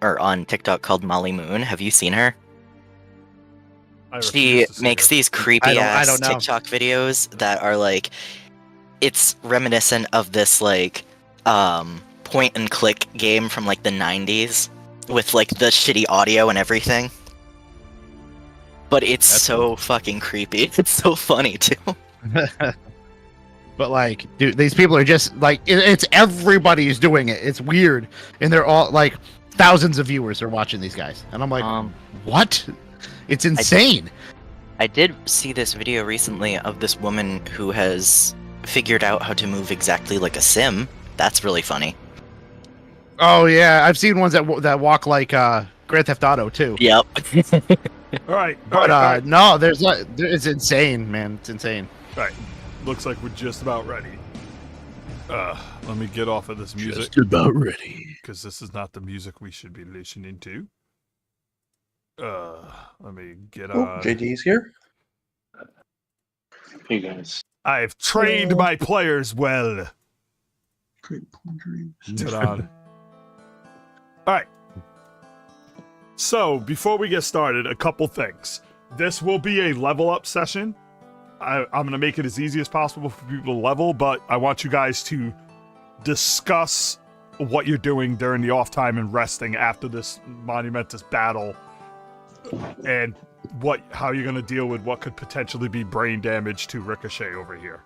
or on TikTok called Molly Moon. Have you seen her? I She refuse to see makes her. these creepy I ass don't know. TikTok videos that are like, it's reminiscent of this like point and click game from like the 90s with like the shitty audio and everything. But it's That's so fucking creepy. It's so funny too. But like, dude, these people are just like, it's everybody's doing it. It's weird, and they're all like, thousands of viewers are watching these guys, and I'm like, what? It's insane. I did see this video recently of this woman who has figured out how to move exactly like a sim. That's really funny. Oh yeah, I've seen ones that walk like Grand Theft Auto too. Yep. All right. But no, it's insane, man. It's insane. All right. Looks like we're just about ready. Let me get off of this music. Just about ready. Because this is not the music we should be listening to. Let me get on. JD's here. Hey guys. I've trained my players well. Great dreams. Sit on. All right. So, before we get started, a couple things. This will be a level up session. I'm going to make it as easy as possible for people to level, but I want you guys to discuss what you're doing during the off time and resting after this monumentous battle, and how you're going to deal with what could potentially be brain damage to Ricochet over here.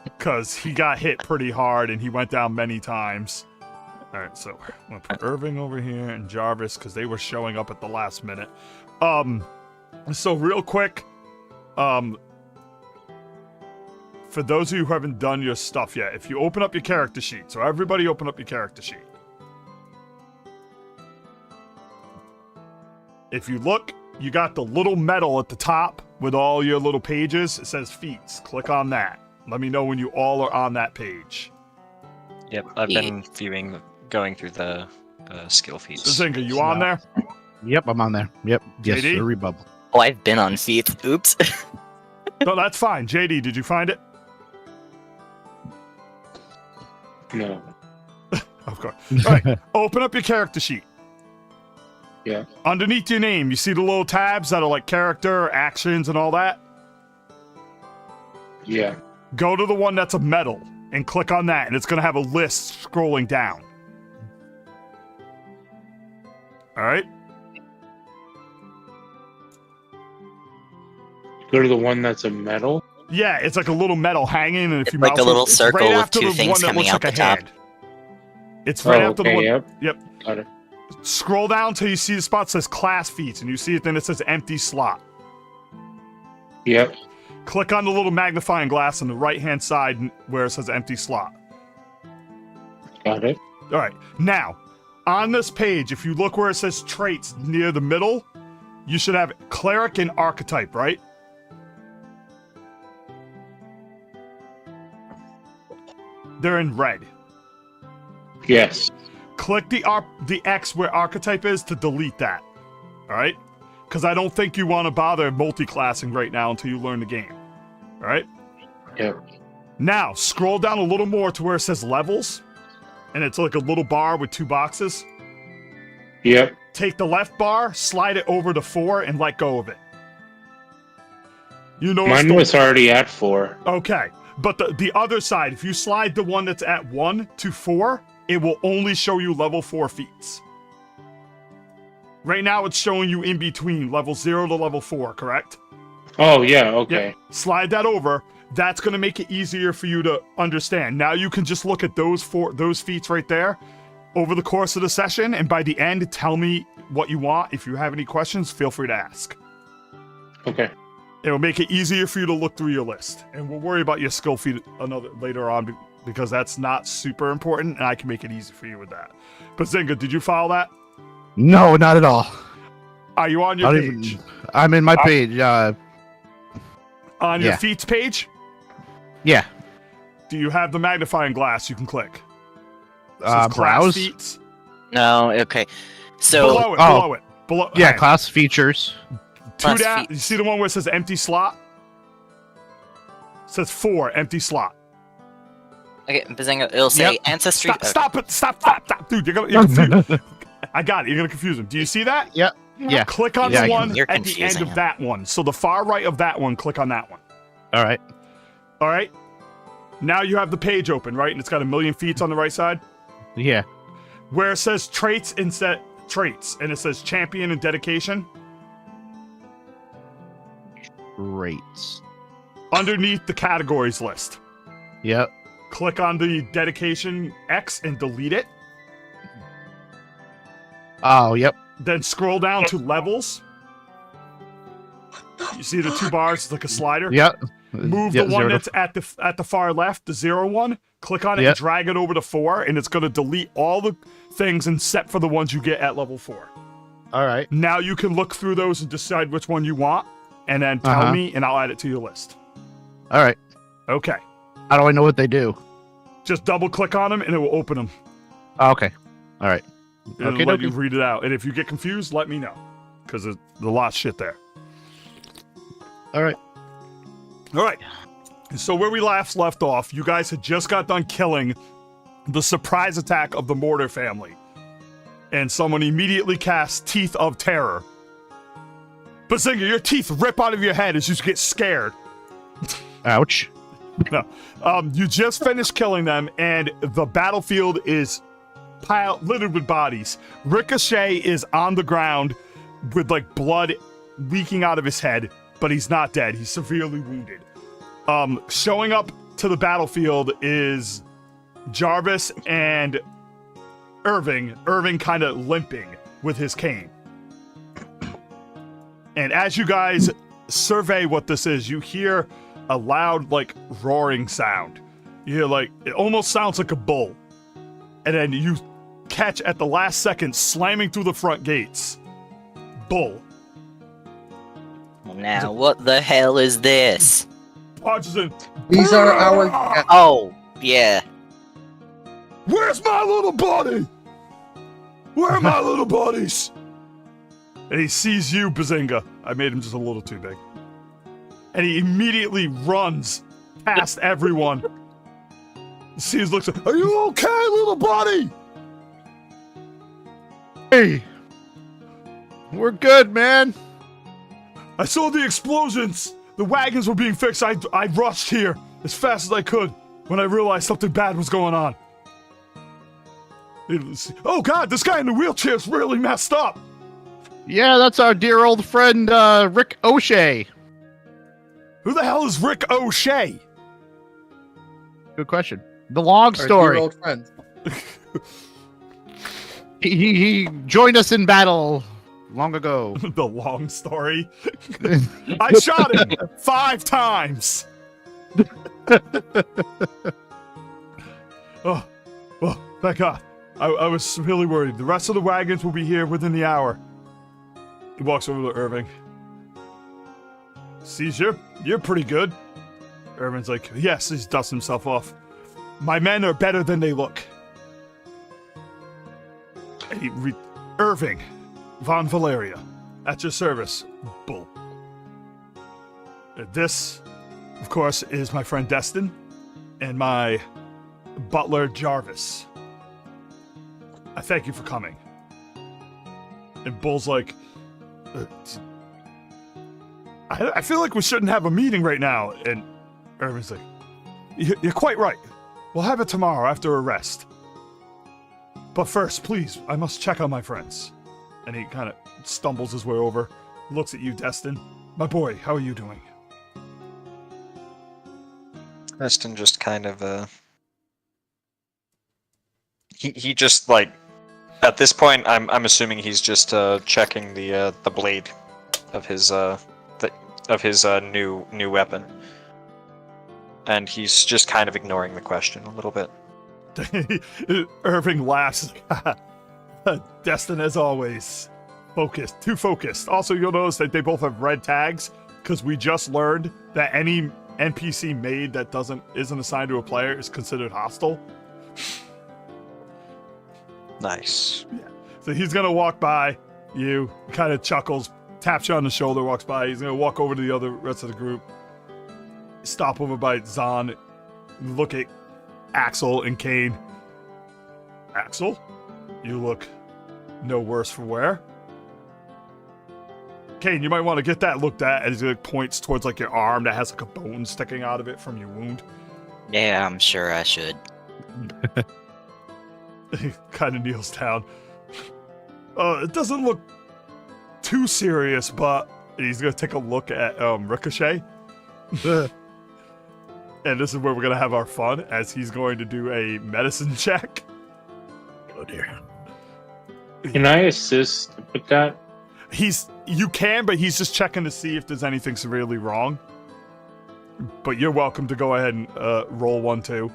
Because he got hit pretty hard and he went down many times. All right, so I'm going to put Irving over here and Jarvis because they were showing up at the last minute. So real quick, for those of you who haven't done your stuff yet, if you open up your character sheet, so everybody open up your character sheet. If you look, you got the little medal at the top with all your little pages. It says feats. Click on that. Let me know when you all are on that page. Yep, I've been going through the skill feats. Zinga, you on there? Yep, I'm on there. Yep. Yes, JD? sir, bubble. Oh, I've been on feats. Oops. No, that's fine. JD, did you find it? No. Of course. All right, open up your character sheet. Yeah. Underneath your name, you see the little tabs that are like character, actions, and all that? Yeah. Go to the one that's a medal and click on that, and it's going to have a list scrolling down. All right? Go to the one that's a medal. Yeah, it's like a little medal hanging, and if It's you like mouse a little it's circle right with after two the things one that coming looks out like the a top. hand. It's right after the one. Yep. Got it. Scroll down till you see the spot that says class feats, and you see it, then it says empty slot. Yep. Click on the little magnifying glass on the right-hand side where it says empty slot. Got it. All right. Now, on this page, if you look where it says traits near the middle, you should have cleric and archetype, right? They're in red. Yes. Click the X where archetype is to delete that. All right? Because I don't think you want to bother multi-classing right now until you learn the game. All right? Yep. Now, scroll down a little more to where it says levels. And it's like a little bar with two boxes. Yep. Take the left bar, slide it over to 4, and let go of it. You notice Mine was already at 4. Okay. But the other side, if you slide the one that's at 1 to 4, it will only show you level 4 feats. Right now, it's showing you in between level 0 to level 4, correct? Oh, yeah, okay. Yep. Slide that over. That's going to make it easier for you to understand. Now you can just look at those feats right there over the course of the session, and by the end, tell me what you want. If you have any questions, feel free to ask. Okay. It'll make it easier for you to look through your list, and we'll worry about your skill feat later on because that's not super important, and I can make it easy for you with that. But Zinga, did you follow that? No, not at all. Are you on your page? I'm in my page. On your feats page? Yeah. Do you have the magnifying glass you can click? It says class Browse. feats. No, okay. So Below it. Yeah, hang. class features. Two Class down. feats. You see the one where it says empty slot? It says 4, empty slot. Okay, Bazinga, it'll say Yep. ancestry. Stop it! Stop! Dude, you're confused. I got it. You're gonna confuse him. Do you see that? Yeah. Yeah. Click on Yeah, the I one You're at the end confusing of him. that one. So the far right of that one, click on that one. All right. All right. Now you have the page open, right? And it's got 1,000,000 feet on the right side. Yeah. Where it says traits instead traits, and it says champion and dedication. Rates. Underneath the categories list, Yep. click on the dedication X and delete it. Oh, yep. Then scroll down to levels. You see the 2 bars? It's like a slider. Yep. Move Yep, the one 0 to- that's at the far left, the 0 one. Click on it Yep. and drag it over to 4, and it's going to delete all the things except for the ones you get at level 4. All right. Now you can look through those and decide which one you want, and then tell me, and I'll add it to your list. All right. Okay. How do I know what they do? Just double click on them, and it will open them. Oh, okay. All right. It'll Okay, let you dokie. read it out. And if you get confused, let me know, because there's a lot of shit there. All right. All right. So where we last left off, you guys had just got done killing the surprise attack of the Mortar family. And someone immediately casts Teeth of Terror. Bazinga, your teeth rip out of your head as you get scared. Ouch. No. You just finished killing them, and the battlefield is littered with bodies. Ricochet is on the ground with, like, blood leaking out of his head, but he's not dead. He's severely wounded. Showing up to the battlefield is Jarvis and Irving. Irving kind of limping with his cane. And as you guys survey what this is, you hear a loud, like, roaring sound. You hear, like, it almost sounds like a bull. And then you catch at the last second slamming through the front gates. Bull. Now, what the hell is this? Punches in. These are our. Oh, yeah. Where's my little buddy? Where are my little buddies? And he sees you, Bazinga. I made him just a little too big. And he immediately runs past everyone. Sees, looks, are you okay, little buddy? Hey. We're good, man. I saw the explosions. The wagons were being fixed. I rushed here as fast as I could when I realized something bad was going on. Oh God, this guy in the wheelchair's really messed up. Yeah, that's our dear old friend, Rick O'Shea. Who the hell is Rick O'Shea? Good question. The long Our dear story. old friend. He joined us in battle long ago. The long story. I shot him 5 times. Oh, thank God. I was really worried. The rest of the wagons will be here within the hour. He walks over to Irving. Sees you're pretty good. Irving's like, yes, he dusts himself off. My men are better than they look. And Irving von Valeria, at your service, Bull. This, of course, is my friend Destin and my butler Jarvis. I thank you for coming. And Bull's like, I feel like we shouldn't have a meeting right now. And Irving's like, you're quite right. We'll have it tomorrow after a rest. But first, please, I must check on my friends. And he kind of stumbles his way over, looks at you, Destin. My boy, how are you doing? Preston just kind of he just like at this point I'm assuming he's just checking the blade of his new weapon. And he's just kind of ignoring the question a little bit. Irving laughs. Destin, as always, focused, too focused. Also, you'll notice that they both have red tags because we just learned that any NPC made that isn't assigned to a player is considered hostile. Nice. Yeah. So he's gonna walk by you, kind of chuckles, taps you on the shoulder, walks by. He's gonna walk over to the rest of the group, stop over by Zahn, look at Axel and Kane. Axel, you look no worse for wear. Kane, you might want to get that looked at as he points towards like your arm that has like a bone sticking out of it from your wound. Yeah, I'm sure I should. He kind of kneels down. It doesn't look too serious, but he's gonna take a look at Ricochet. And this is where we're gonna have our fun, as he's going to do a medicine check. Oh dear. Can I assist with that? You can, but he's just checking to see if there's anything severely wrong. But you're welcome to go ahead and roll 1 too.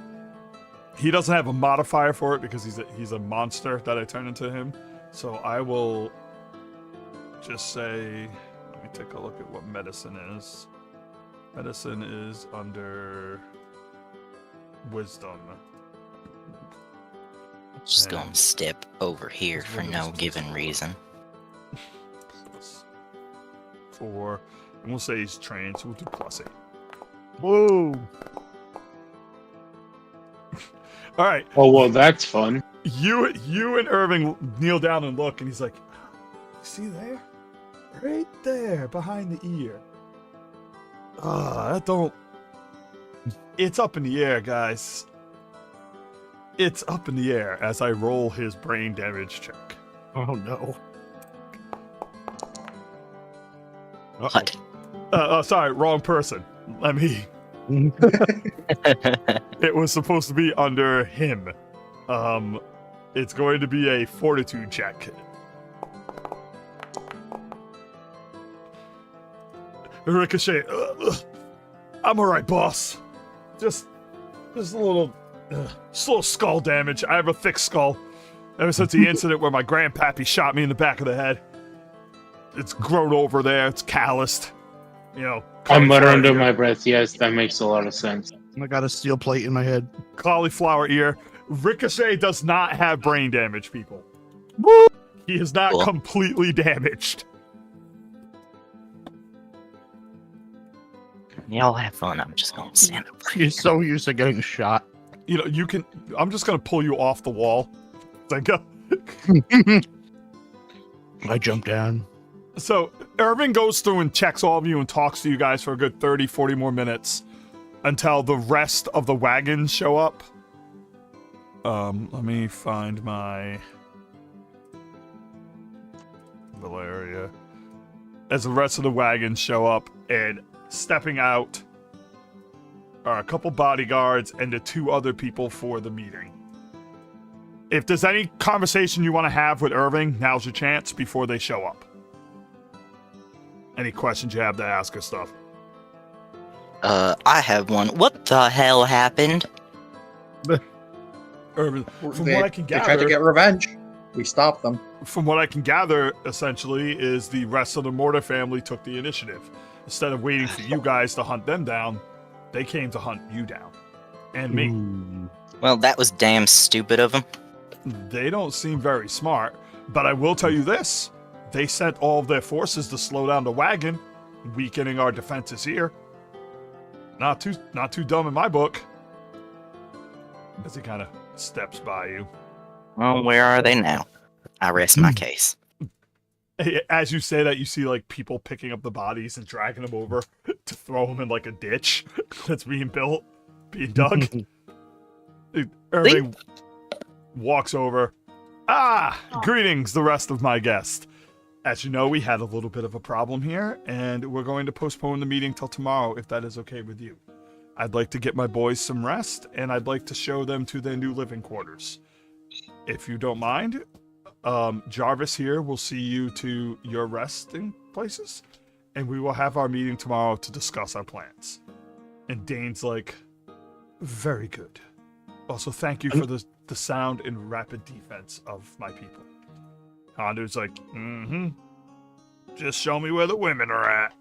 He doesn't have a modifier for it because he's a monster that I turn into him. So I will just say, let me take a look at what medicine is. Medicine is under wisdom. Just gonna step over here for no given reason. 4. And we'll say he's trained, so we'll do +8. Whoa. All right. Oh, well, that's fun. You and Irving kneel down and look, and he's like, "You see there? Right there, behind the ear. That don't... It's up in the air, guys. It's up in the air," as I roll his brain damage check. Oh no. What? Sorry, wrong person. Let me... It was supposed to be under him. It's going to be a fortitude check. Ricochet, I'm alright, boss. Just a little skull damage. I have a thick skull. Ever since the incident where my grandpappy shot me in the back of the head. It's grown over there. It's calloused. You know. I mutter cauliflower under ear. my breath. Yes, that makes a lot of sense. I got a steel plate in my head. Cauliflower ear. Ricochet does not have brain damage, people. He is not Cool. completely damaged. Y'all have fun. I'm just gonna stand up. You're so used to getting shot. You know, you can... I'm just going to pull you off the wall. Think of... I jumped down. So, Irving goes through and checks all of you and talks to you guys for a good 30, 40 more minutes until the rest of the wagons show up. Let me find my Valeria. As the rest of the wagons show up, and stepping out are a couple bodyguards and the 2 other people for the meeting. If there's any conversation you want to have with Irving, now's your chance before they show up. Any questions you have to ask or stuff? I have one. What the hell happened? Irving, from They what I can tried to gather, get revenge. We stopped them. from what I can gather, essentially, is the rest of the Mortar family took the initiative. Instead of waiting for you guys to hunt them down, they came to hunt you down. And me. Ooh. Well, that was damn stupid of him. They don't seem very smart, but I will tell you this. They sent all of their forces to slow down the wagon, weakening our defenses here. Not too dumb in my book. As he kind of steps by you. Well, where are they now? I rest my case. As you say that, you see like people picking up the bodies and dragging them over to throw them in like a ditch that's being built, being dug. Irving walks over. Greetings, the rest of my guests. As you know, we had a little bit of a problem here, and we're going to postpone the meeting till tomorrow, if that is okay with you. I'd like to get my boys some rest, and I'd like to show them to their new living quarters. If you don't mind, Jarvis here will see you to your resting places, and we will have our meeting tomorrow to discuss our plans. And Dane's like, very good. Also, thank you for the sound and rapid defense of my people. Hondu's like, just show me where the women are at.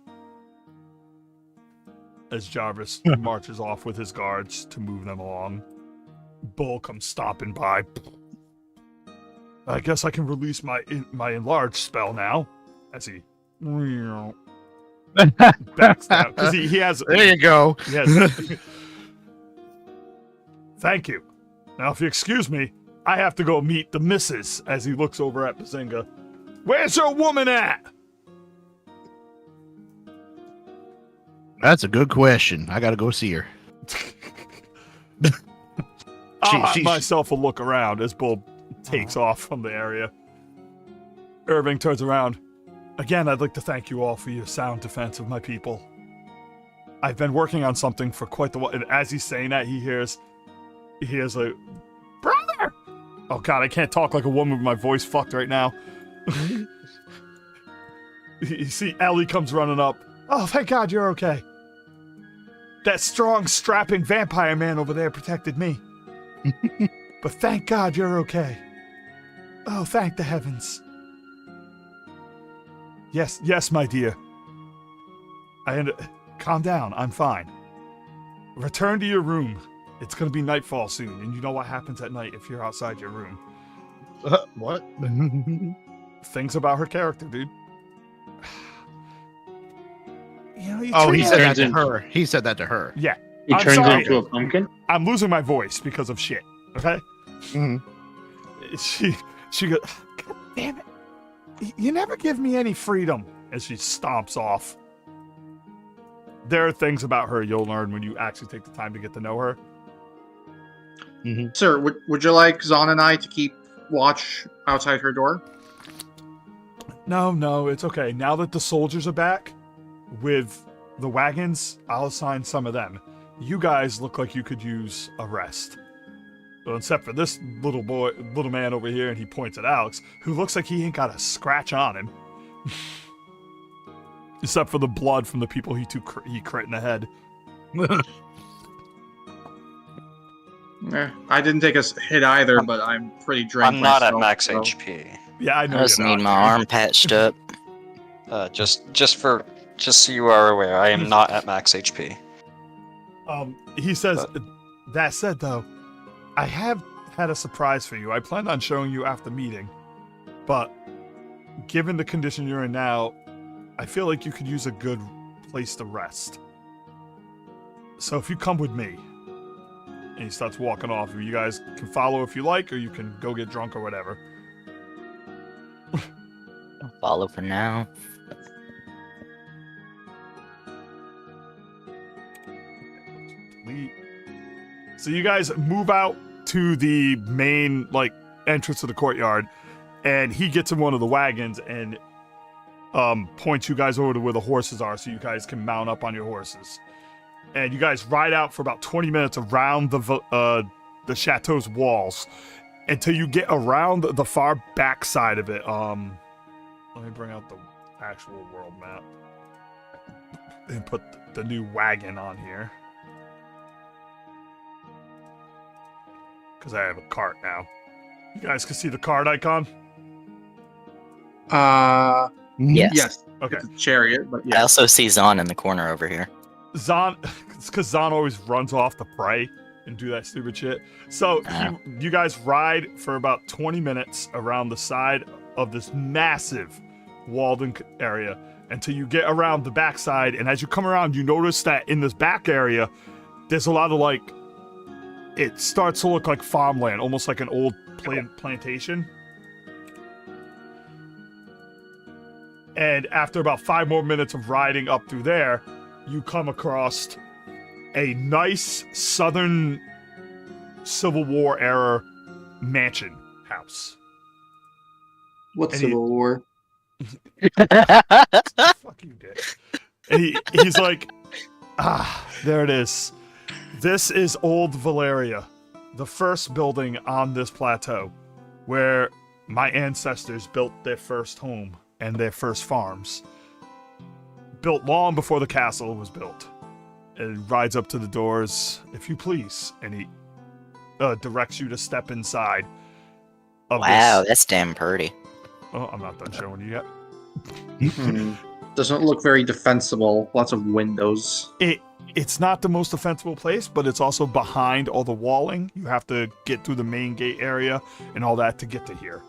As Jarvis marches off with his guards to move them along. Bull comes stomping by. I guess I can release my enlarged spell now. As he backs down. Because he has... There you go. Yes. Thank you. Now, if you excuse me, I have to go meet the missus as he looks over at Bazinga. Where's your woman at? That's a good question. I gotta go see her. I'll she- myself a look around as Bull takes off from the area. Irving turns around. Again, I'd like to thank you all for your sound defense of my people. I've been working on something for quite the while, and as he's saying that, he hears a brother. Oh God, I can't talk like a woman with my voice fucked right now. You see, Ellie comes running up. Oh, thank God you're okay. That strong, strapping vampire man over there protected me. But thank God you're okay. Oh, thank the heavens. Yes, my dear. Calm down, I'm fine. Return to your room. It's gonna be nightfall soon, and you know what happens at night if you're outside your room. What? Things about her character, dude. You know, Oh, he treat said her- that to her. He said that to her. Yeah, He I'm turns sorry. into a pumpkin. I'm losing my voice because of shit. Okay. Mhm. She goes, God damn it! You never give me any freedom. As she stomps off. There are things about her you'll learn when you actually take the time to get to know her. Sir, would you like Zon and I to keep watch outside her door? No, it's okay. Now that the soldiers are back with the wagons, I'll assign some of them. You guys look like you could use a rest. Well, except for this little man over here, and he points at Alex, who looks like he ain't got a scratch on him. Except for the blood from the people he crit in the head. I didn't take a hit either, but I'm pretty drained. I'm not at myself, max so- HP. Yeah, I know. I just you're need not, my dude. arm patched up. Just so you are aware, I am not at max HP. He says, that said, though, I have had a surprise for you. I planned on showing you after meeting, but given the condition you're in now, I feel like you could use a good place to rest. So if you come with me, and he starts walking off, you guys can follow if you like, or you can go get drunk or whatever. I'll follow for now. So you guys move out to the main entrance of the courtyard, and he gets in one of the wagons and points you guys over to where the horses are, so you guys can mount up on your horses. And you guys ride out for about 20 minutes around the chateau's walls until you get around the far back side of it. Let me bring out the actual world map and put the new wagon on here. Because I have a cart now. You guys can see the cart icon? Yes. Yes. Okay. It's a chariot, but I yeah. also see Zon in the corner over here. Zon, it's because Zon always runs off to pray and do that stupid shit. So you guys ride for about 20 minutes around the side of this massive walled-in area until you get around the backside. And as you come around, you notice that in this back area, there's a lot of it starts to look like farmland, almost like an old plantation. And after about 5 more minutes of riding up through there, you come across a nice southern Civil War era mansion house. What And Civil War? Fuck you, dick. And he's like, there it is. This is Old Valeria, the first building on this plateau, where my ancestors built their first home and their first farms. Built long before the castle was built. And he rides up to the doors, if you please, and he directs you to step inside. Wow, that's damn pretty. Oh, I'm not done showing you yet. Doesn't look very defensible. Lots of windows. It's not the most defensible place, but it's also behind all the walling. You have to get through the main gate area and all that to get to here.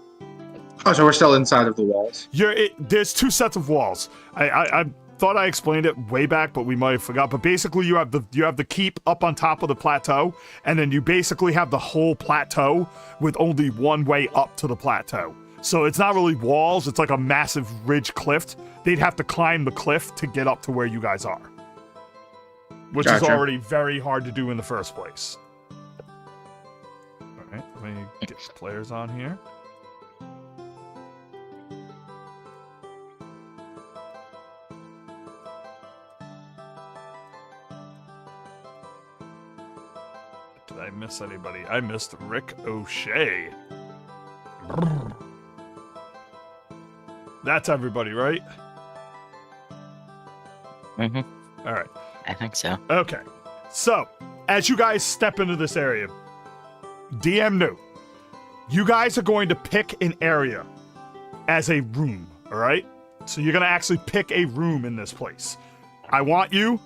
Oh, so we're still inside of the walls. There's 2 sets of walls. I'm thought I explained it way back, but we might have forgot. But basically, you have the keep up on top of the plateau, and then you basically have the whole plateau with only one way up to the plateau. So it's not really walls; it's like a massive ridge cliff. They'd have to climb the cliff to get up to where you guys are, which is Gotcha. already very hard to do in the first place. All right, let me get the players on here. Did I miss anybody? I missed Rick O'Shea. Brrr. That's everybody, right? Mm-hmm. All right. I think so. Okay. So, as you guys step into this area, DM note, you guys are going to pick an area as a room, all right? So you're going to actually pick a room in this place. I want you,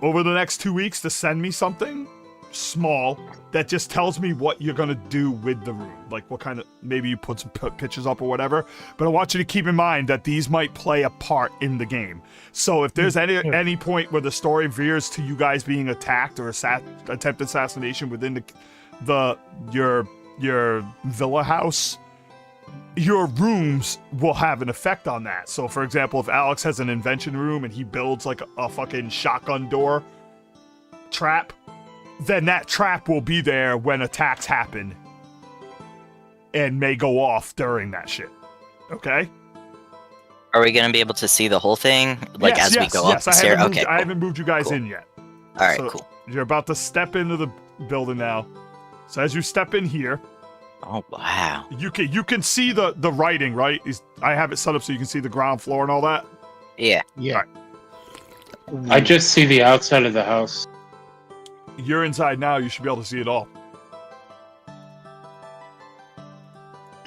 over the next 2 weeks, to send me something small that just tells me what you're going to do with the room. Like what kind of, maybe you put some pictures up or whatever. But I want you to keep in mind that these might play a part in the game. So if there's any point where the story veers to you guys being attacked or attempted assassination within your villa house, your rooms will have an effect on that. So for example, if Alex has an invention room and he builds like a fucking shotgun door trap, then that trap will be there when attacks happen and may go off during that shit. Okay? Are we gonna be able to see the whole thing, like Yes, as we yes, go up yes. the stair? Okay, I cool. haven't moved you guys Cool. in yet. All right, So cool. You're about to step into the building now. So as you step in here, Oh wow. you can see the writing, right? I have it set up so you can see the ground floor and all that. Yeah. Yeah. I just see the outside of the house. You're inside now. You should be able to see it all.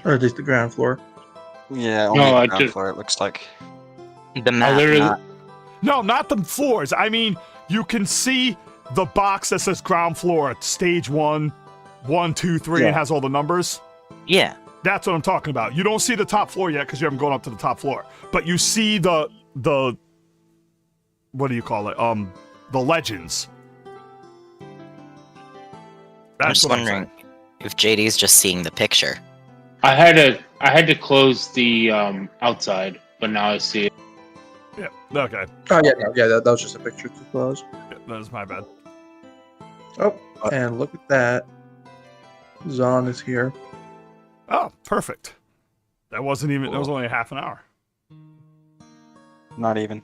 Or at least the ground floor. Yeah, only No, the I ground just- floor, it looks like. The map. literally- not- No, not the floors. I mean, you can see the box that says ground floor, stage 1, 1, 2, 3, Yeah. and has all the numbers. Yeah. That's what I'm talking about. You don't see the top floor yet because you haven't gone up to the top floor. But you see the what do you call it? The legends. I'm That's just what wondering if JD's just seeing the picture. I had to close the outside, but now I see it. Yeah. Okay. Oh yeah, no, yeah, that was just a picture to close. Yeah, that is my bad. Oh, and look at that. Zon is here. Oh, perfect. That wasn't even. That was only a half an hour. Not even.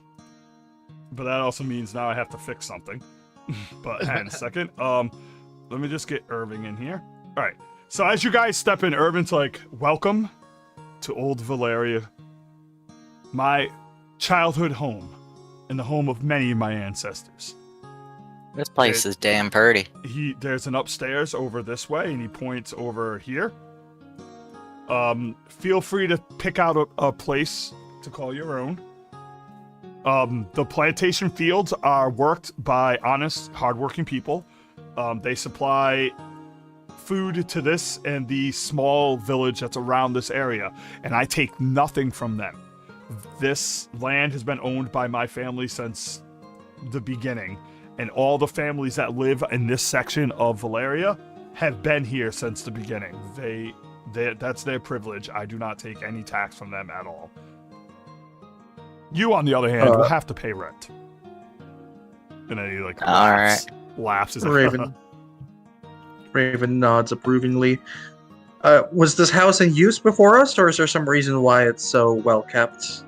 But that also means now I have to fix something. But hang on a second. Let me just get Irving in here. All right. So as you guys step in, Irving's like, "Welcome to Old Valeria, my childhood home, and the home of many of my ancestors." This place is damn pretty. There's an upstairs over this way, and he points over here. Feel free to pick out a place to call your own. The plantation fields are worked by honest, hardworking people. They supply food to this and the small village that's around this area, and I take nothing from them. This land has been owned by my family since the beginning, and all the families that live in this section of Valeria have been here since the beginning. That's their privilege. I do not take any tax from them at all. You, on the other hand, will have to pay rent. And then he like laughs. He's like, Raven. Raven nods approvingly. Was this house in use before us, or is there some reason why it's so well kept?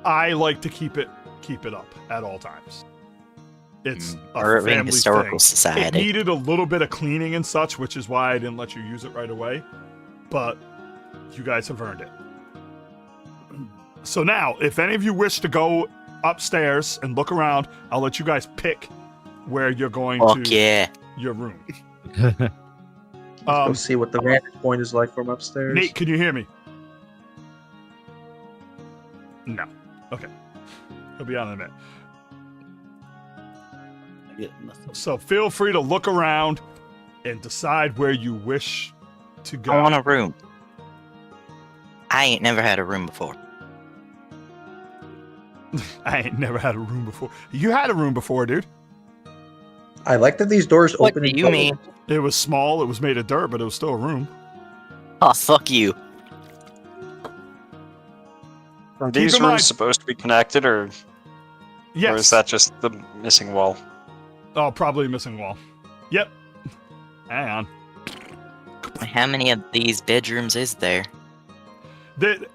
I like to keep it up at all times. It's a Irving family Historical thing. It Society. needed a little bit of cleaning and such, which is why I didn't let you use it right away. But you guys have earned it. So now, if any of you wish to go upstairs and look around, I'll let you guys pick where you're going Fuck to yeah. your room. Let's go see what the vantage point is like from upstairs. Nate, can you hear me? No. Okay. He'll be on in a minute. So feel free to look around and decide where you wish to go. I want a room. I ain't never had a room before. I ain't never had a room before. You had a room before, dude. I like that these doors What open. do and you close. mean? It was small. It was made of dirt, but it was still a room. Oh, fuck you. Are these in rooms mind- supposed to be connected, or Yes. is that just the missing wall? Oh, probably a missing wall. Yep. Hang on. How many of these bedrooms is there?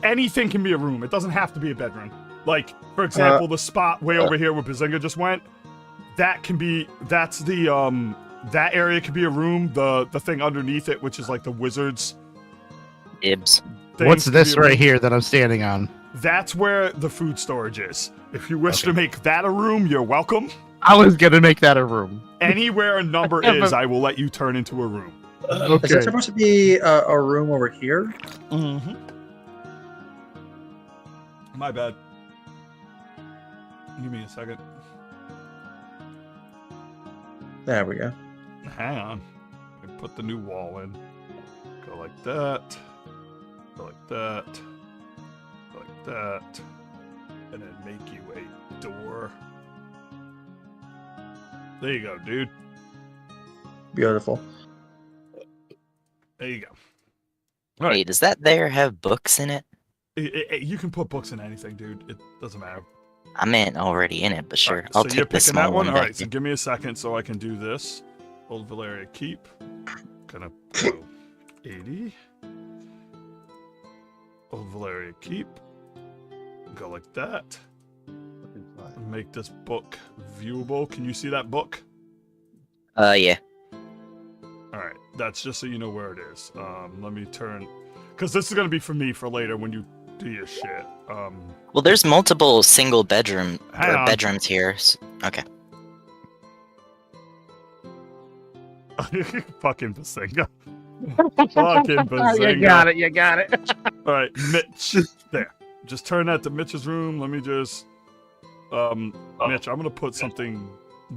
Anything can be a room. It doesn't have to be a bedroom. Like, for example, the spot way over here where Bazinga just went. That can be. That's the That area could be a room. The thing underneath it, which is like the wizards. Dibs. thing, What's could this be a room. right here that I'm standing on? That's where the food storage is. If you wish to make that a room, you're welcome. I was gonna make that a room. Anywhere a number is, I will let you turn into a room. Is Okay. there supposed to be a room over here? Mm-hmm. My bad. Give me a second. There we go. Hang on. Let me put the new wall in. Go like that. Go like that. Go like that. And then make you a door. There you go, dude. Beautiful. There you go. All right. Hey, does that there have books in it? You can put books in anything, dude. It doesn't matter. I meant already in it, but sure. Alright, I'll so you're take the picking small that one? one. Alright, back so in. give me a second so I can do this. Old Valeria Keep. Gonna go 80. Old Valeria Keep. Go like that. And make this book viewable. Can you see that book? Yeah. Alright, that's just so you know where it is. Let me turn... Because this is gonna be for me for later when you do your shit. Well, there's multiple single bedrooms Hang on. here. Okay. Fucking Bazinga. Fucking Bazinga. You got it. All right, Mitch. There. Just turn that to Mitch's room. Let me just... Mitch, I'm going to put something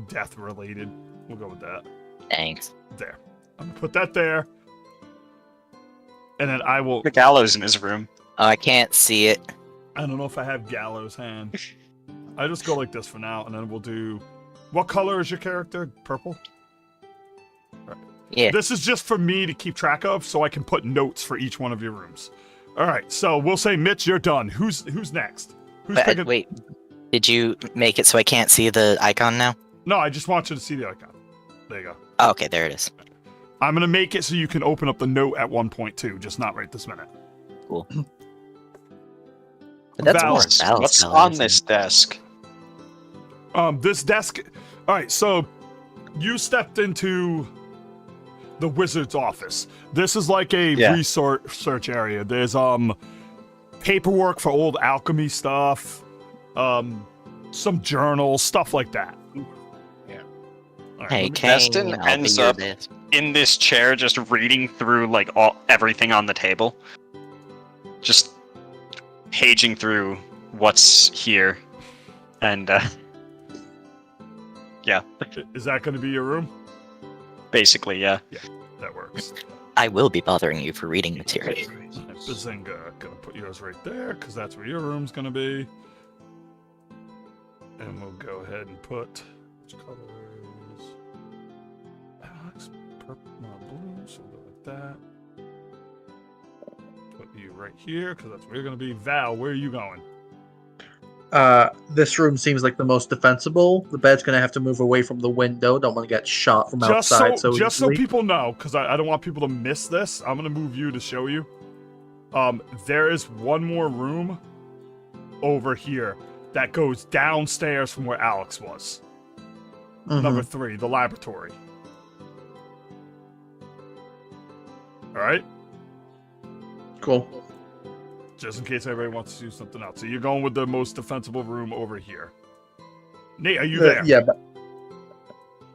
death-related. We'll go with that. Thanks. There. I'm going to put that there. And then I will... The gallows in his room. Oh, I can't see it. I don't know if I have Gallows hand. I just go like this for now, and then we'll do... What color is your character? Purple? Yeah. This is just for me to keep track of, so I can put notes for each one of your rooms. All right, so we'll say, Mitch, you're done. Who's next? Who's But, picking... wait. Did you make it so I can't see the icon now? No, I just want you to see the icon. There you go. Oh, okay, there it is. I'm gonna make it so you can open up the note at 1.2, just not right this minute. Cool. But that's Val, more What's, Val's what's color, on isn't this it? desk? This desk. All right, so you stepped into the wizard's office. This is like a research area. There's paperwork for old alchemy stuff, some journals, stuff like that. Yeah. All right, Hey, let me- Kane, Destin I'll be ends your up- desk. In this chair, just reading through like everything on the table, just paging through what's here, and yeah, Is that going to be your room? basically, yeah. That works. I will be bothering you for reading material. Bazinga, gonna put yours right there because that's where your room's gonna be. And we'll go ahead and put which color is Alex? Purple, not blue. So we'll go like that. Put you right here because that's where you're gonna be. Val, where are you going? This room seems like the most defensible. The bed's gonna have to move away from the window. Don't want to get shot from outside so so easily. people know, because I don't want people to miss this. I'm gonna move you to show you. There is one more room over here that goes downstairs from where Alex was. Mhm. Number 3, the laboratory. All right, Cool. just in case everybody wants to do something else. So you're going with the most defensible room over here. Nate, are you there? Yeah,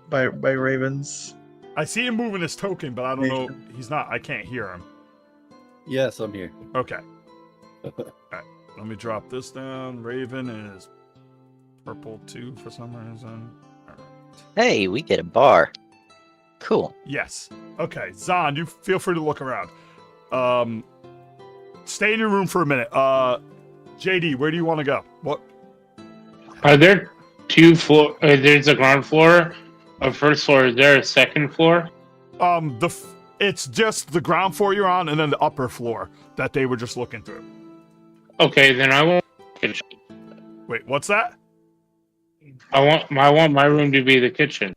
by Ravens. I see him moving his token, but I don't know. He's not. I can't hear him. Yes, I'm here. Okay. All right. Let me drop this down. Raven is purple too for some reason. All right. Hey, we get a bar. Cool. Yes. Okay. Zahn, you feel free to look around. Stay in your room for a minute. JD, where do you want to go? What? Are there two floor? There's a ground floor, a first floor. Is there a second floor? It's just the ground floor you're on, and then the upper floor that they were just looking through. Okay, then I want. Wait, what's that? I want my room to be the kitchen.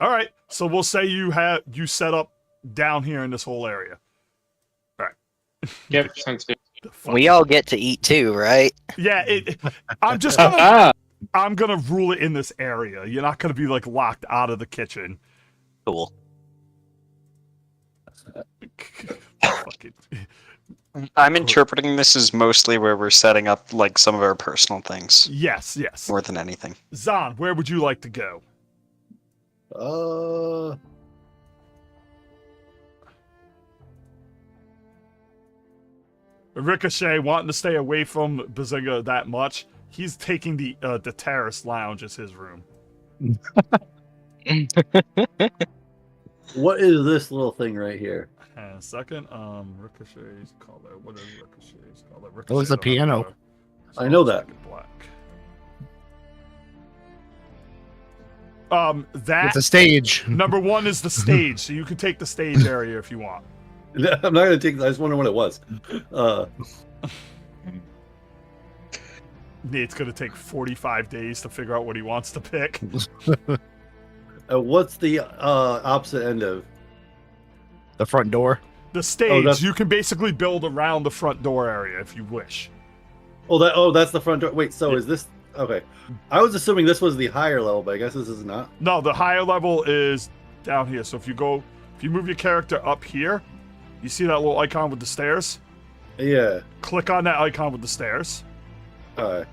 All right, so we'll say you set up down here in this whole area. All right. Yep, sounds good. We all get to eat too, right? Yeah, I'm just gonna I'm gonna rule it in this area. You're not gonna be like locked out of the kitchen. Cool. Fucking- I'm interpreting this as mostly where we're setting up like some of our personal things Yes. more than anything. Zahn, where would you like to go? Ricochet, wanting to stay away from Bazinga that much, he's taking the terrace lounge as his room. What is this little thing right here? Hang on a second. Ricochet's color. What is Ricochet's color? It looks like a piano. Color. I know that. Black. That It's a stage. number one is the stage, so you can take the stage area if you want. I'm not gonna take. I just wonder what it was. Nate's gonna take 45 days to figure out what he wants to pick. What's the opposite end of? The front door. The stage, that's- you can basically build around the front door area if you wish. That's the front door. Wait, so is this okay? I was assuming this was the higher level, but I guess this is not. No, the higher level is down here. So if you move your character up here, you see that little icon with the stairs? Yeah. Click on that icon with the stairs. Alright.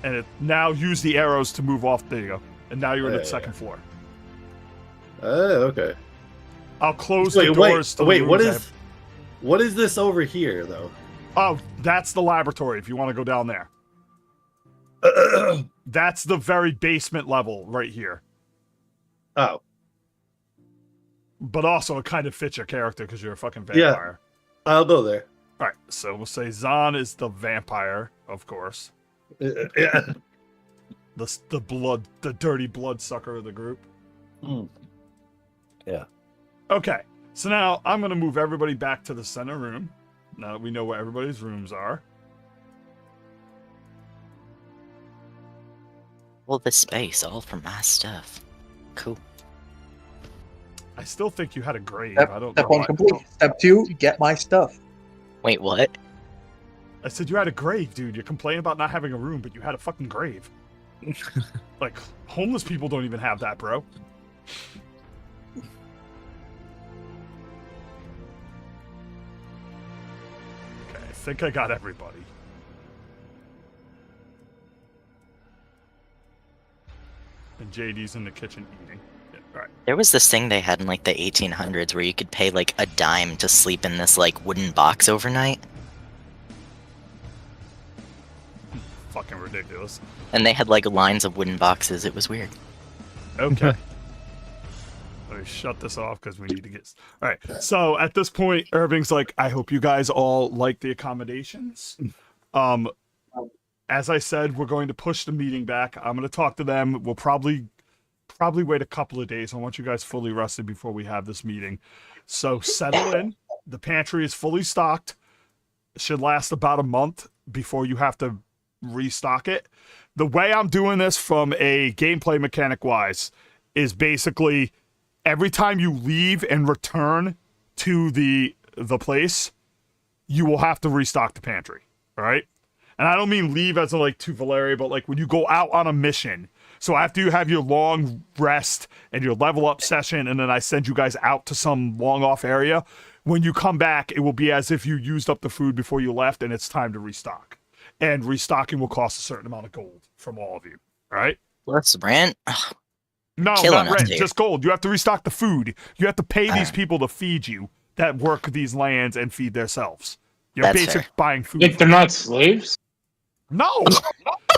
And now use the arrows to move off. There you go. And now you're in the Yeah. second floor. Okay. I'll close the doors. to the Wait. rooms What is this over here though? Oh, that's the laboratory if you want to go down there. That's the very basement level right here. Oh. But also it kind of fits your character because you're a fucking vampire. I'll go there. Alright, so we'll say Zahn is the vampire, of course. Yeah. The dirty bloodsucker of the group. Mm. Yeah. Okay, so now I'm going to move everybody back to the center room. Now that we know where everybody's rooms are. Well, the space, all for my stuff. Cool. I still think you had a grave. Step, I don't step know. one complete. Step two, get my stuff. Wait, what? I said you had a grave, dude. You're complaining about not having a room, but you had a fucking grave. Like, homeless people don't even have that, bro. Okay, I think I got everybody. And JD's in the kitchen eating. Yeah, all right. There was this thing they had in like the 1800s where you could pay like a dime to sleep in this like wooden box overnight. Fucking ridiculous. And they had like lines of wooden boxes. It was weird. Okay. Let me shut this off because we need to get... All right. So at this point, Irving's like, I hope you guys all like the accommodations. As I said, we're going to push the meeting back. I'm going to talk to them. We'll probably wait a couple of days. I want you guys fully rested before we have this meeting. So settle in. The pantry is fully stocked. It should last about a month before you have to restock it. The way I'm doing this from a gameplay mechanic wise is basically every time you leave and return to the place, you will have to restock the pantry. All right? And I don't mean leave as in like to Valeria, but like when you go out on a mission. So after you have your long rest and your level up session, and then I send you guys out to some long off area, when you come back, it will be as if you used up the food before you left and it's time to restock. And restocking will cost a certain amount of gold from all of you. All right? Plus rent. Ugh, No, Killing not us rent, here. just gold. You have to restock the food. You have to pay these Alright. people to feed you that work these lands and feed themselves. You're That's basic fair. buying food. Like they're not slaves? No! What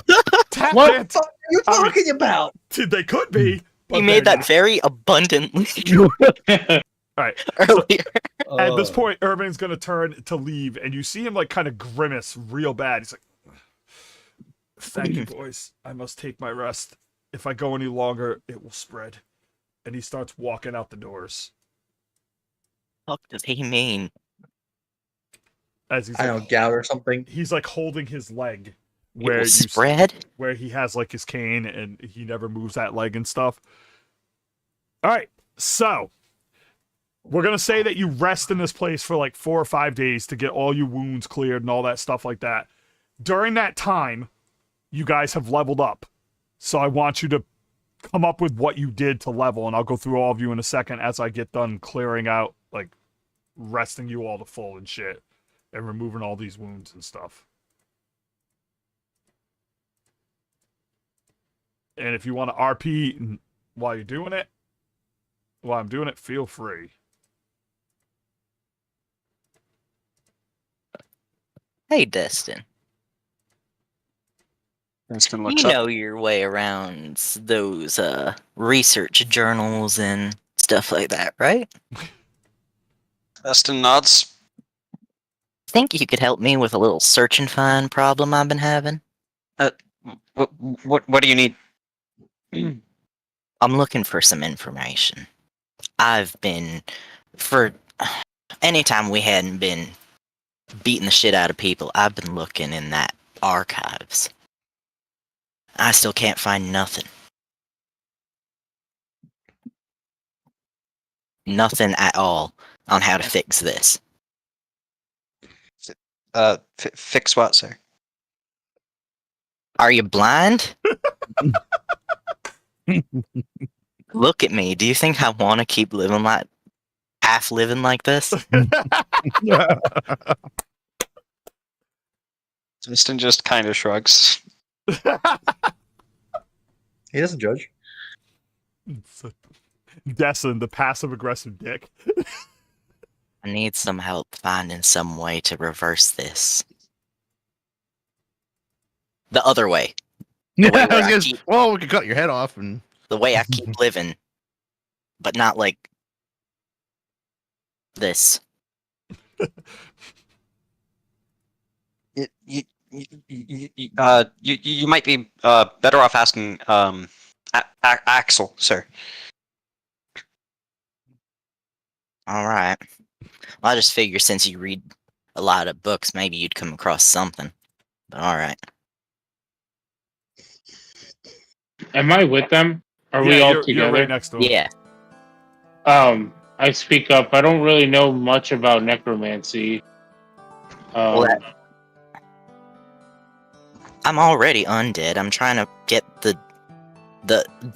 That- the fuck are you I mean- talking about? They could be. but He made they're that very abundantly not. All right. earlier. At this point, Irving's going to turn to leave, and you see him like kind of grimace real bad. He's like, Thank you, boys. I must take my rest. If I go any longer, it will spread. And he starts walking out the doors. What does he mean? As he's I like, don't gout or something. he's like holding his leg It where will you spread? where he has like his cane and he never moves that leg and stuff. All right, so we're gonna say that you rest in this place for like 4 or 5 days to get all your wounds cleared and all that stuff like that. During that time, you guys have leveled up. So I want you to come up with what you did to level, and I'll go through all of you in a second as I get done clearing out, like resting you all to full and shit, and removing all these wounds and stuff. And if you want to RP while you're doing it, while I'm doing it, feel free. Hey, Destin. Destin You looks up. know your way around those research journals and stuff like that, right? Destin nods. Think you could help me with a little search and find problem I've been having? What do you need? I'm looking for some information. I've been, for anytime we hadn't been beating the shit out of people, I've been looking in that archives. I still can't find nothing. Nothing at all on how to fix this. Fix what, sir? Are you blind? Look at me. Do you think I want to keep living like half living like this? Destin just kind of shrugs. He doesn't judge. Destin, the passive aggressive dick. I need some help finding some way to reverse this. The other way. The way where I keep, well, we could cut your head off and the way I keep living, but not like this. You might be better off asking Axel, sir. All right. Well, I just figure since you read a lot of books, maybe you'd come across something. But all right. Am I with them? Are we Yeah, all you're together? right next to him. Yeah. I speak up. I don't really know much about necromancy. Well, I'm already undead. I'm trying to get the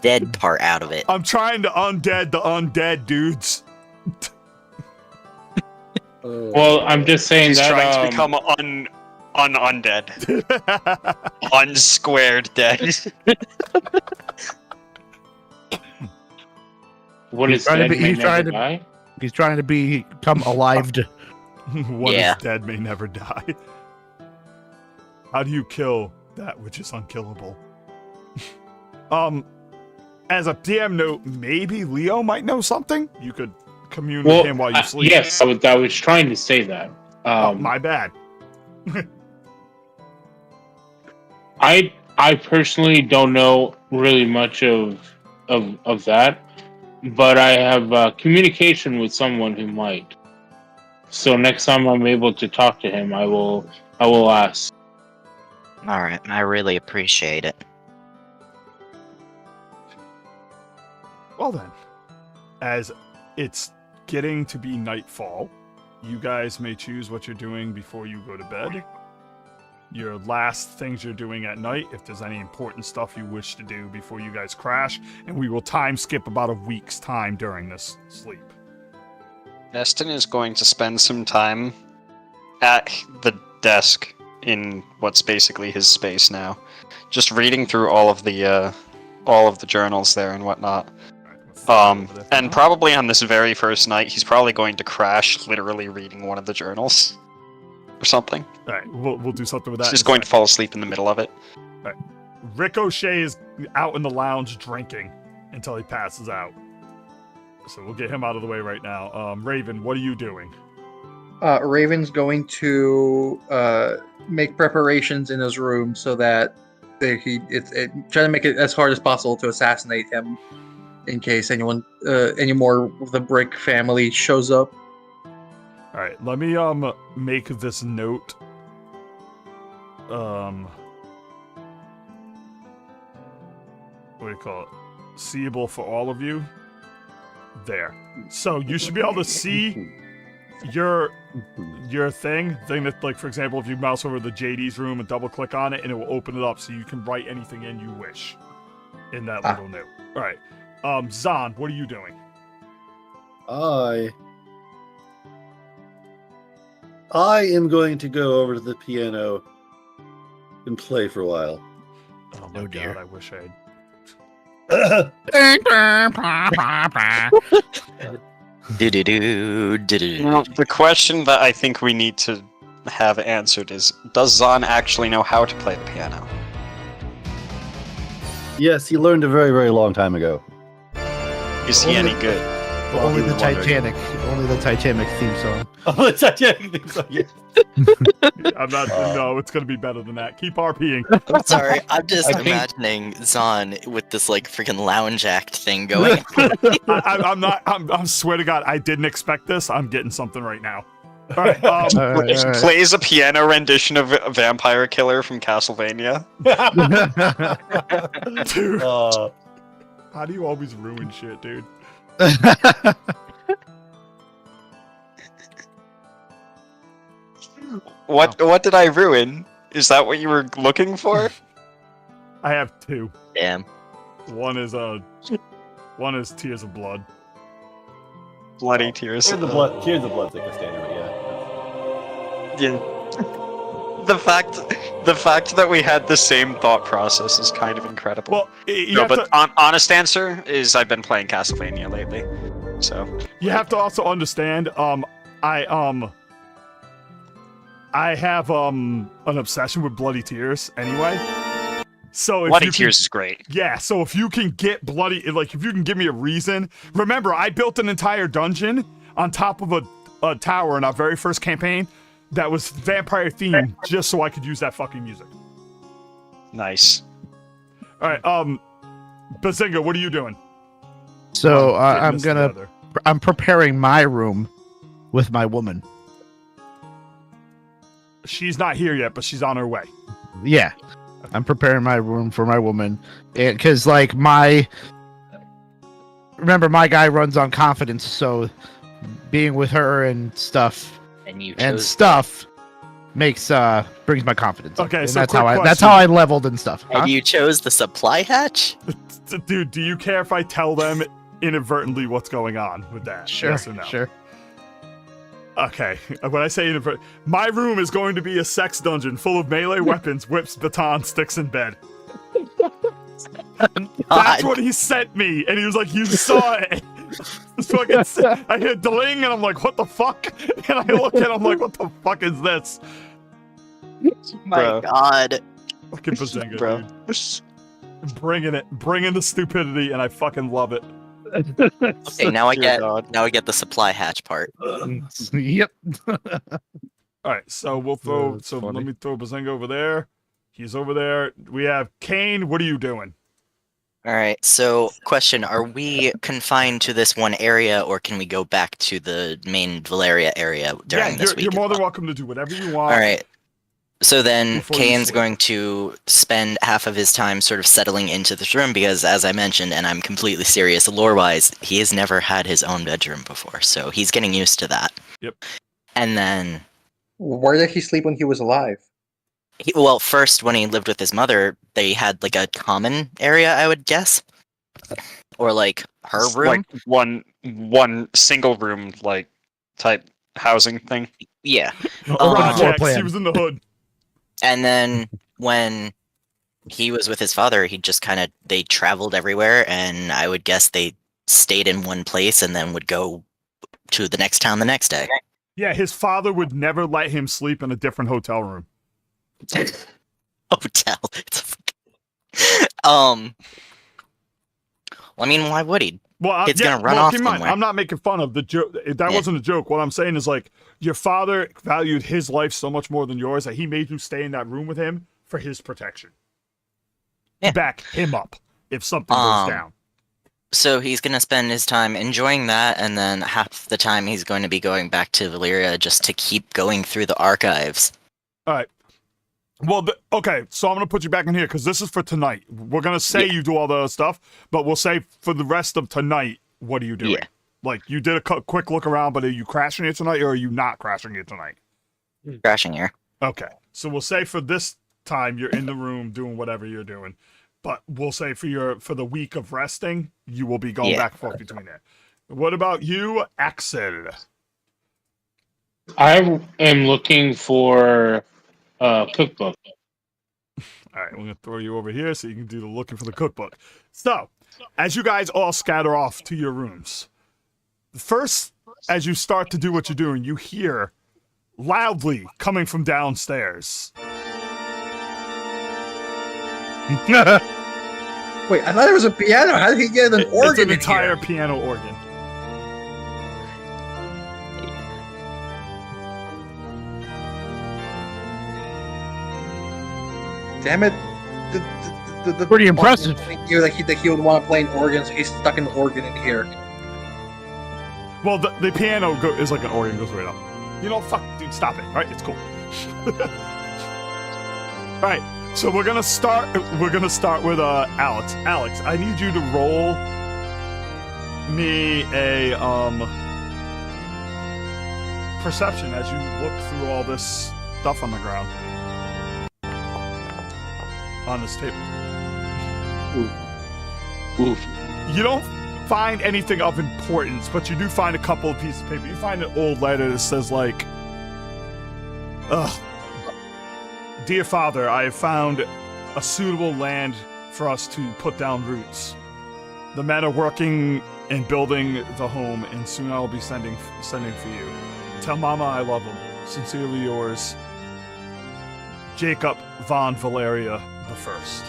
dead part out of it. I'm trying to undead the undead dudes. Well, I'm just saying He's that trying to become undead, unsquared dead. what is trying to dead be- may he's never trying to- die? he's trying to become alive. What Yeah. is dead may never die. How do you kill that which is unkillable? As a DM note, maybe Leo might know something. You could commune with him while you sleep. Yes, I was trying to say that. Oh, my bad. I personally don't know really much of that, but I have communication with someone who might. So next time I'm able to talk to him, I will ask. All right. I really appreciate it. Well then, as it's getting to be nightfall, you guys may choose what you're doing before you go to bed. Your last things you're doing at night, if there's any important stuff you wish to do before you guys crash, and we will time skip about a week's time during this sleep. Destin is going to spend some time at the desk in what's basically his space now, just reading through all of the journals there and whatnot. And probably on this very first night, he's probably going to crash, literally reading one of the journals or something. All right, we'll do something with that. He's just going to fall asleep in the middle of it. Ricochet is out in the lounge drinking until he passes out. So we'll get him out of the way right now. Raven, what are you doing? Raven's going to make preparations in his room so that try to make it as hard as possible to assassinate him in case any more of the Brick family shows up. All right, let me make this note. What do you call it? Seeable for all of you. There. So you should be able to see your thing that, like, for example, if you mouse over the JD's room and double click on it, and it will open it up so you can write anything in you wish in that little note. All right. Zahn, what are you doing? I am going to go over to the piano and play for a while. Oh my god, I wish I Now, the question that I think we need to have answered is, does Zahn actually know how to play the piano? Yes, he learned a very, very long time ago. Is he any good? Only the wondering. Titanic. Only the Titanic theme song. Oh, the Titanic theme song, yeah. I'm not. No, it's gonna be better than that. Keep RPing. I'm sorry, I'm just I think- imagining Zahn with this like freaking lounge act thing going. I'm not. I swear to God, I didn't expect this. I'm getting something right now. All right. Plays a piano rendition of Vampire Killer from Castlevania. Dude, Uh, how do you always ruin shit, dude? What did I ruin? Is that what you were looking for? I have two. Damn. One is Tears of Blood. Bloody tears. Tears of Blood. Tears of Blood's like a standard, but yeah. Yeah. The fact that we had the same thought process is kind of incredible. Well, you No, have but to. honest answer is I've been playing Castlevania lately. So You have to also understand. I have an obsession with Bloody Tears anyway. So if Bloody you can- Tears is great. Yeah, so if you can get bloody, like if you can give me a reason. Remember, I built an entire dungeon on top of a tower in our very first campaign that was vampire themed, just so I could use that fucking music. Nice. All right, Bazinga, what are you doing? So Getting I'm this gonna. together. I'm preparing my room with my woman. She's not here yet, but she's on her way. Yeah, I'm preparing my room for my woman, because remember my guy runs on confidence, so being with her and stuff makes brings my confidence. up. Okay, And so that's quick how question. I leveled and stuff. Huh? And you chose the supply hatch? Dude, do you care if I tell them inadvertently what's going on with that? Sure, Yes or no? sure. Okay, when I say my room is going to be a sex dungeon full of melee weapons, whips, batons, sticks, and bed. That's what he sent me, and he was like, "You saw it." I hear dling, and I'm like, "What the fuck?" And I look at him like, "What the fuck is this?" My Bro. god. Fucking Bazinga, Bro. dude. Bringing the stupidity, and I fucking love it. Okay, now I Dear God. get the supply hatch part. Yep. All right, so we'll throw. That's So funny. let me throw Bazinga over there. He's over there. We have Kane. What are you doing? All right. So, question: are we confined to this one area, or can we go back to the main Valeria area during Yeah, this you're, week? you're as more than well? welcome to do whatever you want. All right. So then Before you Kane's sleep. going to spend half of his time sort of settling into this room because, as I mentioned, and I'm completely serious, lore-wise, he has never had his own bedroom before, so he's getting used to that. Yep. And then, Where did he sleep when he was alive? well, first when he lived with his mother, they had like a common area, I would guess, or like her It's room. Like one single room like type housing thing. Yeah. Floor Projects. plan. He was in the hood. And then when he was with his father, they traveled everywhere, and I would guess they stayed in one place and then would go to the next town the next day. Yeah, his father would never let him sleep in a different hotel room. Hotel. Well, I mean, why would he? Well, Kid's gonna run off keep in mind, somewhere. I'm not making fun of the joke. That Yeah. wasn't a joke. What I'm saying is like your father valued his life so much more than yours that he made you stay in that room with him for his protection. Yeah. to back him up if something goes down. So he's going to spend his time enjoying that, and then half the time he's going to be going back to Valyria just to keep going through the archives. All right. Well, okay, so I'm going to put you back in here because this is for tonight. We're going to say you do all the other stuff, but we'll say for the rest of tonight, what are you doing? Yeah. Like, you did a quick look around, but are you crashing here tonight or are you not crashing here tonight? Crashing here. Okay, so we'll say for this time, you're in the room doing whatever you're doing. But we'll say for the week of resting, you will be going back and forth between there. What about you, Axel? I am looking for a cookbook. All right, we're going to throw you over here so you can do the looking for the cookbook. So, as you guys all scatter off to your rooms, first, as you start to do what you're doing, you hear loudly coming from downstairs. Wait, I thought there was a piano. How did he get an organ? It's an in entire here? piano organ. Damn it! The Pretty impressive. Here that he would want to play an organ, so he's stuck an organ in here. Well, the piano is like an organ, goes right up. You know, fuck, dude, stop it. All right, it's cool. All right, so we're gonna start with Alex. Alex, I need you to roll me a perception as you look through all this stuff on the ground on this table. Oof. You don't find anything of importance, but you do find a couple of pieces of paper. You find an old letter that says, like, Dear Father, I have found a suitable land for us to put down roots. The men are working and building the home, and soon I will be sending for you. Tell Mama I love him. Sincerely yours, Jacob von Valeria the First.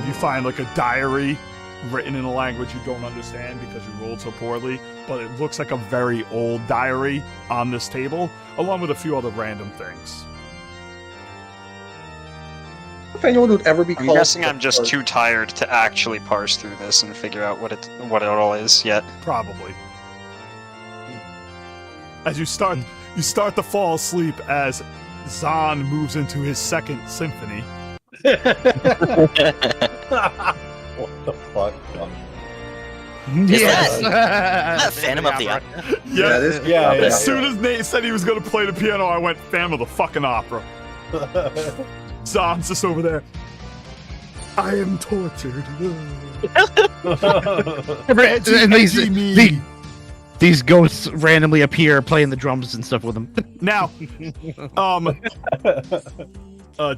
You find like a diary written in a language you don't understand because you rolled so poorly, but it looks like a very old diary on this table, along with a few other random things. If anyone would ever be I'm called, guessing I'm just too tired to actually parse through this and figure out what it all is yet. Probably. As you start to fall asleep as Zahn moves into his second symphony. What the fuck? Yes. Is that Phantom of the Opera. Opera? Yeah. this Yeah, As soon as Nate said he was going to play the piano, I went, Phantom of the fucking Opera. Zahn's just over there. I am tortured. and these ghosts randomly appear playing the drums and stuff with them. Now,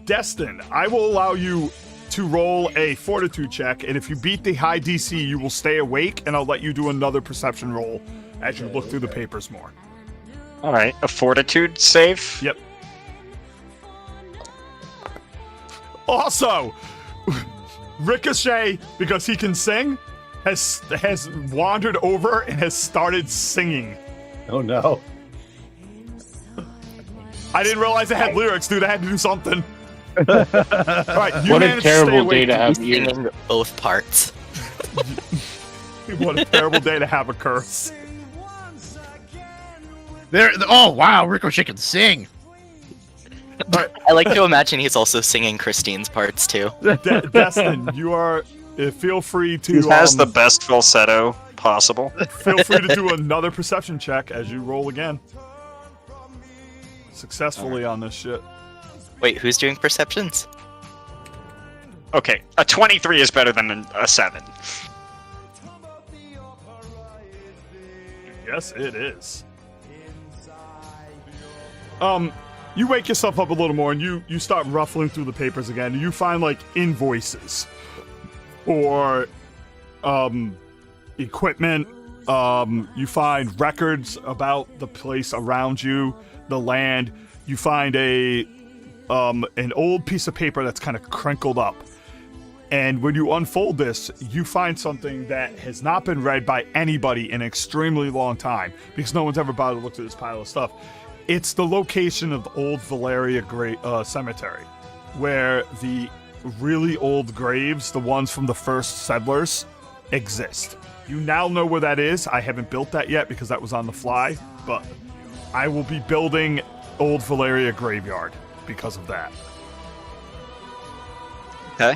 Destin, I will allow you to roll a fortitude check, and if you beat the high DC, you will stay awake, and I'll let you do another perception roll as you look through the papers more. All right, a fortitude save. Yep. Also, Ricochet, because he can sing, has wandered over and has started singing. Oh no. I didn't realize it had lyrics, dude. I had to do something. All right, you What a managed to stay terrible day awake. to have He's ears. singing both parts. What a terrible day to have a curse. Oh wow, Ricochet can sing. I like to imagine he's also singing Christine's parts too. Destin, you are. Feel free to. He has the best falsetto possible. Feel free to do another perception check as you roll again. Successfully on this shit. Wait, who's doing perceptions? Okay, a 23 is better than a 7. Yes, it is. You wake yourself up a little more, and you start ruffling through the papers again. And you find like invoices or equipment. You find records about the place around you, the land. You find an old piece of paper that's kind of crinkled up. And when you unfold this, you find something that has not been read by anybody in an extremely long time, because no one's ever bothered to look at this pile of stuff. It's the location of the old Valeria Great Cemetery, where the really old graves, the ones from the first settlers, exist. You now know where that is. I haven't built that yet because that was on the fly, but I will be building Old Valeria Graveyard because of that. Okay.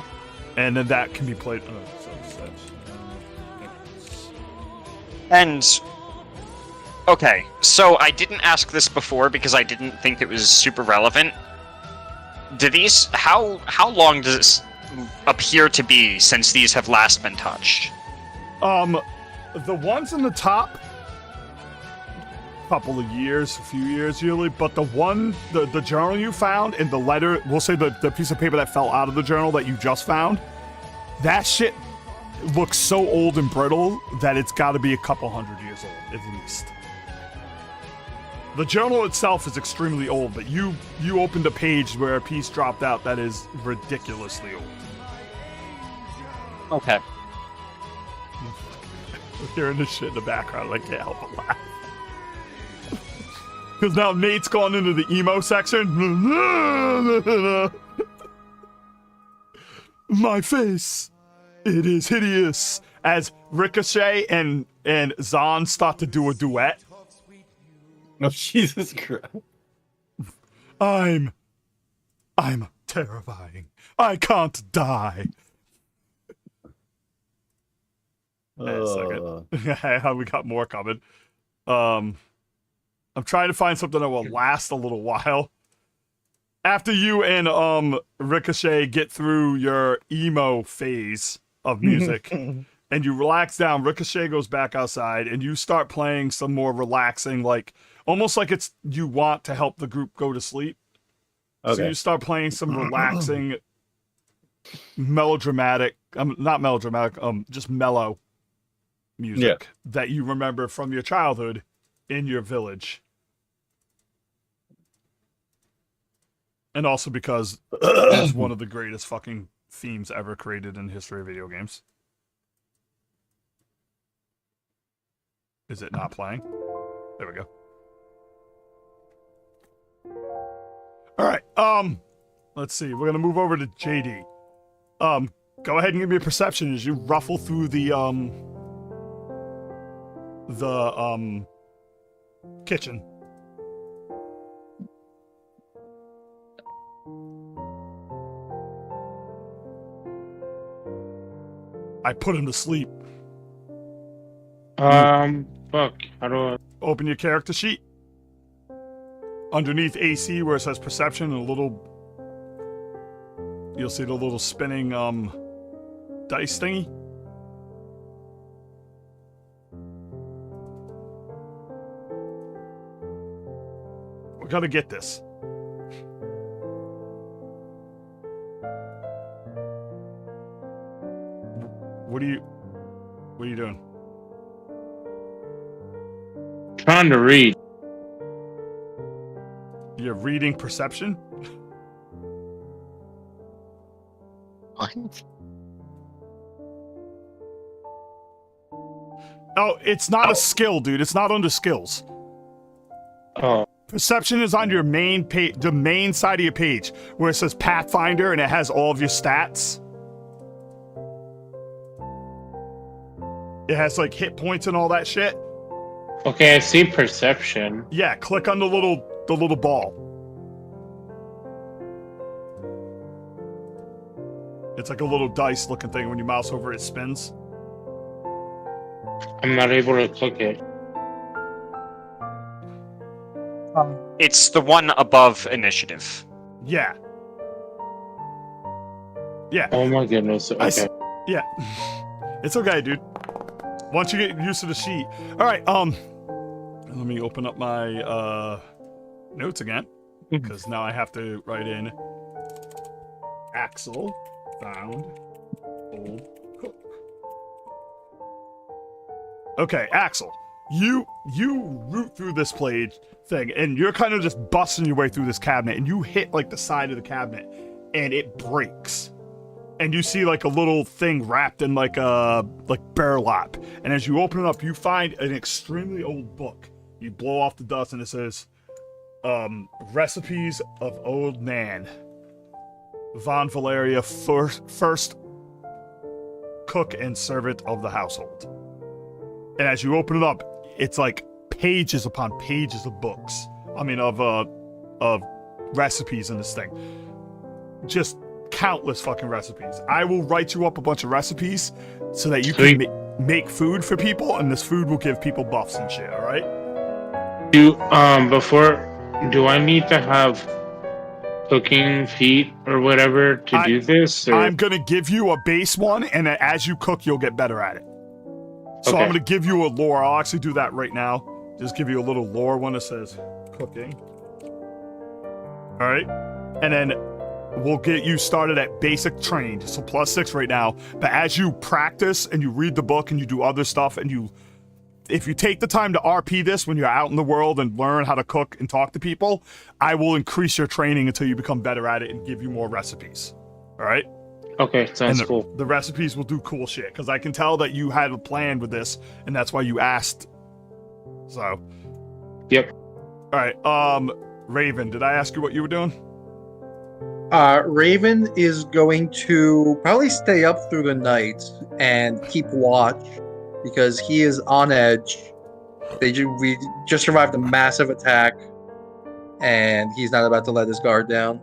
And then that can be played. And okay, so I didn't ask this before because I didn't think it was super relevant. Do these how long does it appear to be since these have last been touched? The ones in the top, couple of years, a few years usually, but the journal you found and the letter, we'll say the piece of paper that fell out of the journal that you just found, that shit looks so old and brittle that it's got to be a couple hundred years old at least. The journal itself is extremely old, but you opened a page where a piece dropped out that is ridiculously old. Okay. Hearing this shit in the background, I can't help but laugh. Because now Nate's gone into the emo section. My face, it is hideous. As Ricochet and Zahn start to do a duet. Oh, Jesus Christ. I'm terrifying. I can't die. A second. We got more coming. I'm trying to find something that will last a little while. After you and Ricochet get through your emo phase of music and you relax down, Ricochet goes back outside and you start playing some more relaxing, like almost like it's you want to help the group go to sleep. Okay. So you start playing some relaxing, melodramatic, not melodramatic, just mellow music that you remember from your childhood in your village. And also because it's one of the greatest fucking themes ever created in the history of video games. Is it not playing? There we go. Alright, let's see. We're gonna move over to JD. Go ahead and give me a perception as you ruffle through the kitchen. I put him to sleep. Fuck. How do I... Open your character sheet. Underneath AC where it says perception, you'll see the little spinning dice thingy. We gotta get this. What are you doing? Trying to read. You're reading perception? What? Oh, it's not a skill, dude. It's not under skills. Oh. Perception is on your main page, the main side of your page, where it says Pathfinder and it has all of your stats. It has like hit points and all that shit. Okay, I see perception. Yeah, click on the little ball. It's like a little dice looking thing. When you mouse over it spins. I'm not able to click it. It's the one above initiative. Yeah. Yeah. Oh my goodness. Okay. Yeah. It's okay, dude. Once you get used to the sheet. Alright, let me open up my notes again. Because now I have to write in Axel found old cook. Okay, Axel. You root through this page thing, and you're kind of just busting your way through this cabinet, and you hit like the side of the cabinet, and it breaks. And you see like a little thing wrapped in like burlap. And as you open it up, you find an extremely old book. You blow off the dust, and it says, "Recipes of Old Man." Von Valeria, first cook and servant of the household. And as you open it up, it's like pages upon pages of books. I mean, of recipes in this thing. Just countless fucking recipes. I will write you up a bunch of recipes so that you can make food for people, and this food will give people buffs and shit. All right. Do I need to have cooking feet or whatever to do this? Or? I'm gonna give you a base one, and as you cook, you'll get better at it. So Okay. I'm gonna give you a lore. I'll actually do that right now. Just give you a little lore one that says cooking. All right, and then we'll get you started at basic trained, so +6 right now. But as you practice and you read the book and you do other stuff, and if you take the time to RP this when you're out in the world and learn how to cook and talk to people, I will increase your training until you become better at it and give you more recipes. All right? Okay, sounds cool. The recipes will do cool shit, because I can tell that you had a plan with this, and that's why you asked. So. Yep. All right, Raven, did I ask you what you were doing? Raven is going to probably stay up through the night and keep watch because he is on edge. We just survived a massive attack, and he's not about to let his guard down.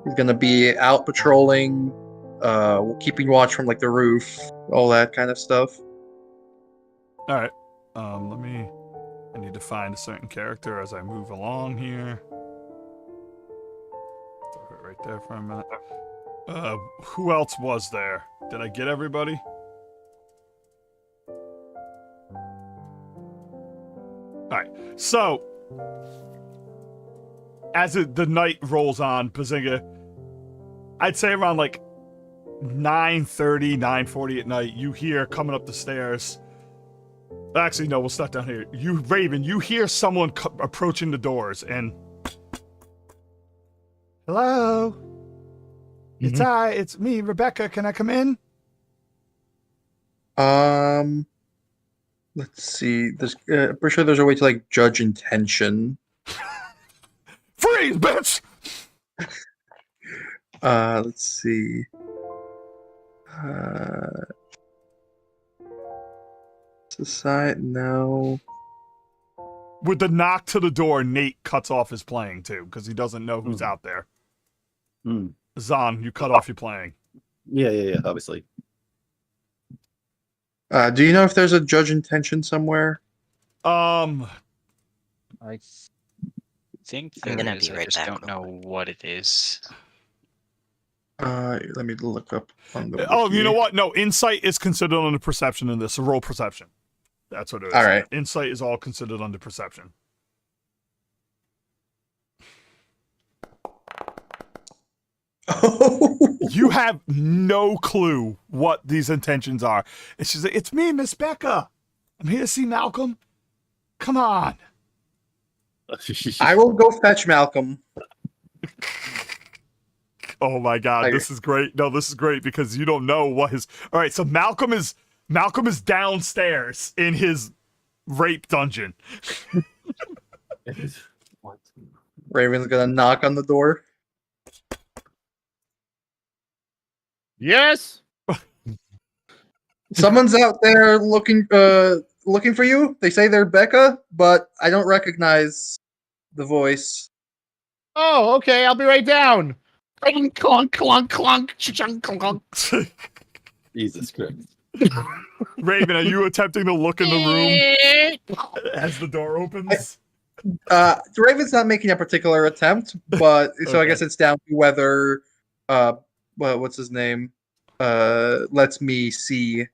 He's gonna be out patrolling, keeping watch from like the roof, all that kind of stuff. All right. I need to find a certain character as I move along here. Throw it right there for a minute. Who else was there? Did I get everybody? Alright, so as the night rolls on, Bazinga, I'd say around like 9:30, 9:40 at night, you hear coming up the stairs. Actually, no, we'll start down here. Raven, you hear someone approaching the doors, and hello, it's me, Rebecca. Can I come in? Let's see. There's, I'm pretty sure there's a way to like judge intention. Freeze, bitch! Let's see. Society, no. With the knock to the door, Nate cuts off his playing too, because he doesn't know who's out there. Zahn, you cut off your playing. Yeah, obviously. Do you know if there's a judge intention somewhere? I think I'm there gonna is. be I right just back don't know what it is. Let me look up on the Oh, wiki. you know what? No, insight is considered under perception in this. So roll perception. That's what it is. All right. Insight is all considered under perception. You have no clue what these intentions are. And she's like, "It's me, Miss Becca. I'm here to see Malcolm. Come on." I will go fetch Malcolm. Oh my God, this is great. No, this is great because you don't know what his. All right, so Malcolm is downstairs in his rape dungeon. Raven's gonna knock on the door. Yes. Someone's out there looking for you. They say they're Becca, but I don't recognize the voice. Oh, okay. I'll be right down. Clunk, clunk, clunk, clunk, chunk, clunk. Jesus Christ. Raven, are you attempting to look in the room as the door opens? Raven's not making a particular attempt, but so I guess it's down to whether what's his name lets me see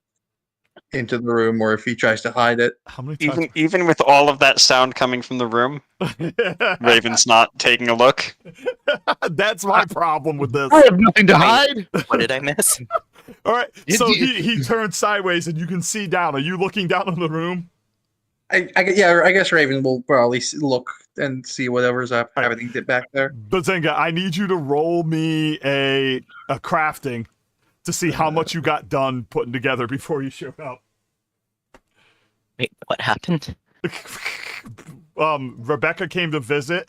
into the room, or if he tries to hide it. How many times? Even with all of that sound coming from the room, Raven's not taking a look. That's my problem with this. I have nothing to hide. What did I miss? All right, so he turns sideways and you can see down. Are you looking down on the room? I guess Raven will probably look and see whatever's happening back there. Bazinga, I need you to roll me a crafting to see how much you got done putting together before you showed up. Wait, what happened? Rebecca came to visit,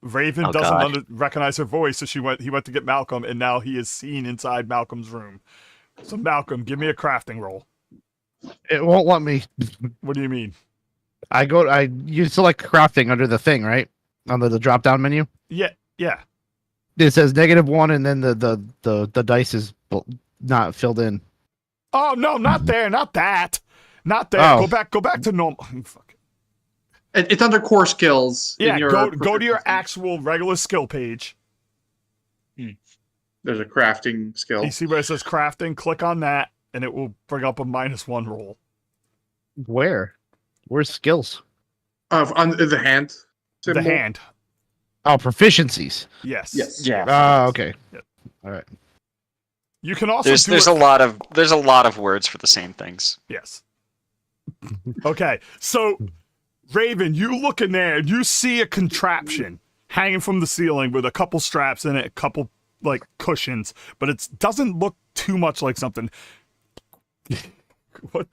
Raven Oh, doesn't God. recognize her voice, so he went to get Malcolm, and now he is seen inside Malcolm's room. So Malcolm, give me a crafting roll. It won't let me. What do you mean? You select crafting under the thing, right? Under the drop down menu. Yeah. It says -1, and then the dice is not filled in. Oh no, not there, not that, not there. Oh. Go back to normal. Fuck. It's under core skills. Yeah, in your go to your proficiency. actual regular skill page. There's a crafting skill. You see where it says crafting? Click on that, and it will bring up a -1 roll. Where? Where's skills? On the hand. Symbol. The hand. Oh, proficiencies. Yes. Yes. Yeah. Oh, okay. Yep. All right. You can also There's a lot of words for the same things. Yes. Okay, so Raven, you look in there and you see a contraption hanging from the ceiling with a couple straps in it, a couple like cushions, but it doesn't look too much like something. What?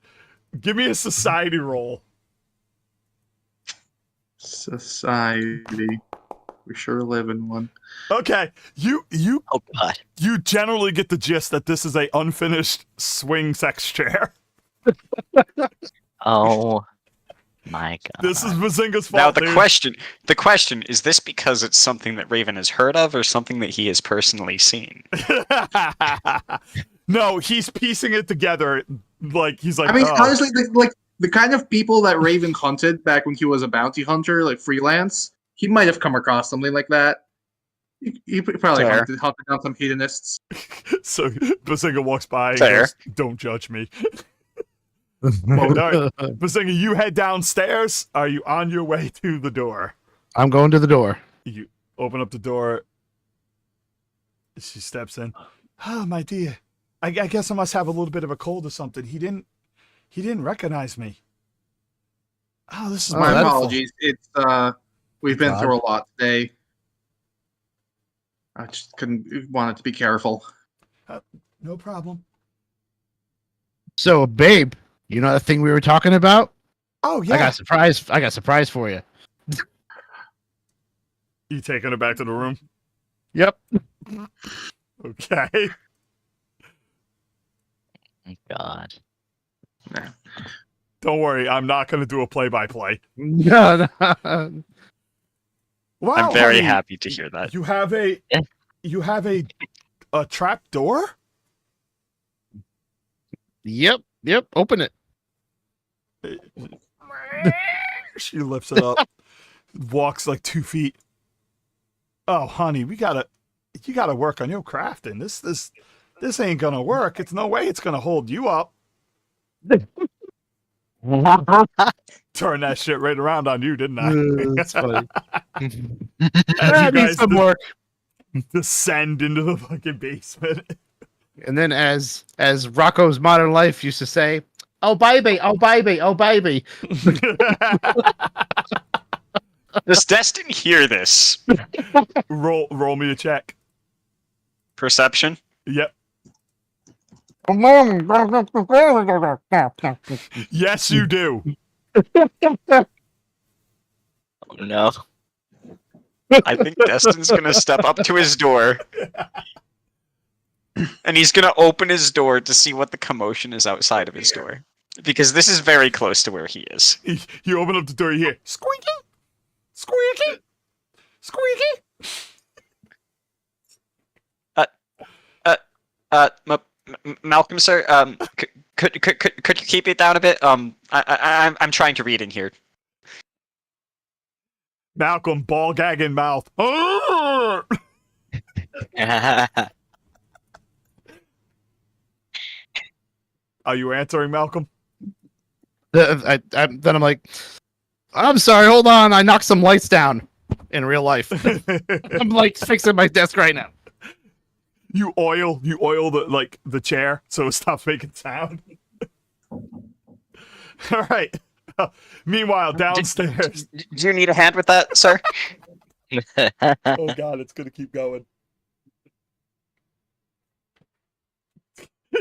Give me a society roll. Society. We sure live in one. Okay, you Oh God. you generally get the gist that this is a unfinished swing sex chair. Oh my God. This is Bazinga's Now fault. the question is this because it's something that Raven has heard of or something that he has personally seen? No, he's piecing it together. Like he's like, I mean, oh. honestly, the kind of people that Raven hunted back when he was a bounty hunter, like freelance, he might have come across something like that. He probably Fair. hunted down some hedonists. So Bazinga walks by and Fair. goes, "Don't judge me." Well, all right. Bazinga, you head downstairs. Are you on your way to the door? I'm going to the door. You open up the door. She steps in. Oh, my dear. I guess I must have a little bit of a cold or something. He didn't recognize me. Oh, this is Oh, My that's- apologies. It's we've been God. through a lot today. I just wanted to be careful. no problem. So, babe, you know that thing we were talking about? Oh yeah. I got a surprise for you. You taking her back to the room? Yep. Okay. Oh, God. Don't worry. I'm not going to do a play-by-play. No. Wow, I'm very honey, happy to hear that. You have a Yeah. a trap door? Yep. Open it. She lifts it up, walks like 2 feet. Oh, honey, you gotta work on your crafting. This ain't gonna work. It's no way it's gonna hold you up. Turn that shit right around on you, didn't I? That's funny. As I you need guys some work. descend into the fucking basement. And then, as Rocco's Modern Life used to say, "Oh baby, oh baby, oh baby." Does Destin hear this? roll me a check. Perception? Yep. Yes, you do. Oh no. I think Destin's gonna step up to his door. And he's gonna open his door to see what the commotion is outside of his door. Because this is very close to where he is. You open up the door, you hear squeaky, squeaky, squeaky. Malcolm, sir, could you keep it down a bit? I'm trying to read in here. Malcolm, ball gag in mouth. Arrgh! Are you answering, Malcolm? Then I'm like, I'm sorry, hold on. I knocked some lights down in real life. I'm like fixing my desk right now. You oil the chair so it stops making sound. All right. Meanwhile, downstairs. Do you need a hand with that, sir? Oh God, it's gonna keep going.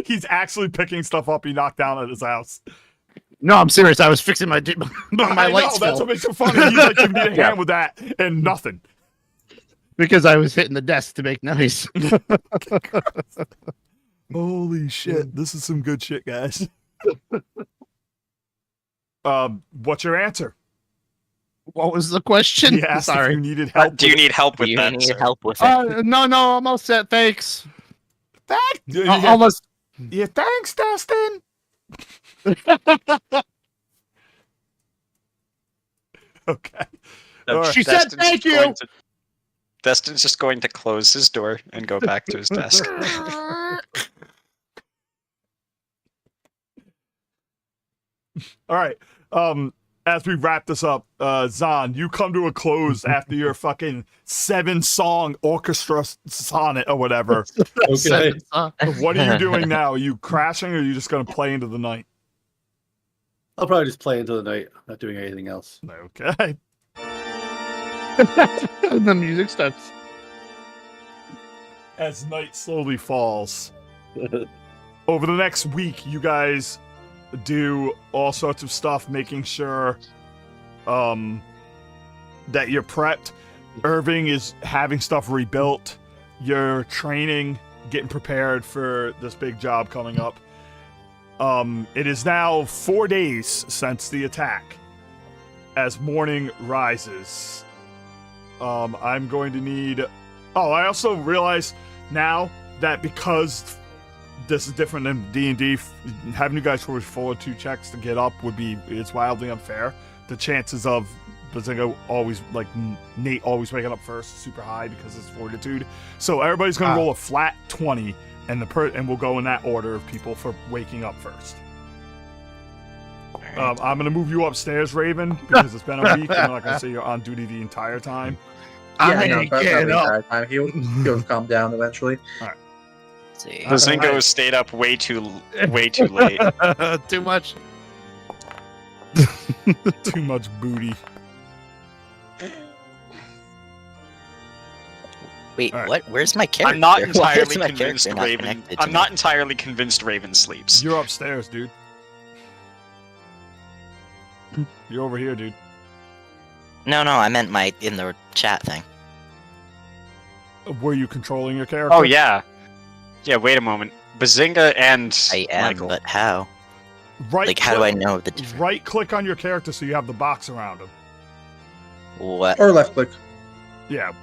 He's actually picking stuff up he knocked down at his house. No, I'm serious. I was fixing my I know, lights. that's Phil. what makes it funny. He's like, you need a hand with that, and nothing. Because I was hitting the desk to make noise. Holy shit! This is some good shit, guys. What's your answer? What was the question? He asked if Sorry. you needed help. Do you with need help Do with you that? need sir? help with it? No, I'm all set. Thanks. it. Almost. Yeah, thanks, Dustin. Okay. All right. She said thank you. Destin's just going to close his door and go back to his desk. All right. As we wrap this up, Zahn, you come to a close after your fucking 7-song orchestra sonnet or whatever. Okay. What are you doing now? Are you crashing or are you just going to play into the night? I'll probably just play into the night, not doing anything else. Okay. The music starts. As night slowly falls, over the next week, you guys do all sorts of stuff, making sure that you're prepped. Irving is having stuff rebuilt. You're training, getting prepared for this big job coming up. It is now 4 days since the attack. As morning rises, I'm going to need... Oh, I also realize now that because this is different than D&D, having you guys forward 2 checks to get up it's wildly unfair. The chances of Bazinga always, like Nate always waking up first, super high because it's fortitude. So everybody's going to roll a flat 20, and and we'll go in that order of people for waking up first. I'm going to move you upstairs, Raven, because it's been a week, and I'm not going to say you're on duty the entire time. Yeah, no, that'll be bad time. He'll calm down eventually. Let's see. Bazingo stayed up way too late. Too much. Too much booty. Wait, All right. what? Where's my character? I'm not Why is entirely my convinced character not Raven. connected to I'm me? not entirely convinced Raven sleeps. You're upstairs, dude. You're over here, dude. No, I meant in the chat thing. Were you controlling your character? Oh yeah. Yeah. Wait a moment. Bazinga and I am, Michael. but how? Right. Like, how do I know the difference? Right click on your character so you have the box around him. What? Or left click. Yeah.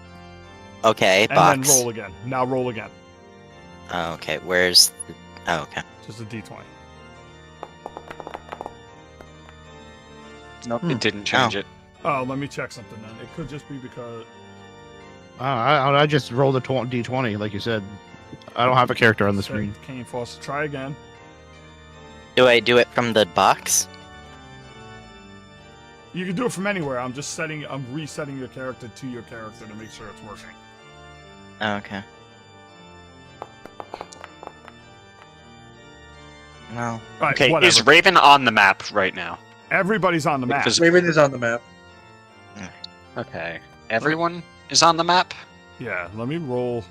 Okay, And box. then roll again. Now roll again. Oh, okay, where's the... Oh, okay. Just a d20. Nope, it didn't change it. Oh, let me check something then. It could just be because... I just rolled a d20, like you said. I don't have a character on the screen. Kane Foster. Try again. Do I do it from the box? You can do it from anywhere. I'm resetting your character to your character to make sure it's working. Oh, okay. No. All right, Okay, whatever. is Raven on the map right now? Everybody's on the map. Because- Raven is on the map. Okay. Everyone is on the map? Yeah, let me roll.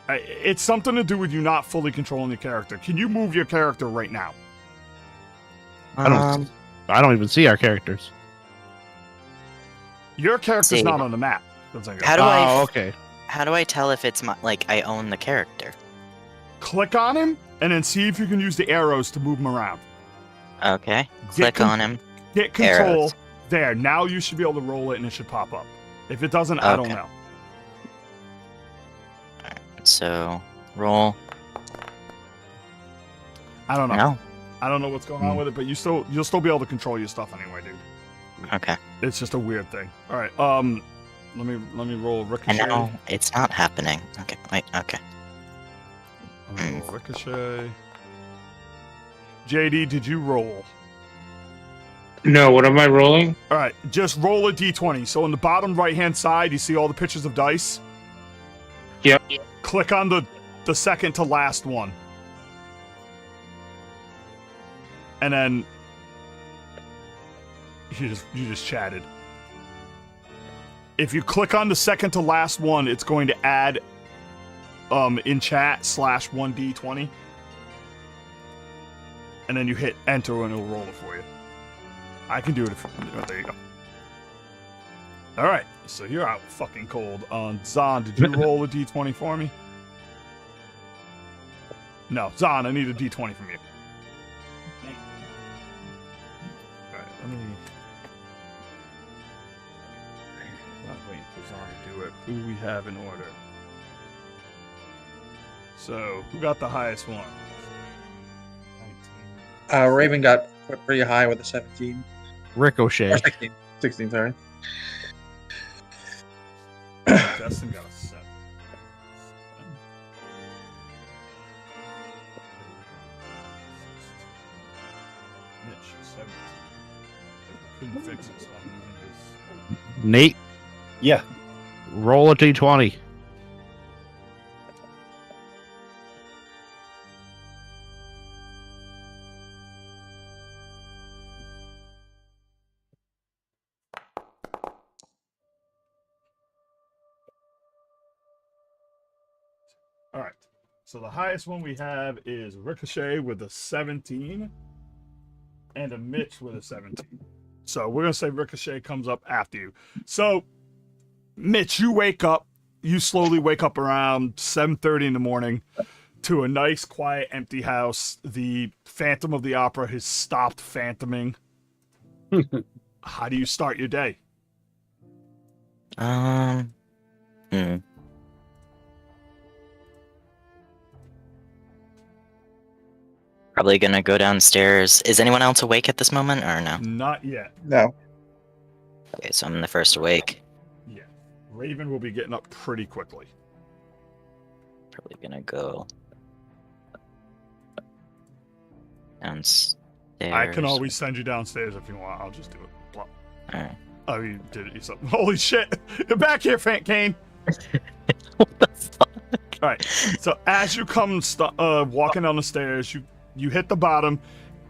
It's something to do with you not fully controlling your character. Can you move your character right now? I don't even see our characters. Your character's See. not on the map. That's like How do I... Oh, okay. How do I tell if it's like I own the character? Click on him and then see if you can use the arrows to move him around. Okay. Click on him. Get control. Arrows. There. Now you should be able to roll it and it should pop up. If it doesn't, I don't Okay. know. So, roll. I don't know. No. I don't know what's going on with it, but you'll still be able to control your stuff anyway, dude. Okay. It's just a weird thing. All right. Let me roll And ricochet. now it's not happening. Okay. Wait. Okay. I'm gonna roll ricochet. JD, did you roll? No, what am I rolling? All right, just roll a d20. So on the bottom right-hand side, you see all the pictures of dice. Yep. Click on the second to last one, and then you just chatted. If you click on the second to last one, it's going to add in chat /1d20, and then you hit enter and it'll roll it for you. I can do it if... Oh, there you go. Alright, so you're out fucking cold. Zahn, did you roll a d20 for me? No, Zahn, I need a d20 from you. Alright, let me... Not waiting for Zahn to do it. Who we have in order? So, who got the highest one? 19. Raven got pretty high with a 17. Ricochet. Or 16. 16, sorry. Justin got a 7. Mitch, 17. Couldn't fix it, so I'm using his... Nate, Yeah. roll a d20. All right. So the highest one we have is Ricochet with a 17 and a Mitch with a 17. So we're going to say Ricochet comes up after you. So, Mitch, you wake up. You slowly wake up around 7:30 in the morning to a nice, quiet, empty house. The Phantom of the Opera has stopped phantoming. How do you start your day? Probably gonna go downstairs. Is anyone else awake at this moment, or no? Not yet. No. Okay, so I'm the first awake. Yeah. Raven will be getting up pretty quickly. Probably gonna go downstairs. I can always send you downstairs if you want. I'll just do it. Plop. Alright. Oh, you did it yourself. Holy shit! You're back here, Fant Kane! What the fuck? Alright, so as you come walking down the stairs, you hit the bottom,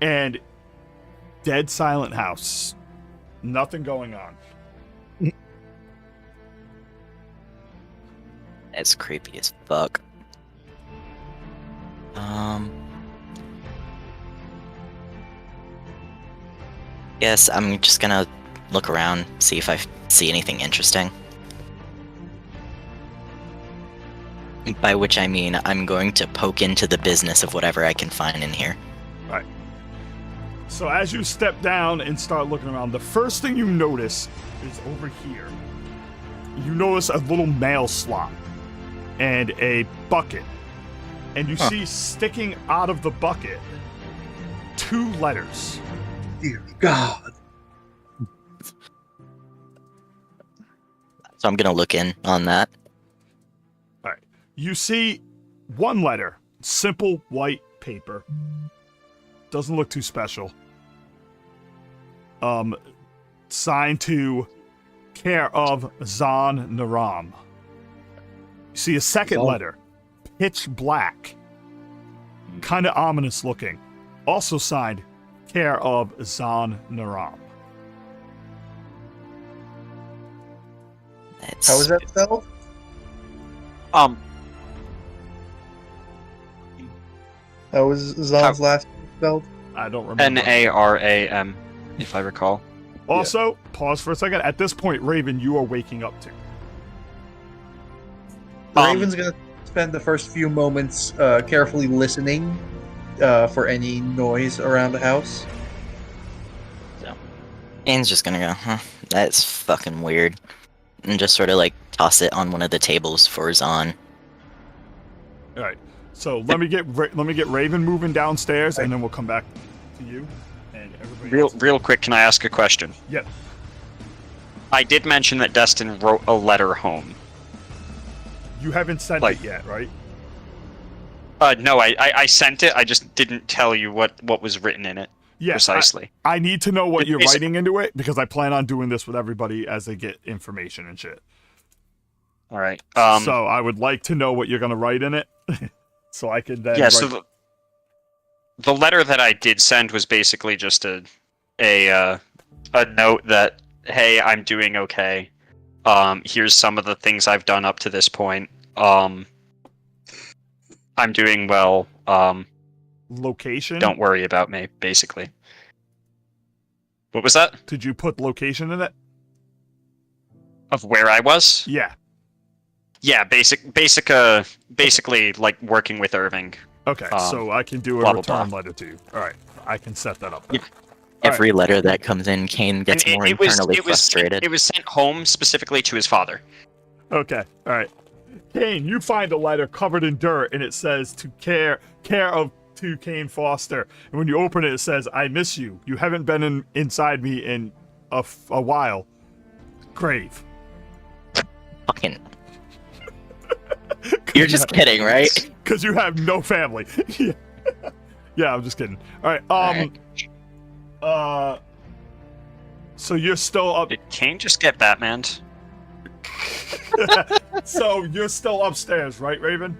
and dead silent house. Nothing going on. It's creepy as fuck. Yes, I'm just gonna look around, see if I see anything interesting. By which I mean I'm going to poke into the business of whatever I can find in here. Right. So as you step down and start looking around, the first thing you notice is over here. You notice a little mail slot and a bucket. And you see sticking out of the bucket 2 letters. Dear God. So I'm gonna look in on that. All right. You see one letter, simple white paper. Doesn't look too special. Signed to care of Zahn Naram. You see a second letter, pitch black, kind of ominous looking. Also signed care of Zahn Naram. It's, How is that spelled? How was Zahn's last name spelled? I don't remember. Naram, if I recall. Also, pause for a second. At this point, Raven, you are waking up too. Raven's gonna spend the first few moments carefully listening for any noise around the house. Ian's just gonna go, huh, that's fucking weird. And just sort of like toss it on one of the tables for Zahn. All right. So let me get Raven moving downstairs, and then we'll come back to you and everybody. Real quick, can I ask a question? Yep. I did mention that Destin wrote a letter home. You haven't sent it yet, right? No, I sent it. I just didn't tell you what was written in it precisely. I need to know what you're It's- writing into it because I plan on doing this with everybody as they get information and shit. All right. So I would like to know what you're gonna write in it, so I could then. Yeah. write... So the letter that I did send was basically just a note that, hey, I'm doing okay. Here's some of the things I've done up to this point. I'm doing well. Location. Don't worry about me, basically. What was that? Did you put location in it? Of where I was? Yeah. Yeah, basically like working with Irving. Okay, so I can do a blah, blah, return blah. letter to you. All right, I can set that up. Then. Every letter that comes in, Kane gets more internally frustrated. It was sent home specifically to his father. Okay, all right. Kane, you find a letter covered in dirt, and it says to care of to Kane Foster. And when you open it, it says, "I miss you. You haven't been inside me in a while. Grave." Fucking. You're just kidding, right? Because you have no family. Yeah, I'm just kidding. All right. So you're still up. Did Kane just get Batmaned? So you're still upstairs, right, Raven?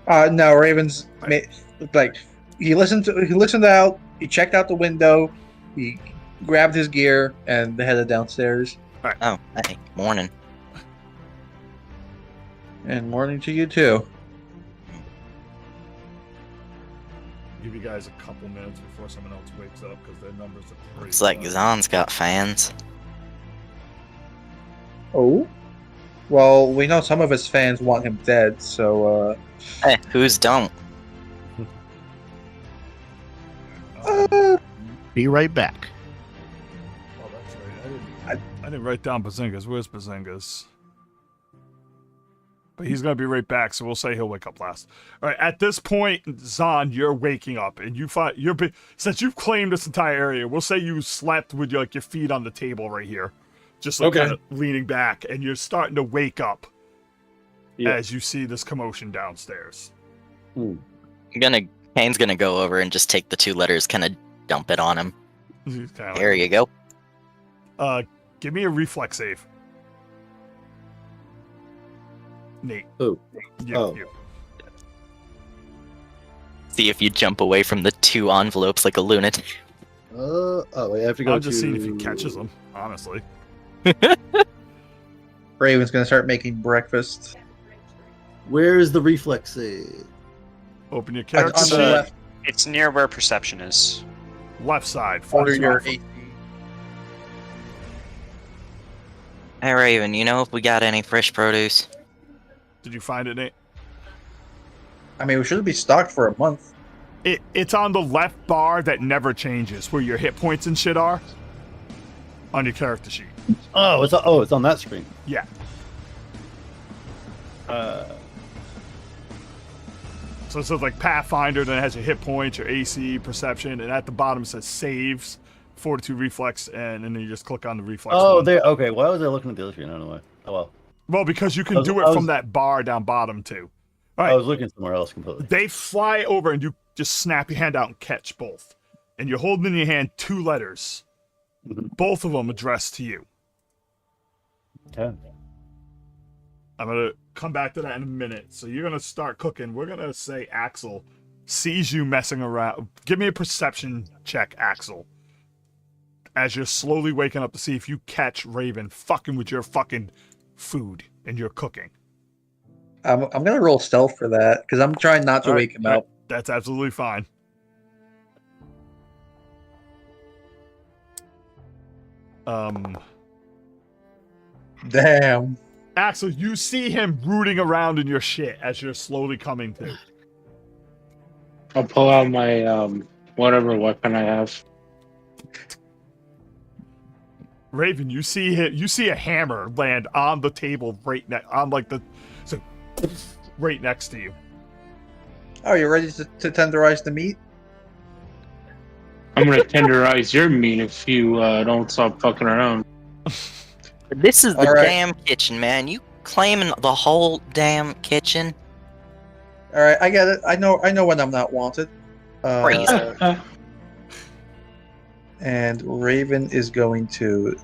No, Raven's like he listened out. He checked out the window. He grabbed his gear and headed downstairs. Oh, hey, morning. And morning to you too. Give you guys a couple minutes before someone else wakes up because their numbers are pretty. Looks like low. Zon's got fans. Oh, well, we know some of his fans want him dead, so Hey, who's don't? Be right back. Oh, that's right. I didn't write down Bazingas. Where's Bazingas? But he's gonna be right back, so we'll say he'll wake up last. All right. At this point, Zon, you're waking up, and since you've claimed this entire area, we'll say you slept with your feet on the table right here, just like kind of leaning back, and you're starting to wake up as you see this commotion downstairs. Kane's gonna go over and just take the 2 letters, kind of dump it on him. He's kinda There you go. Give me a reflex save. Nate. Who? You. See if you jump away from the 2 envelopes like a lunatic. Wait, I have to go I'm just to... seeing if he catches them, honestly. Raven's gonna start making breakfast. Where's the reflex save? Open your On character the sheet. left, It's near where perception is. Left side. order front your top. AC. Hey, Raven, you know if we got any fresh produce? Did you find it, Nate? I mean, we should be stocked for a month. It's on the left bar that never changes, where your hit points and shit are. On your character sheet. It's on that screen. Yeah. So it says like Pathfinder, then it has your hit points, your AC, perception, and at the bottom it says saves, fortitude, reflex, and then you just click on the reflex. Oh, one. there. Okay, why was I looking at the other screen? I don't know why. Oh well. Well, because you can do it from that bar down bottom too. All right. I was looking somewhere else completely. They fly over and you just snap your hand out and catch both. And you're holding in your hand 2 letters. Both of them addressed to you. Okay. I'm going to come back to that in a minute. So you're going to start cooking. We're going to say Axel sees you messing around. Give me a perception check, Axel. As you're slowly waking up to see if you catch Raven fucking with your fucking food and your cooking. I'm gonna roll stealth for that because I'm trying not to wake him up. That's absolutely fine. Damn. Axel, you see him rooting around in your shit as you're slowly coming to. I'll pull out my whatever weapon I have. Raven, you see a hammer land on the table right right next to you. Oh, you ready to tenderize the meat? I'm gonna tenderize your meat if you don't stop fucking around. This is the All right. damn kitchen, man. You claiming the whole damn kitchen? All right, I get it. I know when I'm not wanted. Crazy. And Raven is going to.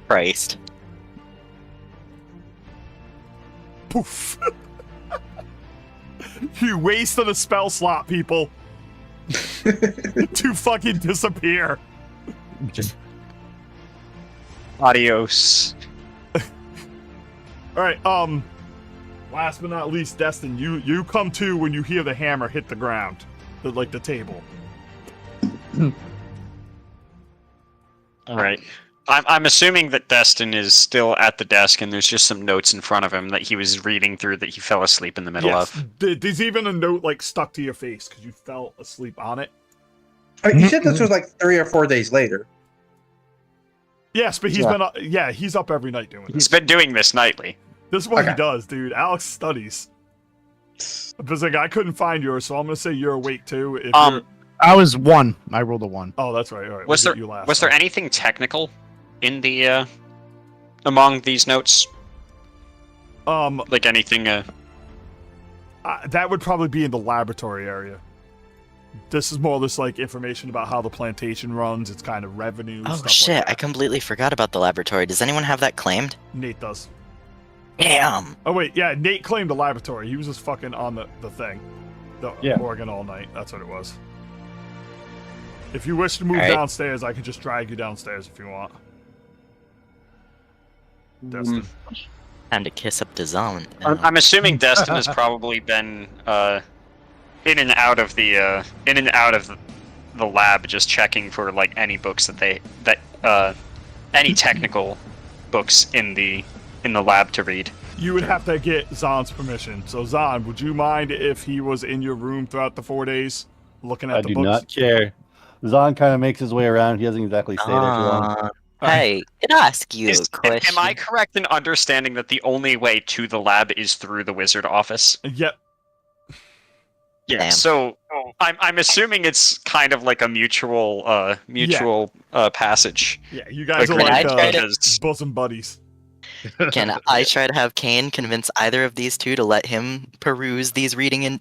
Christ. Poof. You wasted a spell slot, people. To fucking disappear. Just adios. All right. Last but not least, Destin, you come to when you hear the hammer hit the ground, the table. All right. I'm assuming that Destin is still at the desk, and there's just some notes in front of him that he was reading through that he fell asleep in the middle of. There's even a note like stuck to your face because you fell asleep on it. You said this was like 3 or 4 days later. Yes, but he's been he's up every night doing this. He's been doing this nightly. This is what he does, dude. Alex studies. Because like I couldn't find yours, so I'm gonna say you're awake too. If you're... I was 1. I rolled a 1. Oh, that's right. All right. Was there anything technical in the among these notes? Like anything? That would probably be in the laboratory area. This is more or less like information about how the plantation runs. It's kind of revenue. Oh stuff shit! Like that. I completely forgot about the laboratory. Does anyone have that claimed? Nate does. Damn. Oh wait, yeah. Nate claimed the laboratory. He was just fucking on the thing, the organ all night. That's what it was. If you wish to move downstairs, I could just drag you downstairs if you want. Destin. Time to kiss up to Zalman. I'm assuming Destin has probably been in and out of the lab, just checking for like any books any technical books in the lab to read. You would have to get Zon's permission. So Zon, would you mind if he was in your room throughout the 4 days, looking at the books? I do not care. Zon kind of makes his way around. He doesn't exactly say that. Hey, can I ask you a question? Am I correct in understanding that the only way to the lab is through the wizard office? Yep. Yeah. Damn. So I'm assuming it's kind of like a mutual passage. Yeah, you guys are like bosom buddies. Can I try to have Kane convince either of these two to let him peruse these reading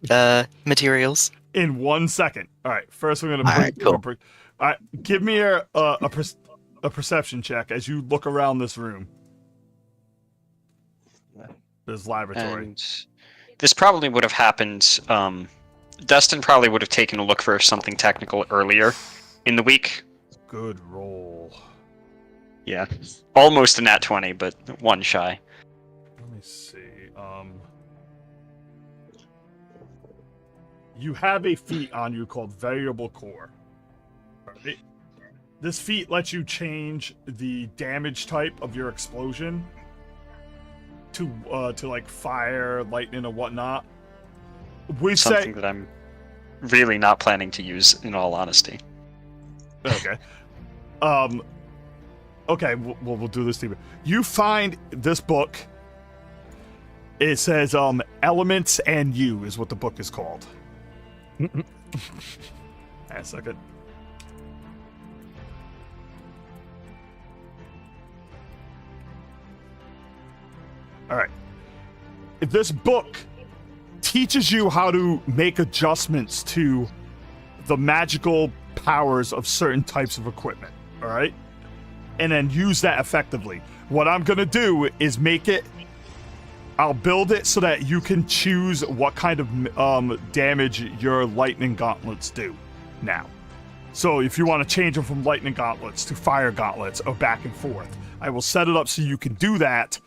materials? In 1 second. All right. First, we're gonna. Cool. All right. Give me a perception check as you look around this room. This laboratory. And this probably would have happened. Dustin probably would have taken a look for something technical earlier in the week. Good roll. Yeah, almost a nat 20, but 1 shy. Let me see. You have a feat on you called Variable Core. Right? This feat lets you change the damage type of your explosion to like fire, lightning, or whatnot. Something that I'm really not planning to use, in all honesty. Okay. Okay, we'll do this to you. You find this book. It says Elements and You is what the book is called. A second. All right. This book teaches you how to make adjustments to the magical powers of certain types of equipment. All right. And then use that effectively. What I'm going to do is I'll build it so that you can choose what kind of damage your lightning gauntlets do now. So if you want to change them from lightning gauntlets to fire gauntlets or back and forth, I will set it up so you can do that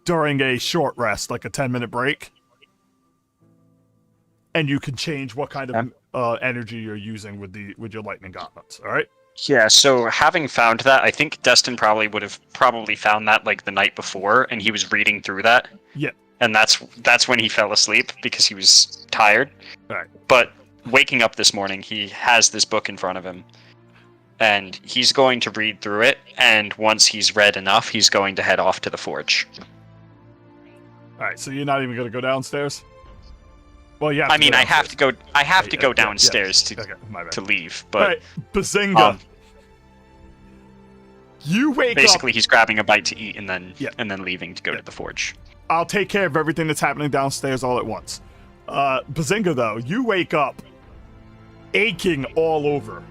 during a short rest, like a 10-minute break. And you can change what kind of energy you're using with your lightning gauntlets, all right? Yeah, so having found that, I think Destin probably would have found that like the night before, and he was reading through that. Yeah. And that's when he fell asleep because he was tired. Right. But waking up this morning, he has this book in front of him, and he's going to read through it. And once he's read enough, he's going to head off to the forge. All right. So you're not even going to go downstairs? Well, yeah. I mean, I have to go. I have to go downstairs to leave. But all right, Bazinga. You wake basically, up. he's grabbing a bite to eat and then leaving to go to the forge. I'll take care of everything that's happening downstairs all at once. Bazinga, though, you wake up aching all over.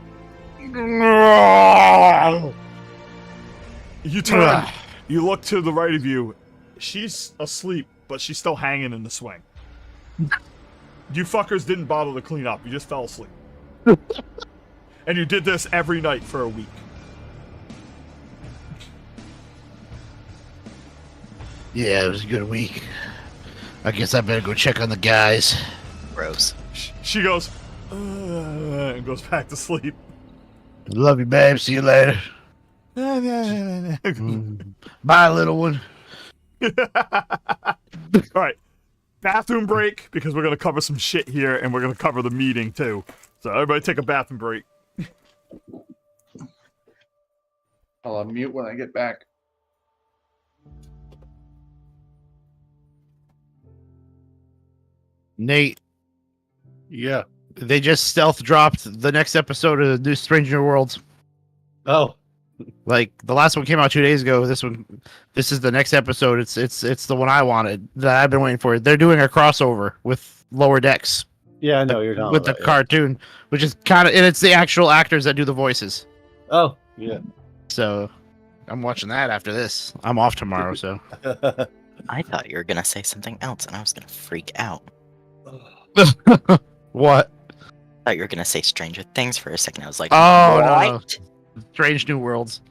You turn. You look to the right of you. She's asleep, but she's still hanging in the swing. You fuckers didn't bother to clean up. You just fell asleep. And you did this every night for a week. Yeah, it was a good week. I guess I better go check on the guys. Gross. She goes, and goes back to sleep. Love you, babe. See you later. All Bye, little one. right, bathroom break because we're gonna cover some shit here, and we're gonna cover the meeting too. So everybody, take a bathroom break. I'll unmute when I get back. Nate, Yeah. they just stealth dropped the next episode of the new Stranger Worlds. Oh. Like the last one came out 2 days ago. This is the next episode. It's the one I wanted that I've been waiting for. They're doing a crossover with Lower Decks Yeah, I know you're talking with the about, yeah. cartoon, which is kind of, and it's the actual actors that do the voices. Oh, yeah. So I'm watching that after this. I'm off tomorrow, so. I thought you were gonna say something else, and I was gonna freak out. What? I thought you were gonna say Stranger Things for a second. I was like, Oh, no, no. what? Strange New Worlds,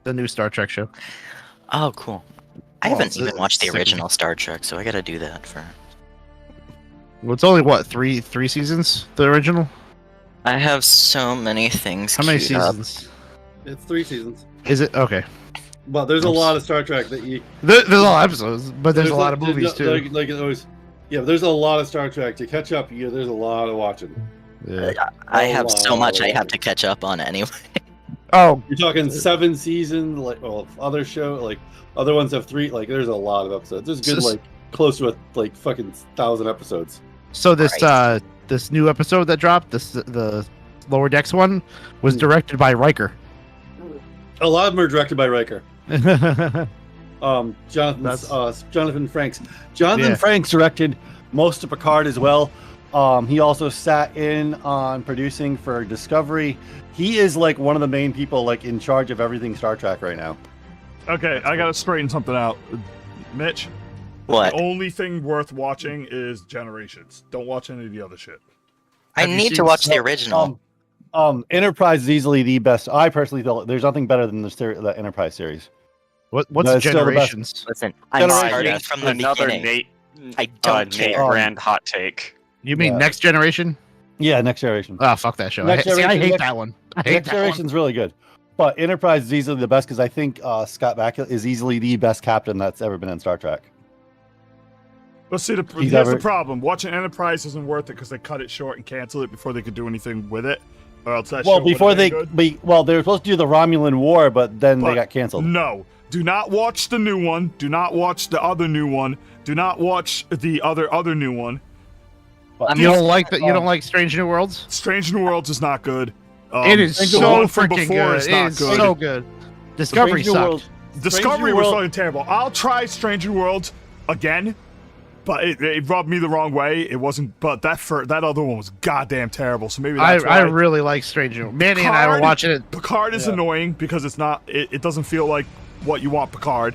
the new Star Trek show. Oh, cool. I Well, haven't even it's watched the second- original Star Trek, so I gotta do that for. Well, it's only what three seasons? The original. I have so many things. How many queued up. seasons? It's 3 seasons. Is it okay? But there's a lot of Star Trek that you. There's a lot of episodes, but there's a lot of there's movies too. Like it always, yeah, there's a lot of Star Trek to catch up. Yeah, there's a lot of watching. Yeah. I Oh, have so much I wow. have to catch up on anyway. Oh, You're talking 7 seasons, like other show, like other ones have 3. Like there's a lot of episodes. There's good, So- like close to like fucking 1,000 episodes. so this Right. this new episode that dropped, the Lower Decks one, was directed by Riker. A lot of them are directed by Riker. Jonathan Frakes. Jonathan Yeah. Frakes directed most of Picard as well. He also sat in on producing for Discovery. He is like one of the main people like in charge of everything Star Trek right now. Okay, I gotta straighten something out. Mitch, What? the only thing worth watching is Generations. Don't watch any of the other shit. I have you need seen to watch the original. Enterprise is easily the best. I personally feel there's nothing better than the Enterprise series. What's No, it's still the best. Generations? Listen, I'm Generation- starting yes, from the another beginning. Nate, I don't Nate care. Brand hot take. You mean Yeah. Next Generation? Yeah, Next Generation. Oh, fuck that show. Next I hate Generation- that one. I hate Next that one. Generation's really good. But Enterprise is easily the best because I think Scott Bakula is easily the best captain that's ever been in Star Trek. But see, He's here's the ever- problem. Watching Enterprise isn't worth it because they cut it short and canceled it before they could do anything with it. Or else that Well, show would've before been they, good. they were supposed to do the Romulan War, but then But they got canceled. No. Do not watch the new one. Do not watch the other new one. Do not watch the other new one. But- You don't like that? You don't like Strange New Worlds? Strange New Worlds is not good. It is the so one from freaking before good. is It not is good. so good. Discovery Strange New sucked. World- Discovery Strange New was World- fucking terrible. I'll try Strange New Worlds again, but it rubbed me the wrong way. It wasn't. But that other one was goddamn terrible. So maybe that's I why. really like Strange New Worlds. Manny and I were Picard- watching it. Picard is Yeah. annoying because it's not. It doesn't feel like what you want Picard.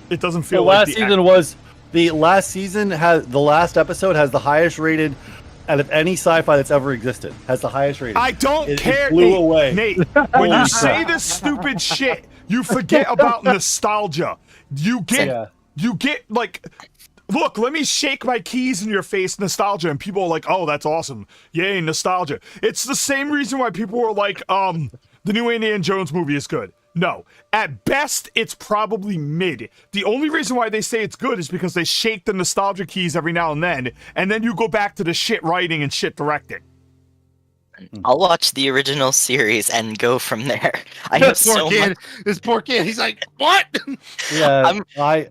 It doesn't The feel like last season was the last season has the last episode has the highest rated out of any sci-fi that's ever existed. Has the highest rating. I don't It care. blew Nate, away. Nate, when you Holy say crap. this stupid shit, you forget about nostalgia. You get Yeah. like, look, let me shake my keys in your face, nostalgia, and people are like, oh, that's awesome. Yay, nostalgia. It's the same reason why people were like, the new Indiana Jones movie is good. No. At best, it's probably mid. The only reason why they say it's good is because they shake the nostalgia keys every now and then you go back to the shit writing and shit directing. I'll watch the original series and go from there. I have This poor so kid. much. This poor kid. He's like, what? Yeah, I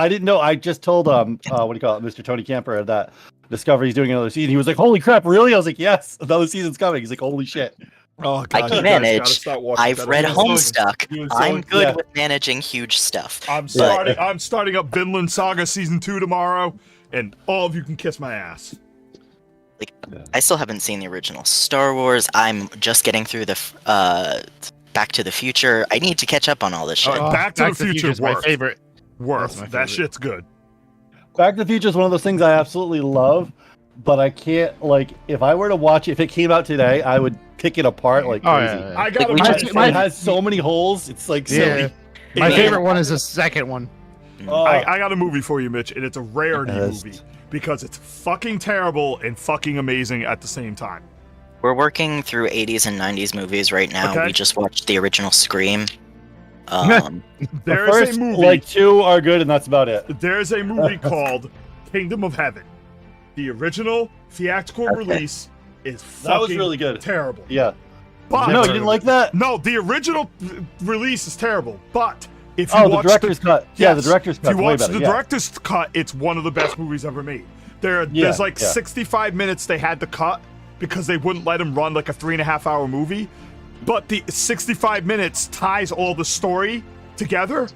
didn't know. I just told what do you call it, Mr. Tony Camper, that Discovery's doing another season. He was like, "Holy crap, really?" I was like, "Yes, another season's coming." He's like, "Holy shit!" Oh, I God, can you guys gotta manage. start watching I've better. read He was so- Homestuck. he was so- I'm good yeah. with managing huge stuff. I'm starting up Vinland Saga season 2 tomorrow, and all of you can kiss my ass. Like, I still haven't seen the original Star Wars. I'm just getting through the Back to the Future. I need to catch up on all this shit. Oh, Back to the Future is my worth. favorite. Worth. That's my That favorite. shit's good. Back to the Future is one of those things I absolutely love, but I can't like if I were to watch it, if it came out today, I would pick it apart like Oh, crazy. yeah, yeah. I gotta we It just- mention- has so many holes. It's like Yeah. silly. My Yeah. favorite one is the second one. Oh, I got a movie for you, Mitch, and it's a rarity Yes. movie because it's fucking terrible and fucking amazing at the same time. We're working through 80s and 90s movies right now. Okay. We just watched the original Scream. Um, the There is first a movie. like 2 are good, and that's about it. There's a movie called Kingdom of Heaven. The original theatrical release is fucking That was really good. terrible. Yeah. But No, you didn't like that? No, the original release is terrible. But if you Oh, the watch director's cut. Yeah, the Yes. director's If cut. you Way watch better. the Yeah. director's cut, it's one of the best movies ever made. There's Yeah, 65 minutes they had to cut because they wouldn't let him run like a 3.5-hour movie. But the 65 minutes ties all the story together,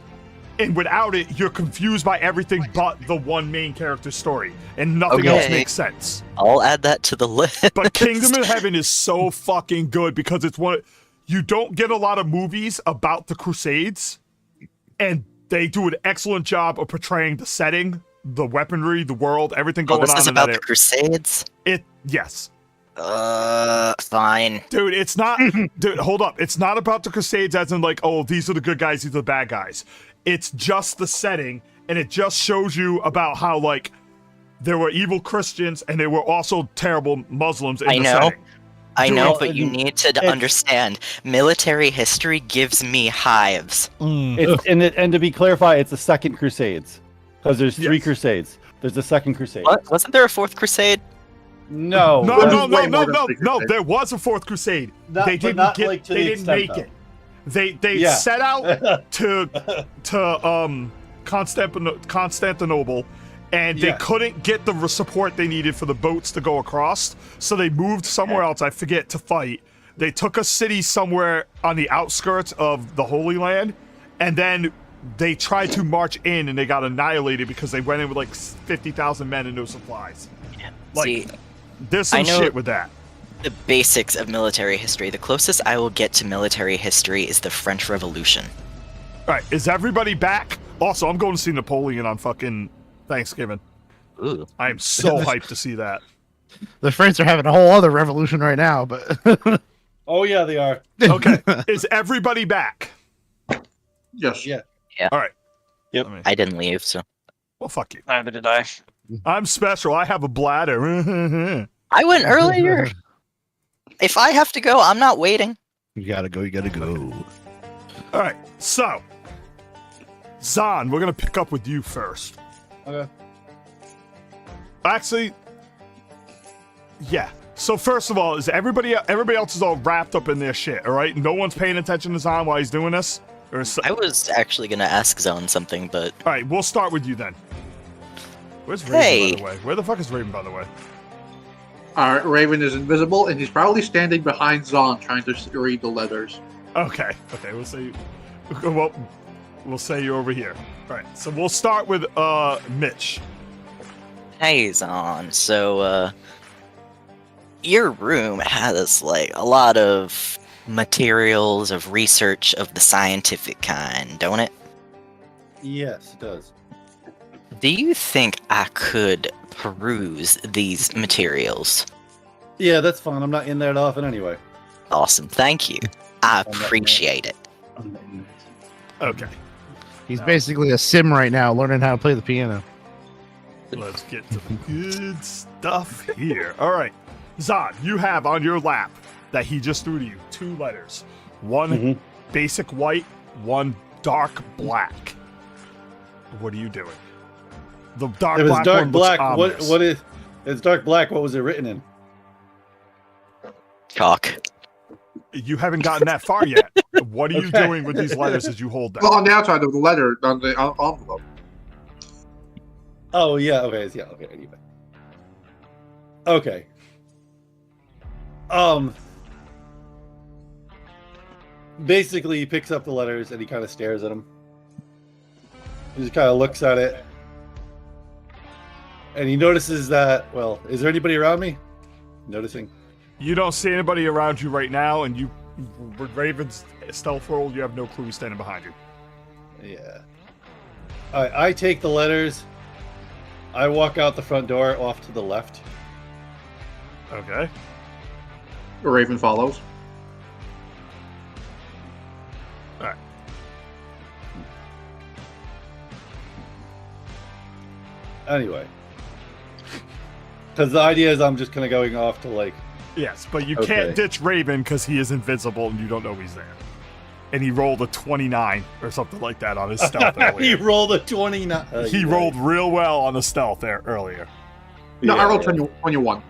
and without it, you're confused by everything but the one main character's story, and nothing Okay. else makes sense. I'll add that to the list. But Kingdom of Heaven is so fucking good because it's one. You don't get a lot of movies about the Crusades, and they do an excellent job of portraying the setting, the weaponry, the world, everything Oh, going this on is in about that the Crusades? Yes. Fine. Dude, it's not. Dude, hold up. It's not about the Crusades as in like, oh, these are the good guys, these are the bad guys. It's just the setting, and it just shows you about how like there were evil Christians and there were also terrible Muslims in I the know. setting. I know, Well, but you need to it's- understand. Military history gives me hives. It's, and to be clarified, it's the second Crusades. Because there's 3 Yes. Crusades. There's the second Crusade. What? Wasn't there a fourth crusade? No. No, There's no, no, way no, more than no, three no. Crusades. There was a fourth crusade. Not- They but didn't not, get. like, to They the didn't extent, make though. it. They Yeah. set out to Constantinople, and they Yeah. couldn't get the support they needed for the boats to go across. So they moved somewhere else. I forget to fight. They took a city somewhere on the outskirts of the Holy Land, and then they tried to march in, and they got annihilated because they went in with like 50,000 men and no supplies. Like, See, there's I some know- shit with that. the basics of military history. The closest I will get to military history is the French Revolution. All right, is everybody back? Also, I'm going to see Napoleon on fucking Thanksgiving. Ooh. I am so hyped to see that. The French are having a whole other revolution right now, but Oh, yeah, they are. Okay, is everybody back? Yes. Yeah. All right. Yep. Let me- I didn't leave, so well, fuck you. Neither did I. I'm special. I have a bladder. I went earlier. If I have to go, I'm not waiting. you gotta go. You gotta go. All right, so Zahn, we're gonna pick up with you first. Okay. Actually, yeah. So first of all, is everybody else is all wrapped up in their shit? All right, no one's paying attention to Zahn while he's doing this. Or is, I was actually gonna ask Zone something, but all right, we'll start with you then. Where's Raven, Hey. by the way? Where the fuck is Raven, by the way? Raven is invisible, and he's probably standing behind Zon trying to read the letters. Okay, we'll say, well, we'll say you're over here. All right, so we'll start with Mitch. hey Zon. So your room has like a lot of materials of research of the scientific kind, don't it? Yes, it does. Do you think I could peruse these materials? Yeah, that's fine. I'm not in there that often anyway. Awesome, thank you. I I'm not- appreciate it. Okay, He's basically a sim right now, learning how to play the piano. let's get to the good stuff here. All right, Zahn, you have on your lap that he just threw to you 2 letters. One Mhm. basic white, one dark black. What are you doing? The dark It was black dark one black. looks ominous. What is? It's dark black. What was it written in? Chalk. You haven't gotten that far yet. What are you Okay. doing with these letters as you hold them? Well, on the outside of the letter, on the envelope. Oh yeah. Okay. Yeah. Okay. Anyway. Okay. Basically, he picks up the letters and he kind of stares at them. He just kind of looks at it, and he notices that. Well, is there anybody around me? Noticing. You don't see anybody around you right now, and you, with Raven's stealth roll, you have no clue who's standing behind you. Yeah. I take the letters. I walk out the front door off to the left. Okay. Raven follows. Anyway. Because the idea is I'm just kind of going off to, like... Yes, but you Okay. can't ditch Raven because he is invisible and you don't know he's there. And he rolled a 29 or something like that on his stealth he earlier. rolled a 29. He rolled real well on the stealth there earlier. No, I rolled Yeah. 21.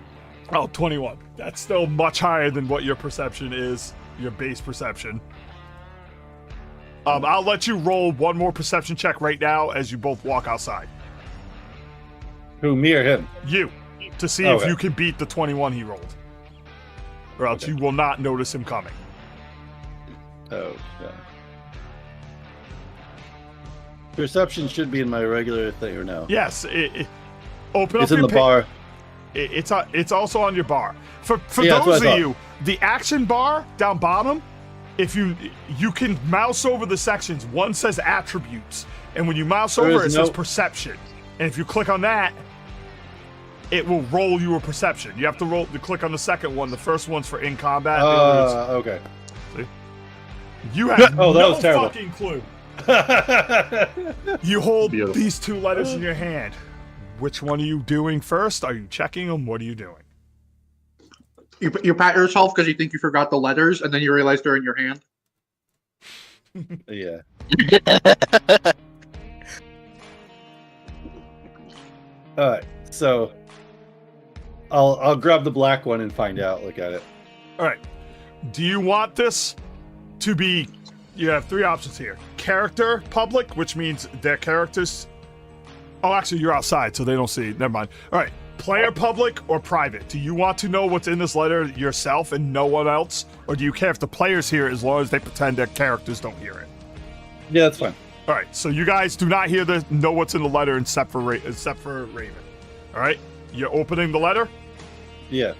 Oh, 21. That's still much higher than what your perception is, your base perception. I'll let you roll one more perception check right now as you both walk outside. Who, me or him? You, to see if Okay. you can beat the 21 he rolled. Or else Okay. you will not notice him coming. Oh, yeah. Perception should be in my regular thing, or no? Yes, open It's up in your the bar. It's also on your bar. For Yeah, that's those what I of you, the action bar down bottom, if you can mouse over the sections. One says attributes, and when you mouse There over, it is says no- perception. And if you click on that, it will roll you a perception. You have to click on the second one. The first one's for in combat. The other Okay. is, you have Oh, that no was terrible. fucking clue. You hold Beautiful. these two letters in your hand. Which one are you doing first? Are you checking them? What are you doing? You pat yourself because you think you forgot the letters, and then you realize they're in your hand. Yeah. All right. So I'll grab the black one and find out. Look at it. All right. Do you want this to be? You have three options here: character public, which means their characters. Oh, actually, you're outside, so they don't see. Never mind. All right. Player public or private? Do you want to know what's in this letter yourself and no one else, or do you care if the players hear it as long as they pretend their characters don't hear it? Yeah, that's fine. All right. So you guys do not know what's in the letter except for Raven. All right. You're opening the letter. Yeah.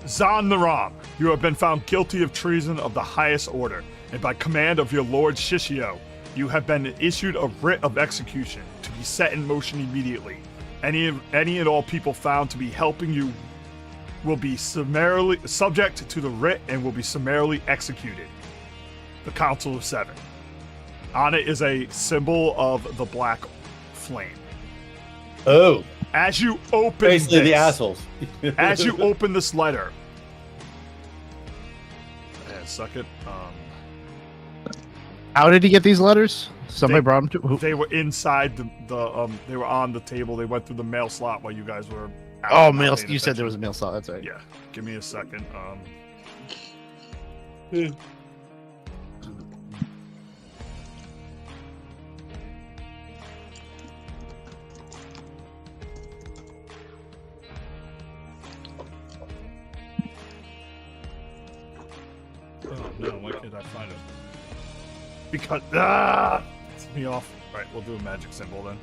Zan Naram, you have been found guilty of treason of the highest order, and by command of your lord Shishio, you have been issued a writ of execution to be set in motion immediately. Any and all people found to be helping you will be summarily subject to the writ and will be summarily executed. The Council of Seven. On it is a symbol of the black flame. Oh, As you open basically the this- assholes. as you open this letter, suck it. How did he get these letters? Somebody They- brought them to. They were inside they were on the table. They went through the mail slot while you guys were. out, Oh, not mail. paying You said there attention. was a mail slot. That's right. Yeah, give me a second. Oh no, why can't I find it? Because it's me off. All right, we'll do a magic symbol then.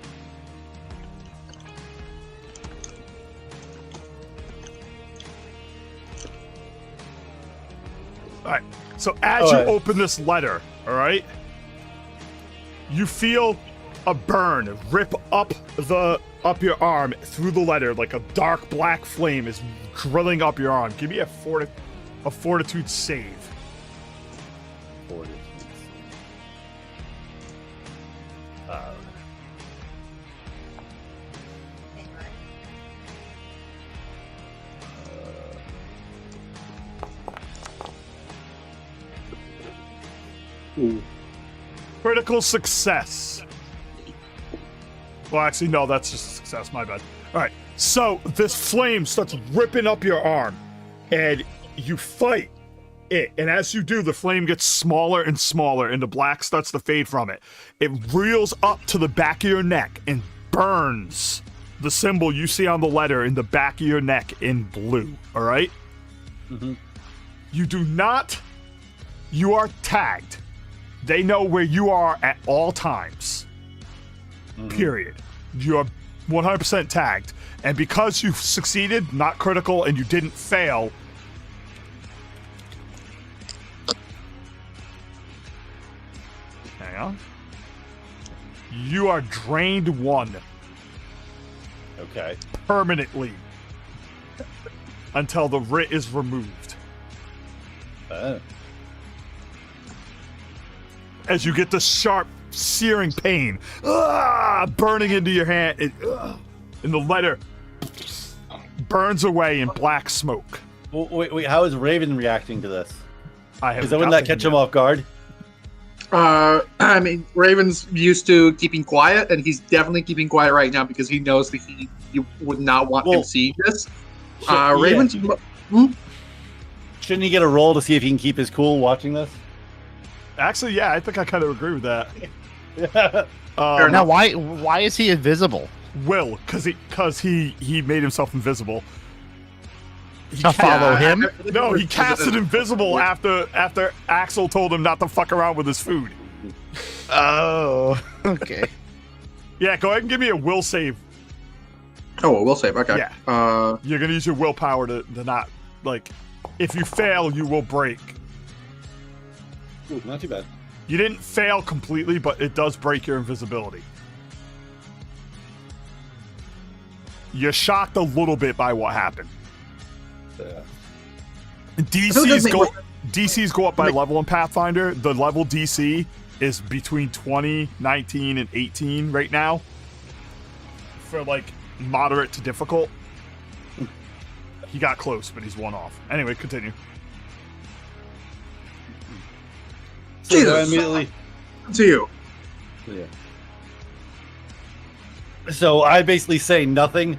All right. So as All you right. open this letter, all right, you feel a burn rip up your arm through the letter, like a dark black flame is drilling up your arm. Give me a fortitude save. Critical success. Well, actually, no, that's just a success. My bad. All right. So this flame starts ripping up your arm, and you fight it. And as you do, the flame gets smaller and smaller, and the black starts to fade from it. It reels up to the back of your neck and burns the symbol you see on the letter in the back of your neck in blue. All right? Mm-hmm. You do not. You are tagged. They know where you are at all times. Period. You are 100% tagged. And because you succeeded, not critical, and you didn't fail, hang on. You are drained 1 Okay. permanently until the writ is removed. as you get the sharp, searing pain burning into your hand, and the letter burns away in black smoke. Wait, how is Raven reacting to this? Because wouldn't that catch him off guard? I mean, Raven's used to keeping quiet, and he's definitely keeping quiet right now because he knows that you would not want him seeing this. Raven's. Shouldn't he get a roll to see if he can keep his cool watching this? Actually, yeah, I think I kind of agree with that. Now, why is he invisible? Will, because he made himself invisible. To follow him? No, he casted invisible after Axel told him not to fuck around with his food. Oh, okay. Yeah, go ahead and give me a will save. Oh, a will save. Okay. Yeah. You're gonna use your willpower to not like. If you fail, you will break. Ooh, not too bad. You didn't fail completely, but it does break your invisibility. You're shocked a little bit by what happened. Yeah. DCs go up by level in Pathfinder. The level DC is between 20, 19, and 18 right now. For like moderate to difficult. He got close, but he's one off. Anyway, continue. So Jesus. I immediately To you. Yeah. So I basically say nothing.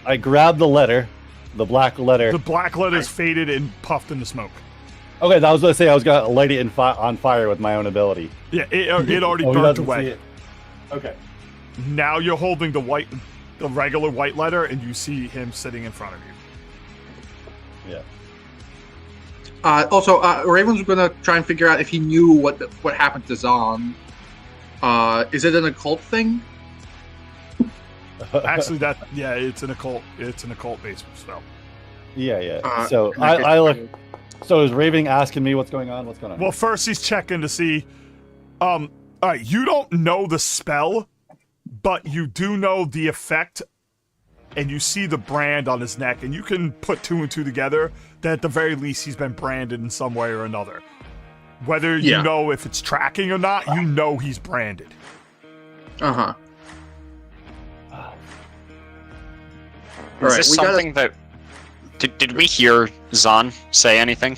I grab the letter, the black letter. The black letter's faded and puffed into smoke. Okay, I was going to say I was going to light it on fire with my own ability. Yeah, it already he burnt doesn't see away. it. Okay. Now you're holding the regular white letter, and you see him sitting in front of you. Yeah. Also, Raven's gonna try and figure out if he knew what happened to Zahn. Is it an occult thing? Actually, it's an occult. It's an occult-based spell. Yeah. So I look. So is Raven asking me what's going on? What's going on? Well, first he's checking to see. All right, you don't know the spell, but you do know the effect, and you see the brand on his neck, and you can put two and two together that at the very least he's been branded in some way or another. Whether you know if it's tracking or not, you know he's branded. Uh-huh. Is this something that... Did we hear Zahn say anything?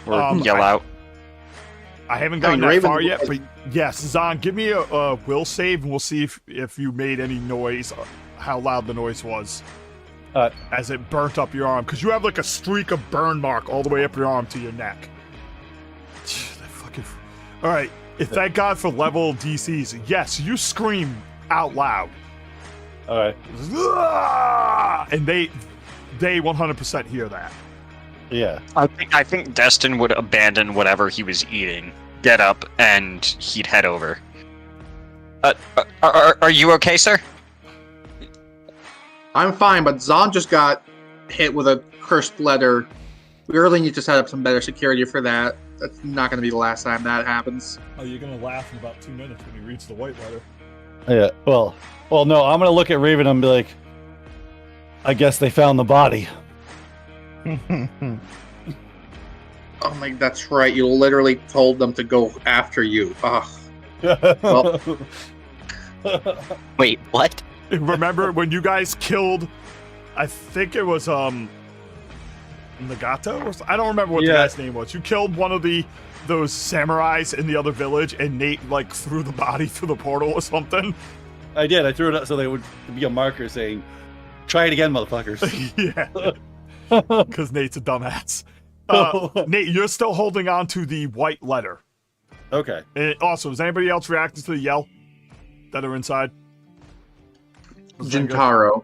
Or yell out? I haven't gotten that far yet, but yes, Zahn, give me a will save, and we'll see if you made any noise, how loud the noise was. As it burnt up your arm, because you have like a streak of burn mark all the way up your arm to your neck. All right, thank God for level DCs. Yes, you scream out loud. All right. And they 100% hear that. Yeah. I think Destin would abandon whatever he was eating, get up, and he'd head over. Are you okay, sir? I'm fine, but Zahn just got hit with a cursed letter. We really need to set up some better security for that. That's not going to be the last time that happens. Oh, you're going to laugh in about 2 minutes when he reads the white letter. Yeah. Well, no. I'm gonna look at Raven and be like, I guess they found the body. Oh my, that's right. You literally told them to go after you. Well. Wait, what? Remember when you guys killed, I think it was Nagato? I don't remember what the guy's name was. You killed one of those samurais in the other village, and Nate like threw the body through the portal or something. I did. I threw it up so there would be a marker saying, "Try it again, motherfuckers." Yeah, because Nate's a dumbass. Nate, you're still holding on to the white letter. Okay. And also, is anybody else reacting to the yell that are inside? Jintaro.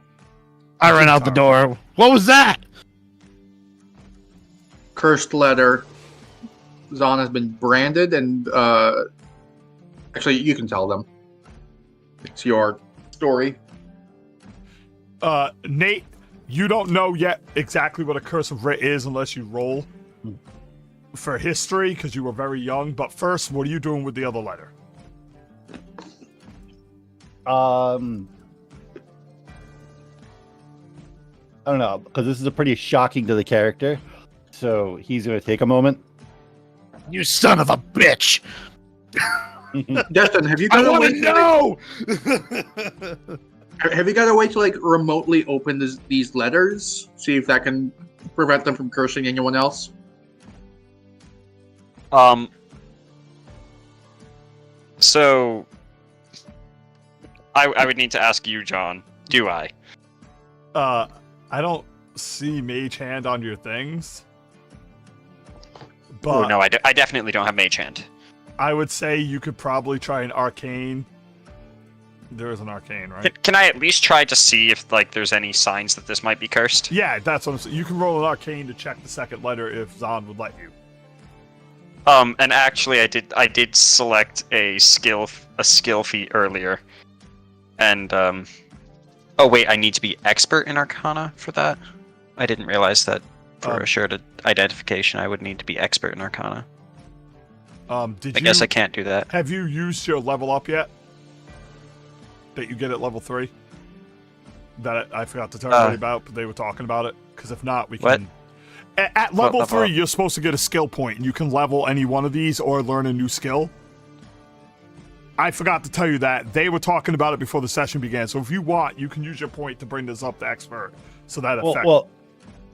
I ran out the door. What was that? Cursed letter. Zahn has been branded, and actually, you can tell them. It's your story. Nate, you don't know yet exactly what a curse of writ is unless you roll for history because you were very young. But first, what are you doing with the other letter? I don't know, because this is a pretty shocking to the character. So he's going to take a moment. You son of a bitch! Destin, have you I got a want way to to know. have you got a way to like remotely open these letters? See if that can prevent them from cursing anyone else. So I would need to ask you, John. Do I? I don't see Mage Hand on your things. Oh But no, I definitely don't have Mage Hand. I would say you could probably try an Arcane. There is an Arcane, right? Can I at least try to see if like there's any signs that this might be cursed? Yeah, that's what I'm saying. You can roll an Arcane to check the second letter if Zahn would let you. And actually, I did select a skill feat earlier, and oh wait, I need to be expert in Arcana for that. I didn't realize that for assured identification, I would need to be expert in Arcana. I guess I can't do that. Have you used your level up yet? That you get at level 3? That I forgot to tell everybody about, but they were talking about it. Because if not, we can. At level 3, you're supposed to get a skill point, and you can level any one of these or learn a new skill. I forgot to tell you that. They were talking about it before the session began, so if you want, you can use your point to bring this up to expert. So that affects. Well,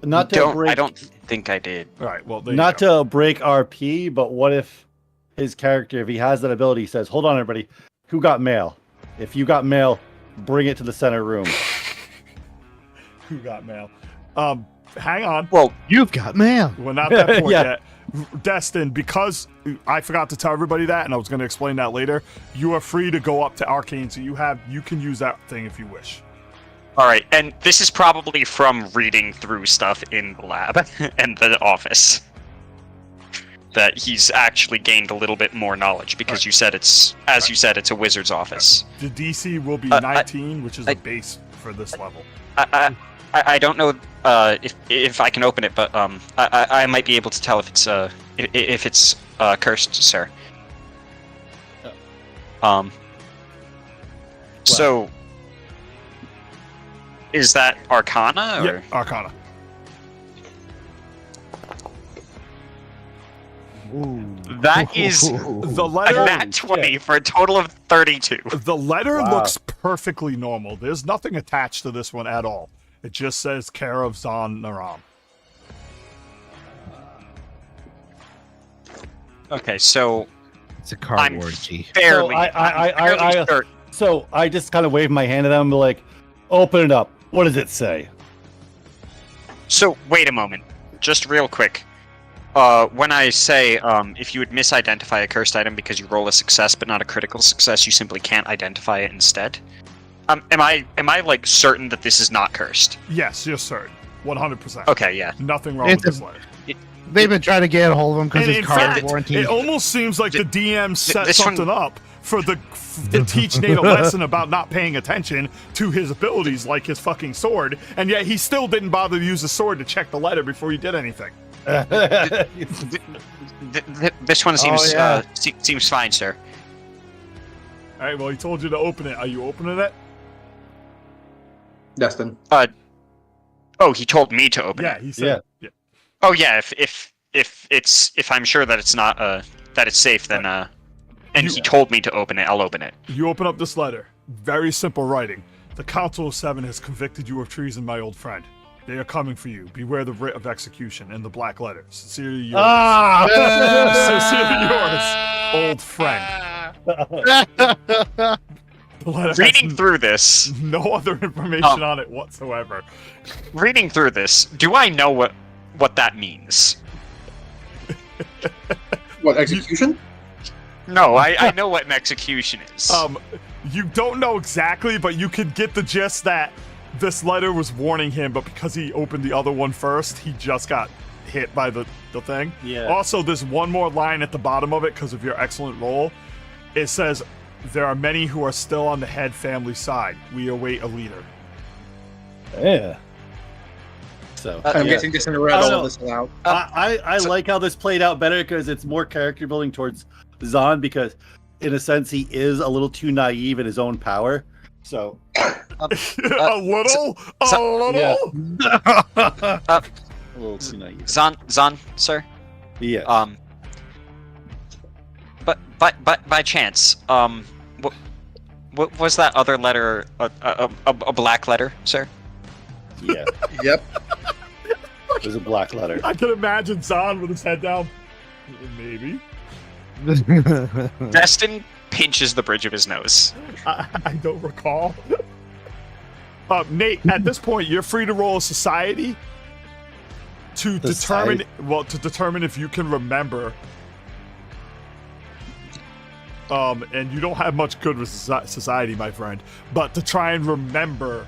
not to break. I don't think I did. All right, well, Not to break RP, but what if his character, if he has that ability, says, "Hold on, everybody, who got mail? If you got mail, bring it to the center room." Who got mail? Hang on. Well, You've got mail. We're not at that point Yeah. yet. Destin, because I forgot to tell everybody that, and I was going to explain that later, you are free to go up to Arcane, so you can use that thing if you wish. all right, and this is probably from reading through stuff in the lab and the office. That he's actually gained a little bit more knowledge because you said it's, as you said, it's a wizard's office. The DC will be 19, which is a base for this level. I don't know if I can open it, but I might be able to tell if it's cursed, sir. So is that Arcana or? Yeah, Arcana. That is The a letter. nat 20 for a total of 32. The letter Wow. looks perfectly normal. There's nothing attached to this one at all. It just says care of Zahn Naram. Okay, so It's a card I'm warranty. fairly. So I sure. So I just kind of wave my hand at them and be like, "Open it up. What does it say?" So wait a moment, just real quick. When I say if you would misidentify a cursed item because you roll a success but not a critical success, you simply can't identify it instead. Am I like certain that this is not cursed? Yes, you're certain. 100%. Okay, yeah. Nothing wrong It's with this letter. They've been trying to get a hold of him because And his in card fact, warranty. it almost seems like the DM set this one- something up to teach Nate a lesson about not paying attention to his abilities, like his fucking sword, and yet he still didn't bother to use the sword to check the letter before he did anything. This one seems yeah. seems fine, sir. All right, well, he told you to open it. Are you opening it? Destin. Oh, he told me to open Yeah, it. he said. Yeah. Oh yeah, if I'm sure that it's not that it's safe, then and he told me to open it, I'll open it. You open up this letter. Very simple writing. The Council of Seven has convicted you of treason, my old friend. They are coming for you. Beware the writ of execution in the black letter. Sincerely yours. Sincerely yours, old friend. The letter has Reading through this, no other information on it whatsoever. reading through this, do I know what that means? What, execution? No, I know what an execution is. You don't know exactly, but you could get the gist that this letter was warning him, but because he opened the other one first, he just got hit by the thing. Yeah. Also, there's one more line at the bottom of it because of your excellent roll. It says, there are many who are still on the head family side. We await a leader. Yeah. So I'm yeah. guessing Destin read I don't all know. of this aloud. I like how this played out better because it's more character building towards Zahn because, in a sense, he is a little too naive in his own power. So a little? Yeah. A little too naive. Zahn, sir. Yeah. but by chance, what was that other letter? A black letter, sir? Yeah, Yep. there's a black letter. I can imagine Zahn with his head down. Maybe. Destin pinches the bridge of his nose. I don't recall. Nate, at this point, you're free to roll a society to determine if you can remember. And you don't have much good with society, my friend, but to try and remember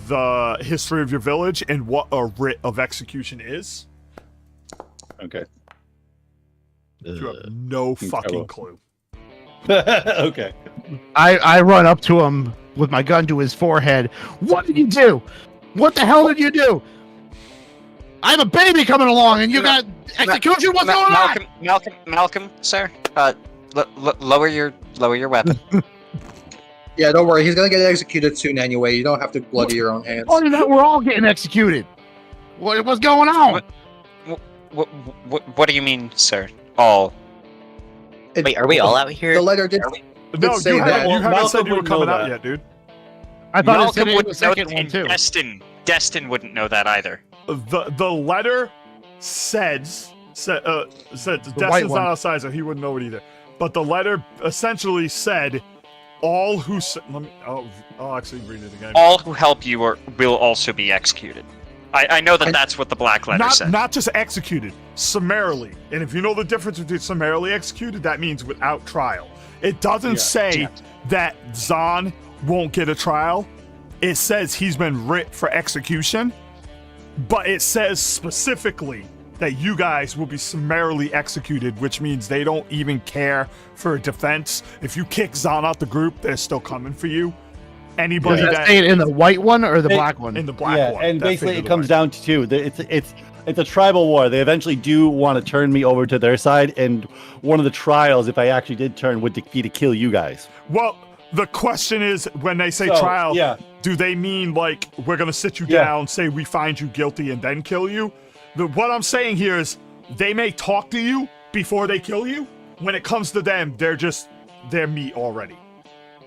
the history of your village and what a writ of execution is. Okay. You have no fucking clue. Okay. I run up to him with my gun to his forehead. What did you do? What the hell did you do? I have a baby coming along, and you got execution. What's going on? Malcolm, sir. Lower your weapon. Yeah, don't worry. He's gonna get executed soon anyway. You don't have to bloody your own hands. Oh, no, we're all getting executed. What's going on? What do you mean, sir? All. Wait, are we all out here? The letter did. No, say you that. haven't said Malcolm you were wouldn't coming know out that. yet, dude. I thought it Malcolm said it in wouldn't the know second that, one and too. Destin wouldn't know that either. The letter says Destin's white one. not outside, so he wouldn't know it either. But the letter essentially said, "All who I'll actually read it again. All who help you will also be executed." I know that that's what the black letter said. Not just executed, summarily. And if you know the difference between summarily executed, that means without trial. It doesn't say that Zahn won't get a trial. It says he's been writ for execution, but it says specifically that you guys will be summarily executed, which means they don't even care for a defense. If you kick Zahn out the group, they're still coming for you. Anybody Does that say it in the white one or the black one? in the black Yeah, one. and That's basically the it comes one. down to two. It's a tribal war. They eventually do want to turn me over to their side, and one of the trials, if I actually did turn, would be to kill you guys. Well, the question is, when they say So, trial, yeah. do they mean like we're gonna sit you Yeah. down, say we find you guilty, and then kill you? What I'm saying here is they may talk to you before they kill you. When it comes to them, they're meat already.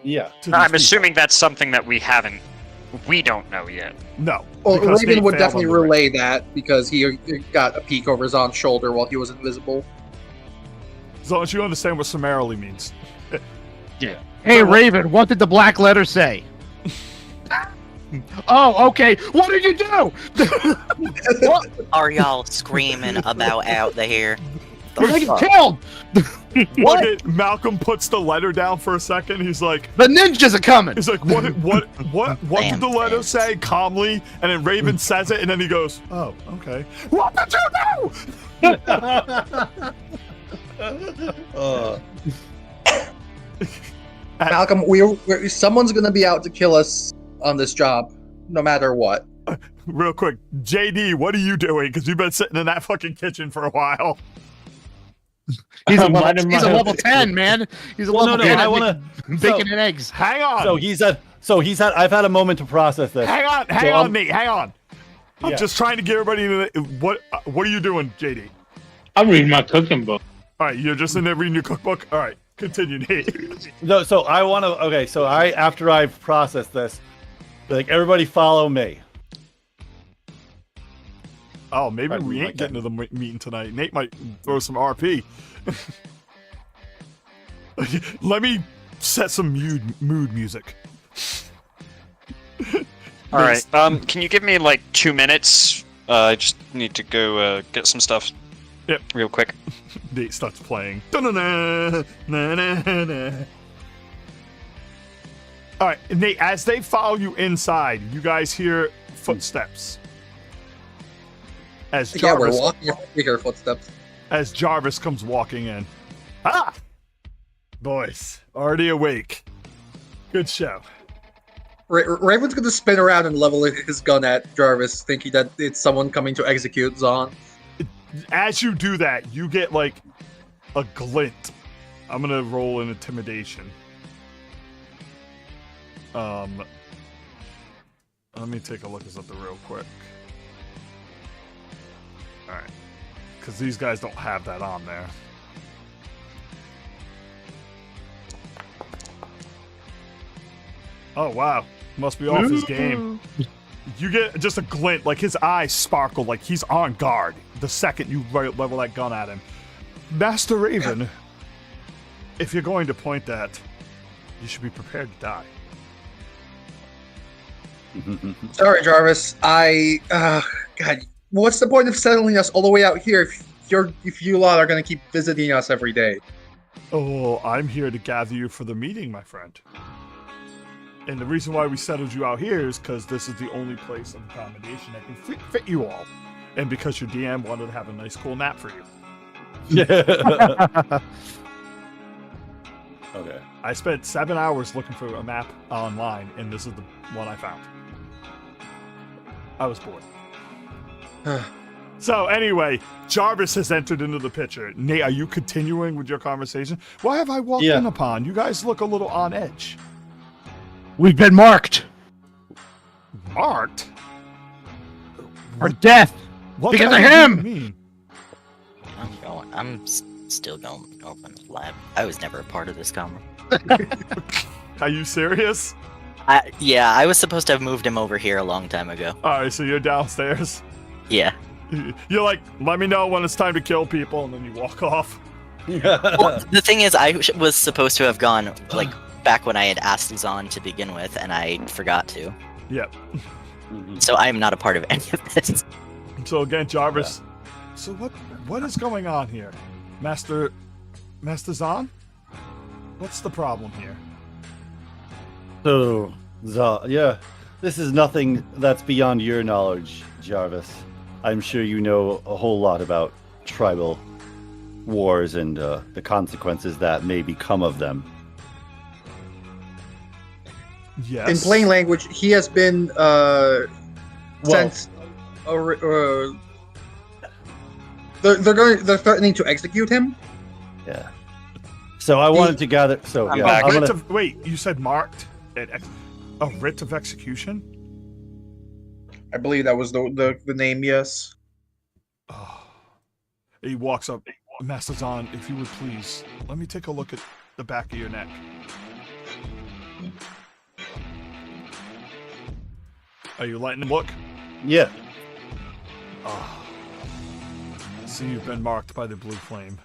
Yeah. to these I'm people. assuming that's something that we don't know yet. No. Well, because Raven they would failed definitely on the ring. relay that because he got a peek over Zahn's shoulder while he was invisible. As long as you understand what summarily means. Hey, Raven, what did the black letter say? Oh, okay. What did you do? What are y'all screaming about out there? We're getting killed. Look at Malcolm puts the letter down for a second. He's like, The ninjas are coming. what did Damn the letter things. say calmly? And then Raven says it, and then he goes, oh, okay. What did you do? Malcolm, someone's gonna be out to kill us on this job, no matter what. Real quick, JD, what are you doing? Because you've been sitting in that fucking kitchen for a while. He's a I'm level, minding he's a my- level 10, man. He's a Well, level no, 10. I want bacon and eggs. Hang on. I've had a moment to process this. Hang on, So, Nate. Hang on. I'm Yeah. just trying to get everybody into what are you doing, JD? I'm reading my cooking book. All right, you're just in there reading your cookbook. All right, continue, Nate. No, so I want to. Okay, so after I've processed this, like everybody follow me. Oh, maybe Pardon we me, ain't getting to the meeting tonight. Nate might throw some RP. Let me set some mood music. All right. Can you give me like 2 minutes? I just need to go get some stuff. Yep. Real quick. Nate starts playing. Da-na-na, na-na-na. All right, Nate. As they follow you inside, you guys hear footsteps. As Yeah, we're Jarvis, walking. We hear footsteps. as Jarvis comes walking in. Ah, boys, already awake. Good show. Raven's gonna spin around and level his gun at Jarvis, thinking that it's someone coming to execute Zahn. As you do that, you get like a glint. I'm gonna roll an intimidation. Let me take a look at something real quick. All right, because these guys don't have that on there. Oh wow, must be off his game. You get just a glint, like his eyes sparkle, like he's on guard the second you level that gun at him. Master Raven, if you're going to point that, you should be prepared to die. Sorry, Jarvis. God, what's the point of settling us all the way out here if you lot are going to keep visiting us every day? Oh, I'm here to gather you for the meeting, my friend. And the reason why we settled you out here is because this is the only place of accommodation that can fit you all. And because your DM wanted to have a nice, cool nap for you. Okay. I spent 7 hours looking for a map online, and this is the one I found. I was bored. So anyway, Jarvis has entered into the picture. Nate, are you continuing with your conversation? Why have I walked in upon? You guys look a little on edge. We've been marked Marked? for death What because the of hell do him. you mean? Still going open the lab. I was never a part of this conversation. Are you serious? Yeah, I was supposed to have moved him over here a long time ago. Alright, so you're downstairs. Yeah. You're like, let me know when it's time to kill people, and then you walk off. Well, the thing is, I was supposed to have gone, like, back when I had asked Zahn to begin with, and I forgot to. Yep. So I am not a part of any of this. So again, Jarvis. So what is going on here? Master Zahn? What's the problem here? So, this is nothing that's beyond your knowledge, Jarvis. I'm sure you know a whole lot about tribal wars and the consequences that may become of them. Yes. In plain language, he has been sent. They're threatening to execute him. Yeah. So I wanted to gather. So I'm yeah, back. I'm gonna, Wait, you said marked? A writ of execution? I believe that was the name. Yes. Oh. He walks up. Master Zahn, if you would please, let me take a look at the back of your neck. Are you letting him look? yeah. Oh. See, you've been marked by the blue flame.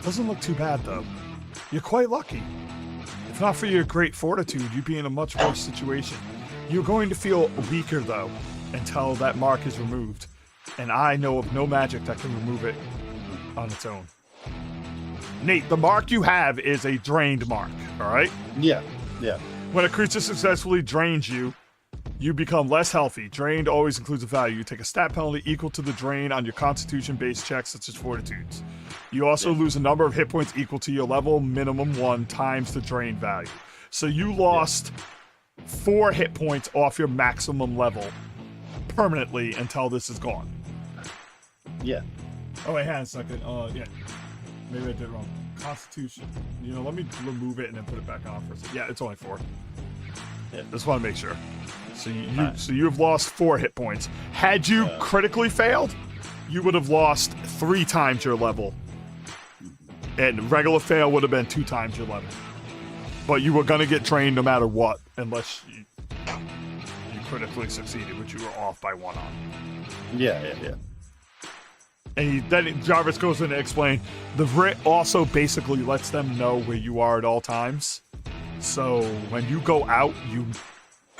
Doesn't look too bad, though. You're quite lucky. If not for your great fortitude, you'd be in a much worse situation. You're going to feel weaker, though, until that mark is removed. And I know of no magic that can remove it on its own. Nate, the mark you have is a drained mark, alright? Yeah. When a creature successfully drains you, you become less healthy. Drained always includes a value. You take a stat penalty equal to the drain on your constitution-based checks, such as fortitudes. You also lose a number of hit points equal to your level minimum 1 times the drain value. So you lost 4 hit points off your maximum level permanently until this is gone. Yeah. Oh, wait, hang on a second. Yeah. Maybe I did it wrong. Constitution. Let me remove it and then put it back on for a second. Yeah, it's only 4. Yeah. Just want to make sure. So you've lost 4 hit points. Had you critically failed, you would have lost 3 times your level. And regular fail would have been 2 times your level. But you were going to get trained no matter what, unless you critically succeeded, which you were off by 1 on. Yeah. And then Jarvis goes in to explain, the writ also basically lets them know where you are at all times. So when you go out,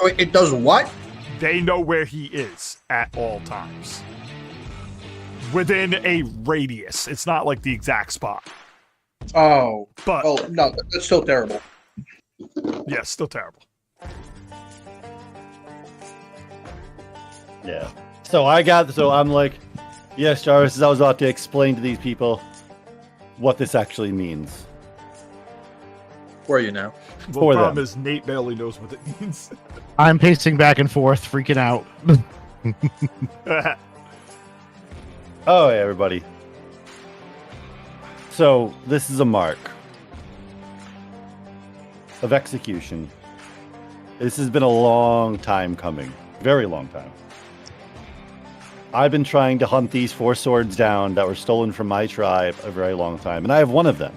Oh, it does what? they know where he is at all times. Within a radius. It's not like the exact spot. Oh. But, Oh, no, that's still terrible. yeah, still terrible. Yeah. So I'm like, yes, Jarvis, as I was about to explain to these people what this actually means. Where are you now? The For problem them. is Nate barely knows what it means. I'm pacing back and forth, freaking out. Oh, hey, everybody. So, this is a mark of execution. This has been a long time coming. Very long time. I've been trying to hunt these 4 swords down that were stolen from my tribe a very long time, and I have one of them,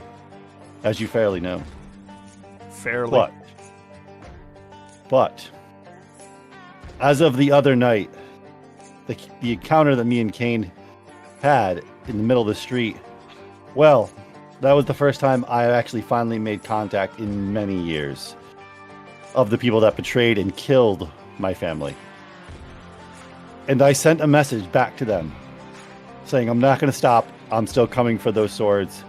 as you fairly know. Fairly. But But as of the other night, the encounter that me and Kane had in the middle of the street, well, that was the first time I actually finally made contact in many years of the people that betrayed and killed my family. And I sent a message back to them saying, I'm not going to stop. I'm still coming for those swords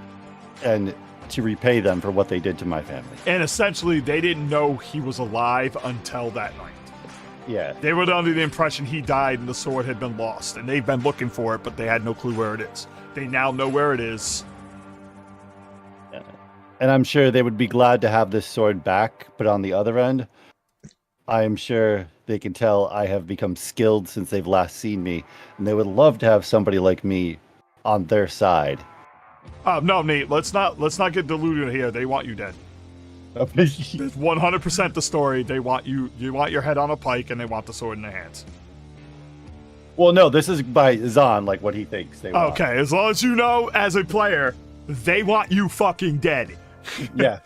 and to repay them for what they did to my family. And essentially, they didn't know he was alive until that night. Yeah. They were under the impression he died and the sword had been lost, and they've been looking for it, but they had no clue where it is. They now know where it is. And I'm sure they would be glad to have this sword back, but on the other end, I am sure they can tell I have become skilled since they've last seen me, and they would love to have somebody like me on their side. No, Nate, let's not get deluded here. They want you dead. It's 100% the story. They want you want your head on a pike, and they want the sword in their hands. Well, no, this is by Zahn, like what he thinks they want. Okay, as long as you know, as a player, they want you fucking dead. Yeah.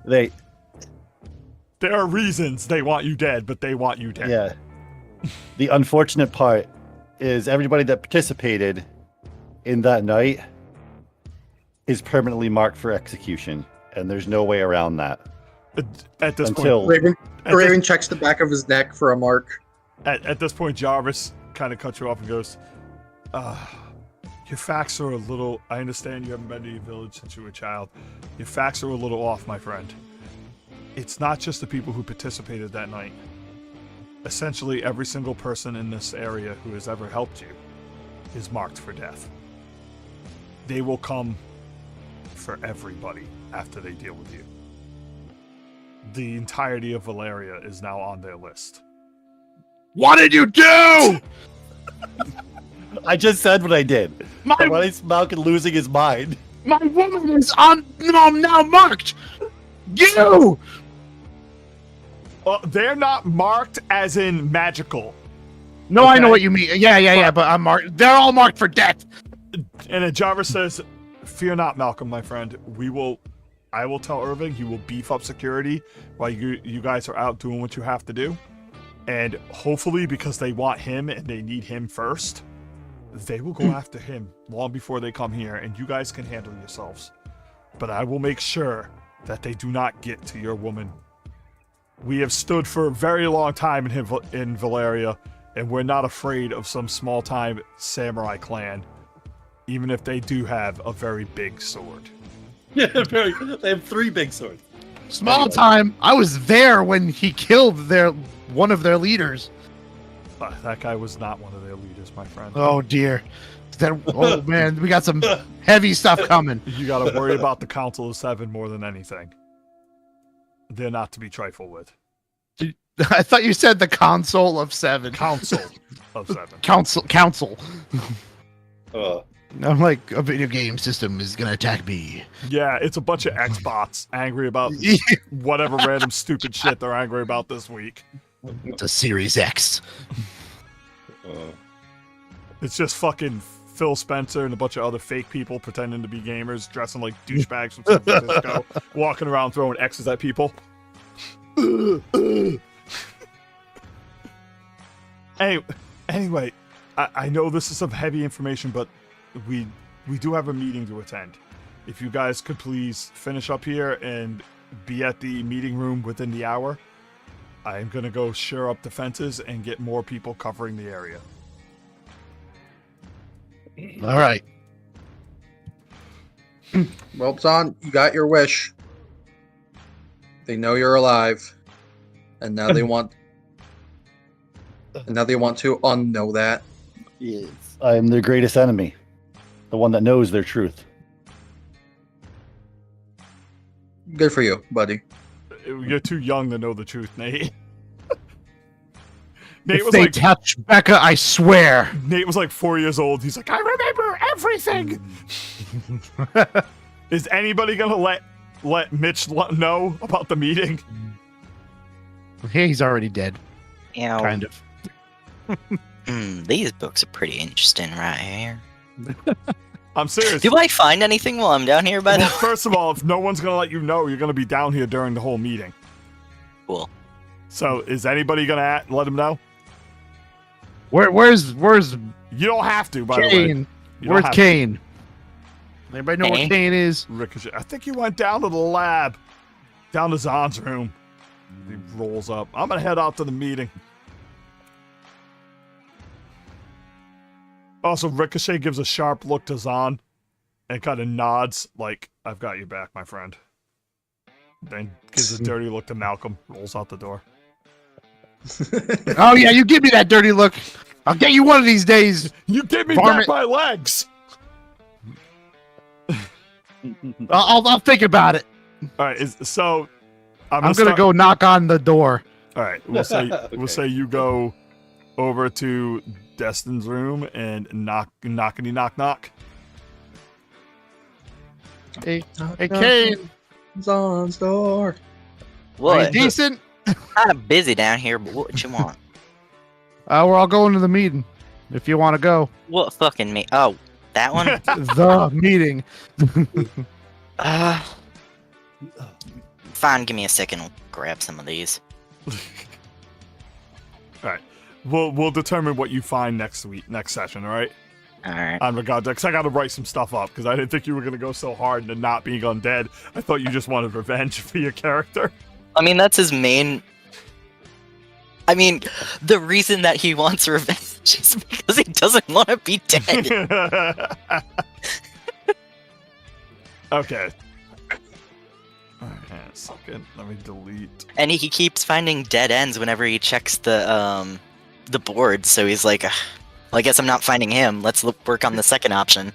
There are reasons they want you dead, but they want you dead. Yeah. The unfortunate part is everybody that participated in that night is permanently marked for execution, and there's no way around that. At this Until- point, Raven checks the back of his neck for a mark. at this point, Jarvis kind of cuts you off and goes, your facts are a little... I understand you haven't been to your village since you were a child. Your facts are a little off, my friend. It's not just the people who participated that night. Essentially, every single person in this area who has ever helped you is marked for death. They will come for everybody after they deal with you. The entirety of Valeria is now on their list. What did you do? I just said what I did. My, When I Malkin losing his mind. my woman is on now marked. You. They're not marked as in magical. No, I know Okay. what you mean. Yeah. But I'm marked. They're all marked for death. And then Jarvis says, fear not, Malcolm, my friend. I will tell Irving he will beef up security while you guys are out doing what you have to do. And hopefully, because they want him and they need him first, they will go after him long before they come here, and you guys can handle yourselves. But I will make sure that they do not get to your woman. We have stood for a very long time in Valeria, and we're not afraid of some small-time samurai clan, even if they do have a very big sword. Yeah, they have 3 big swords. Small time. I was there when he killed one of their leaders. That guy was not one of their leaders, my friend. Oh dear. Oh man, we got some heavy stuff coming. You gotta worry about the Council of Seven more than anything. They're not to be trifled with. I thought you said the console of 7. Council of Seven. Council. I'm like, a video game system is gonna attack me. Yeah, it's a bunch of Xbots angry about whatever random stupid shit they're angry about this week. It's a Series X. It's just fucking Phil Spencer and a bunch of other fake people pretending to be gamers, dressing like douchebags from San Francisco, walking around throwing X's at people. Anyway, I know this is some heavy information, but we do have a meeting to attend. If you guys could please finish up here and be at the meeting room within the hour, I'm going to go shore up the fences and get more people covering the area. All right. Well, Zahn, you got your wish. They know you're alive, and now they want. And now they want to unknow that. Yes. I am their greatest enemy. The one that knows their truth. Good for you, buddy. You're too young to know the truth, Nate. Nate If was they like touch Becca, I swear. Nate was like 4 years old. He's like, I remember everything. Is anybody gonna let Mitch know about the meeting? Hey, he's already dead. Kind of. These books are pretty interesting right here. I'm serious. Do I find anything while I'm down here, by the Well, way? first of all, if no one's gonna let you know, you're gonna be down here during the whole meeting. Cool. So, is anybody gonna let him know? Where's You don't have to, by the way. Kane? Where's Kane? Anybody know where Kane? Kane is? Ricochet. I think he went down to the lab, down to Zon's room. He rolls up. I'm gonna head out to the meeting. Also, Ricochet gives a sharp look to Zon and kind of nods like, I've got your back, my friend. Then gives a dirty look to Malcolm, rolls out the door. Oh yeah, you give me that dirty look. I'll get you one of these days. You give me Varmint. back my legs! I'll think about it. Alright, so I'm gonna start- go knock on the door. Alright, we'll say Okay. we'll say you go over to Destin's room and knockity knock knock. Hey Kane, Zon's door. are you What? decent? Kind of busy down here, but what you want? We're all going to the meeting. If you want to go, What fucking me? Oh, that one? the meeting. uh, fine, give me a second. I'll grab some of these. Alright. We'll determine what you find next session, alright? Alright. On regard to, because I gotta write some stuff up, because I didn't think you were gonna go so hard into not being undead. I thought you just wanted revenge for your character. I mean, that's his main. I mean, the reason that he wants revenge is because he doesn't want to be dead. Okay. Alright, hang on a second. Let me delete. And he keeps finding dead ends whenever he checks the board. So he's like, "Ugh, well, I guess I'm not finding him. Let's work on the second option."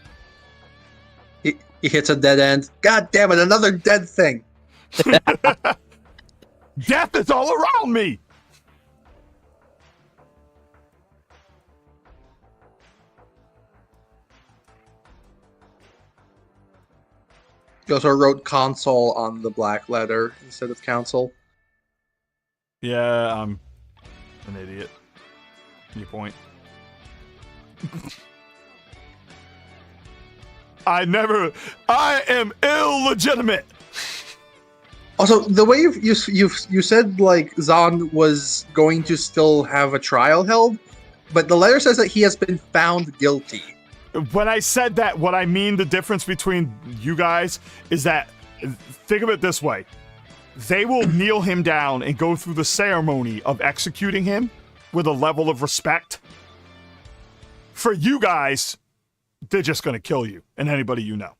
He hits a dead end. God damn it, another dead thing. Death is all around me! He also wrote console on the black letter instead of council. Yeah, I'm an idiot. Your point. I am illegitimate. Also, the way you said like Zon was going to still have a trial held, but the letter says that he has been found guilty. When I said that, what I mean, the difference between you guys is that, think of it this way. They will kneel him down and go through the ceremony of executing him with a level of respect. For you guys, they're just going to kill you and anybody you know.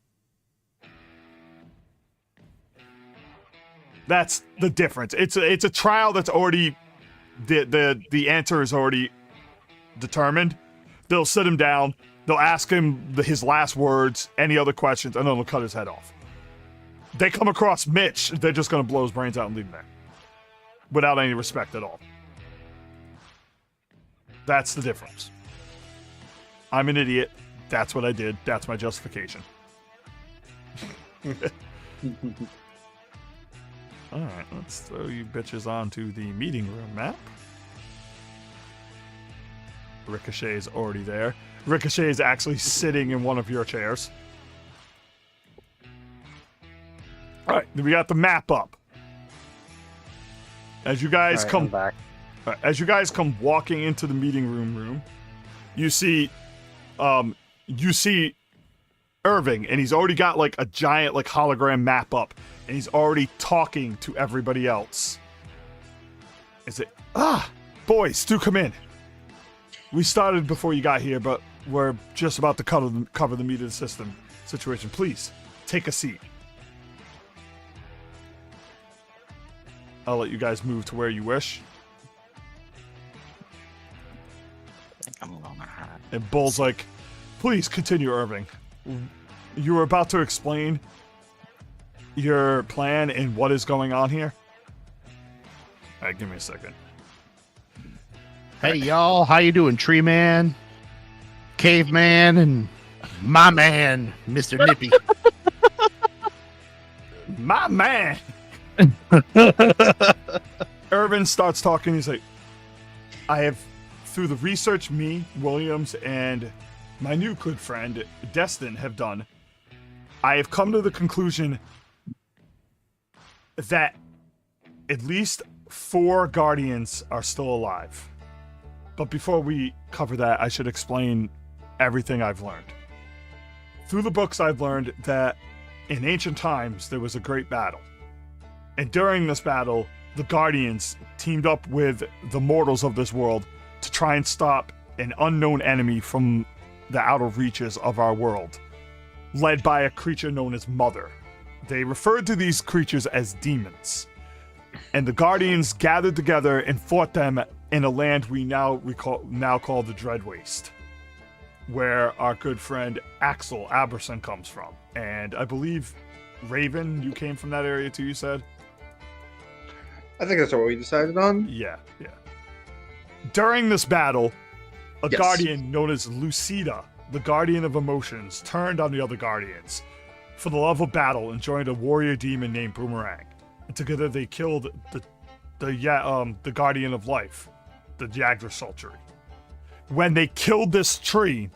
That's the difference. It's a trial that's already, the answer is already determined. They'll sit him down. They'll ask him his last words, any other questions, and then they'll cut his head off. They come across Mitch, they're just going to blow his brains out and leave him there. Without any respect at all. That's the difference. I'm an idiot. That's what I did. That's my justification. Alright, let's throw you bitches onto the meeting room map. Ricochet is already there. Ricochet is actually sitting in one of your chairs. Alright, we got the map up. As you guys come back. as you guys come walking into the meeting room, you see Irving, and he's already got like a giant like hologram map up, and he's already talking to everybody else. Is it boys, do come in. We started before you got here, but we're just about to cover the meat of the system situation. Please, take a seat. I'll let you guys move to where you wish. I'm gonna hide. And Bull's like, please continue, Irving. You were about to explain your plan and what is going on here? Alright, give me a second. Hey y'all, how you doing, Tree Man, Caveman, and my man, Mr. Nippy? My man! Irvin starts talking. He's like, I have, through the research me, Williams, and my new good friend, Destin, have done, I have come to the conclusion that at least 4 guardians are still alive. But before we cover that, I should explain everything I've learned. Through the books, I've learned that in ancient times, there was a great battle. And during this battle, the Guardians teamed up with the mortals of this world to try and stop an unknown enemy from the outer reaches of our world, led by a creature known as Mother. They referred to these creatures as demons. And the Guardians gathered together and fought them in a land we now call the Dread Waste, where our good friend Axel Aberson comes from. And I believe, Raven, you came from that area too, you said? I think that's what we decided on. Yeah. During this battle, a Yes. guardian known as Lucida, the guardian of emotions, turned on the other guardians for the love of battle and joined a warrior demon named Boomerang. And together they killed the guardian of life, the Yggdrasil tree. When they killed this tree,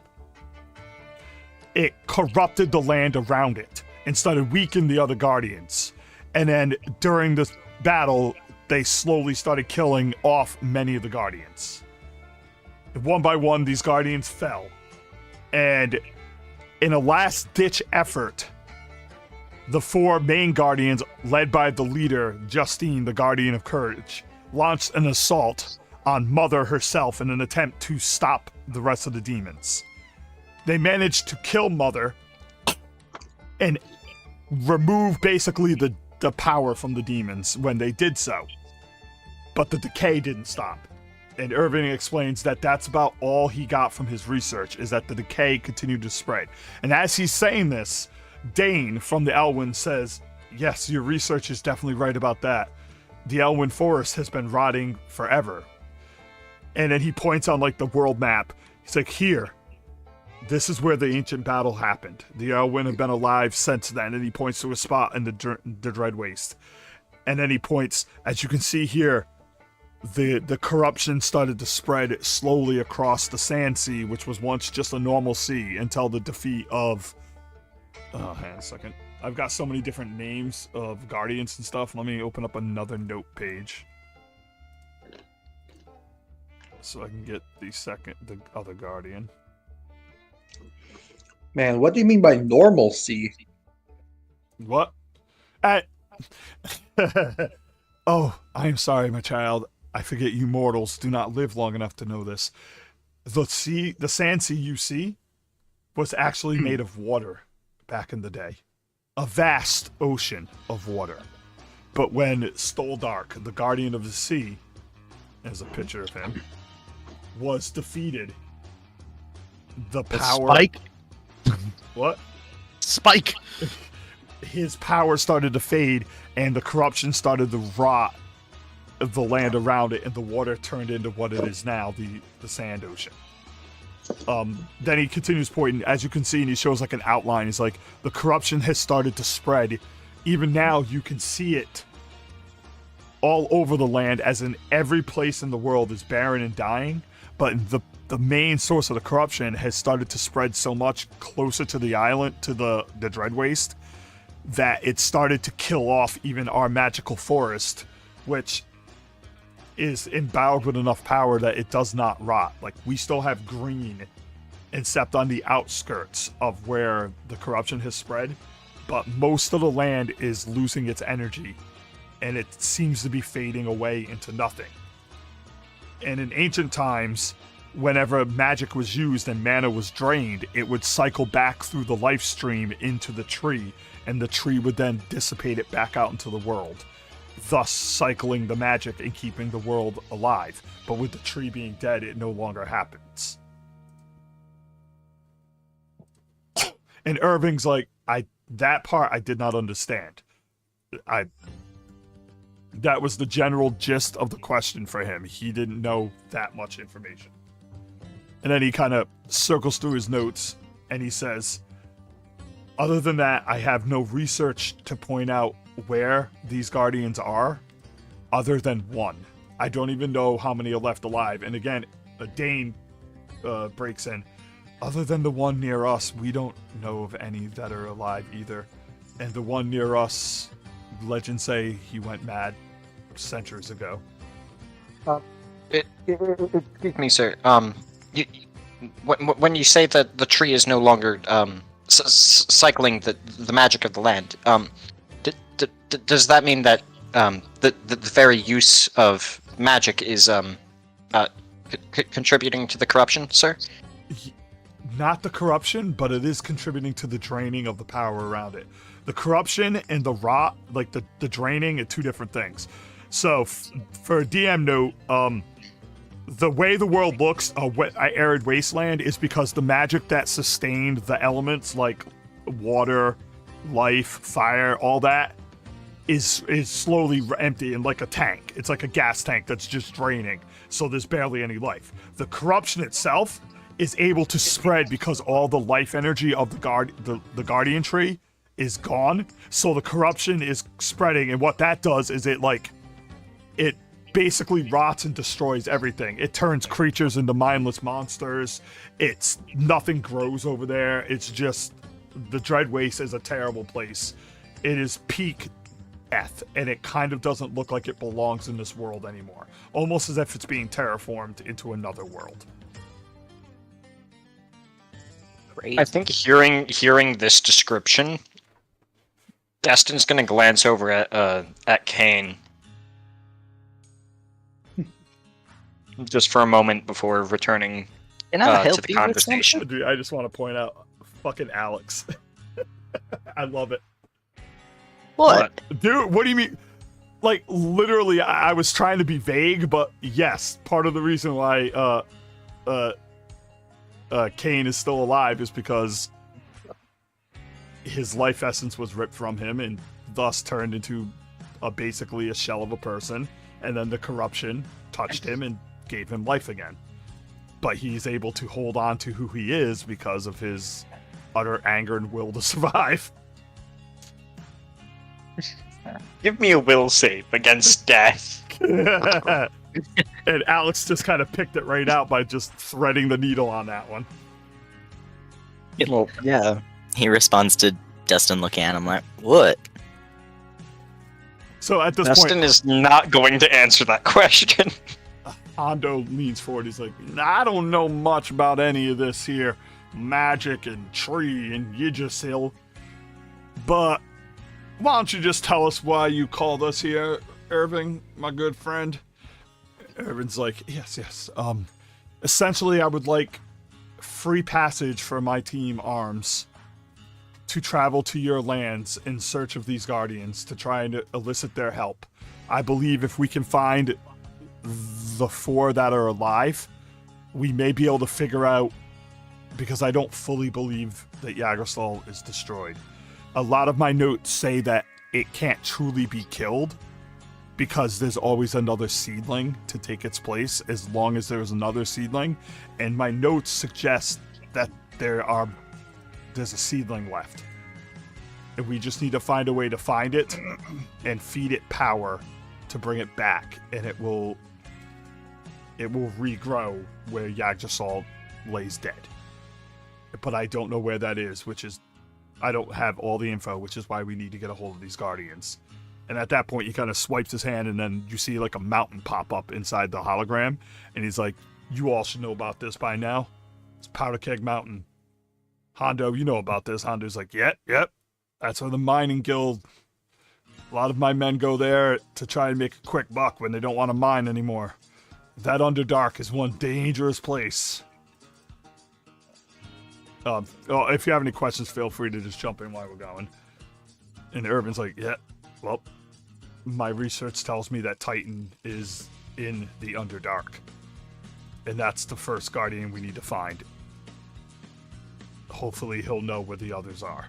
it corrupted the land around it and started weakening the other guardians. And then during this battle, they slowly started killing off many of the guardians. One by one, these guardians fell. And in a last-ditch effort, the 4 main guardians, led by the leader, Justine, the Guardian of Courage, launched an assault on Mother herself in an attempt to stop the rest of the demons. They managed to kill Mother and remove basically the power from the demons when they did so. But the decay didn't stop. And Irving explains that that's about all he got from his research, is that the decay continued to spread. And as he's saying this, Dane from the Elwyn says, yes, your research is definitely right about that. The Elwyn forest has been rotting forever. And then he points on like the world map. He's like, here, this is where the ancient battle happened. The Elwyn have been alive since then. And he points to a spot in the Dread Waste. And then he points, as you can see here, the corruption started to spread slowly across the Sand Sea, which was once just a normal sea, until the defeat of... Oh, hang on a second. I've got so many different names of guardians and stuff. Let me open up another note page, so I can get the other guardian. Man, what do you mean by normalcy? What? Oh, I am sorry, my child. I forget you mortals do not live long enough to know this. The Sand Sea you see was actually made of water back in the day. A vast ocean of water. But when Stoldark, the Guardian of the Sea, there's a picture of him, was defeated, the power... Spike? What? Spike! His power started to fade, and the corruption started to rot the land around it, and the water turned into what it is now, the sand ocean. Then he continues pointing, as you can see, and he shows like an outline. He's like, the corruption has started to spread. Even now, you can see it all over the land, as in every place in the world is barren and dying. But the main source of the corruption has started to spread so much closer to the island, to the Dread Waste, that it started to kill off even our magical forest, which is endowed with enough power that it does not rot. Like, we still have green, except on the outskirts of where the corruption has spread, but most of the land is losing its energy, and it seems to be fading away into nothing. And in ancient times, whenever magic was used and mana was drained, it would cycle back through the life stream into the tree, and the tree would then dissipate it back out into the world, thus cycling the magic and keeping the world alive. But with the tree being dead, it no longer happens. And Irving's like, that part I did not understand. That was the general gist of the question for him. He didn't know that much information. And then he kind of circles through his notes, and he says, other than that, I have no research to point out where these guardians are, other than one. I don't even know how many are left alive. And again, Dane breaks in. Other than the one near us, we don't know of any that are alive either. And the one near us, legends say he went mad centuries ago. Excuse me, sir. When you say that the tree is no longer cycling the magic of the land, does that mean that the very use of magic is contributing to the corruption, sir? Not the corruption, but it is contributing to the draining of the power around it. The corruption and the rot, like the draining, are two different things. So, for a DM note, the way the world looks, arid wasteland, is because the magic that sustained the elements like water, life, fire, all that is slowly emptying like a tank. It's like a gas tank that's just draining. So there's barely any life. The corruption itself is able to spread because all the life energy of the guardian tree is gone. So the corruption is spreading, and what that does is it basically rots and destroys everything. It turns creatures into mindless monsters. Nothing grows over there. It's just the Dread Waste is a terrible place. It is peak death, and it kind of doesn't look like it belongs in this world anymore. Almost as if it's being terraformed into another world. I think hearing this description, Destin's gonna glance over at Kane just for a moment before returning to the conversation. Dude, I just want to point out, fucking Alex. I love it. What? Dude, what do you mean? Like, literally, I was trying to be vague, but yes, part of the reason why Kane is still alive is because his life essence was ripped from him and thus turned into basically a shell of a person, and then the corruption touched him and gave him life again. But he's able to hold on to who he is because of his utter anger and will to survive. Give me a will save against death. And Alex just kind of picked it right out by just threading the needle on that one. Well, yeah. He responds to Destin looking at him like, what? So at this Destin point, is not going to answer that question. Hondo leans forward. He's like, I don't know much about any of this here magic and tree and Yggdrasil, but why don't you just tell us why you called us here, Irving, my good friend? Irving's like, yes. Essentially, I would like free passage for my team, Arms, to travel to your lands in search of these guardians to try and elicit their help. I believe if we can find the 4 that are alive, we may be able to figure out, because I don't fully believe that Yggdrasil is destroyed. A lot of my notes say that it can't truly be killed because there's always another seedling to take its place as long as there's another seedling. And my notes suggest that there's a seedling left. And we just need to find a way to find it and feed it power to bring it back. And it will regrow where Yggdrasil lays dead. But I don't know where that is, I don't have all the info, which is why we need to get a hold of these guardians. And at that point, he kind of swipes his hand, and then you see like a mountain pop up inside the hologram. And he's like, you all should know about this by now. It's Powder Keg Mountain. Hondo, you know about this. Hondo's like, yep. That's where the mining guild. A lot of my men go there to try and make a quick buck when they don't want to mine anymore. That Underdark is one dangerous place. If you have any questions, feel free to just jump in while we're going. And Irvin's like, yeah, well, my research tells me that Titan is in the Underdark. And that's the first guardian we need to find. Hopefully he'll know where the others are.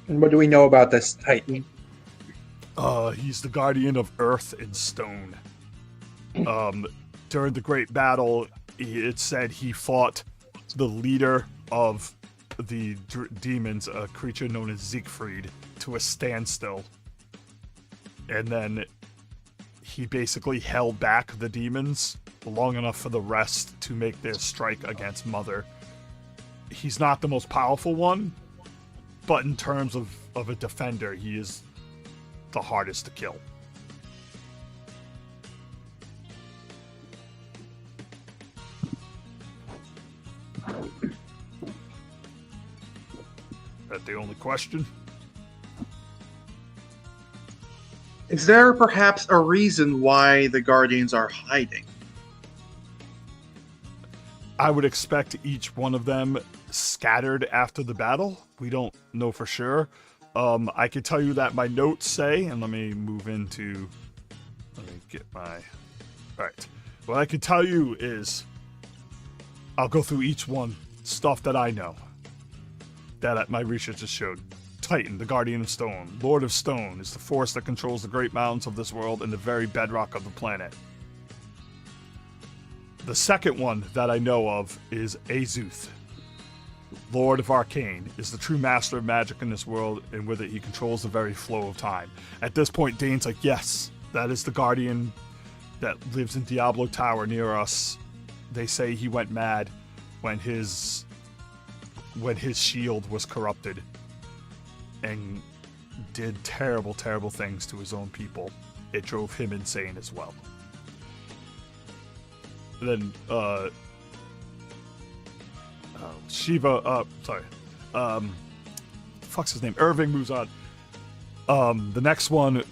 And what do we know about this Titan? He's the guardian of earth and stone. During the Great Battle, it said he fought the leader of the demons, a creature known as Siegfried, to a standstill. And then he basically held back the demons long enough for the rest to make their strike against Mother. He's not the most powerful one, but in terms of a defender, he is the hardest to kill. That the only question? Is there perhaps a reason why the Guardians are hiding? I would expect each one of them scattered after the battle. We don't know for sure. I can tell you that my notes say, and let me get my... Alright. What I can tell you is, I'll go through each one, stuff that I know, that my research has showed. Titan, the Guardian of Stone, Lord of Stone, is the force that controls the great mountains of this world and the very bedrock of the planet. The second one that I know of is Azuth, Lord of Arcane, is the true master of magic in this world, and with it he controls the very flow of time. At this point, Dane's like, yes, that is the Guardian that lives in Diablo Tower near us. They say he went mad when his shield was corrupted and did terrible, terrible things to his own people. It drove him insane as well. Then, Shiva, fuck's his name? Irving moves on. The next one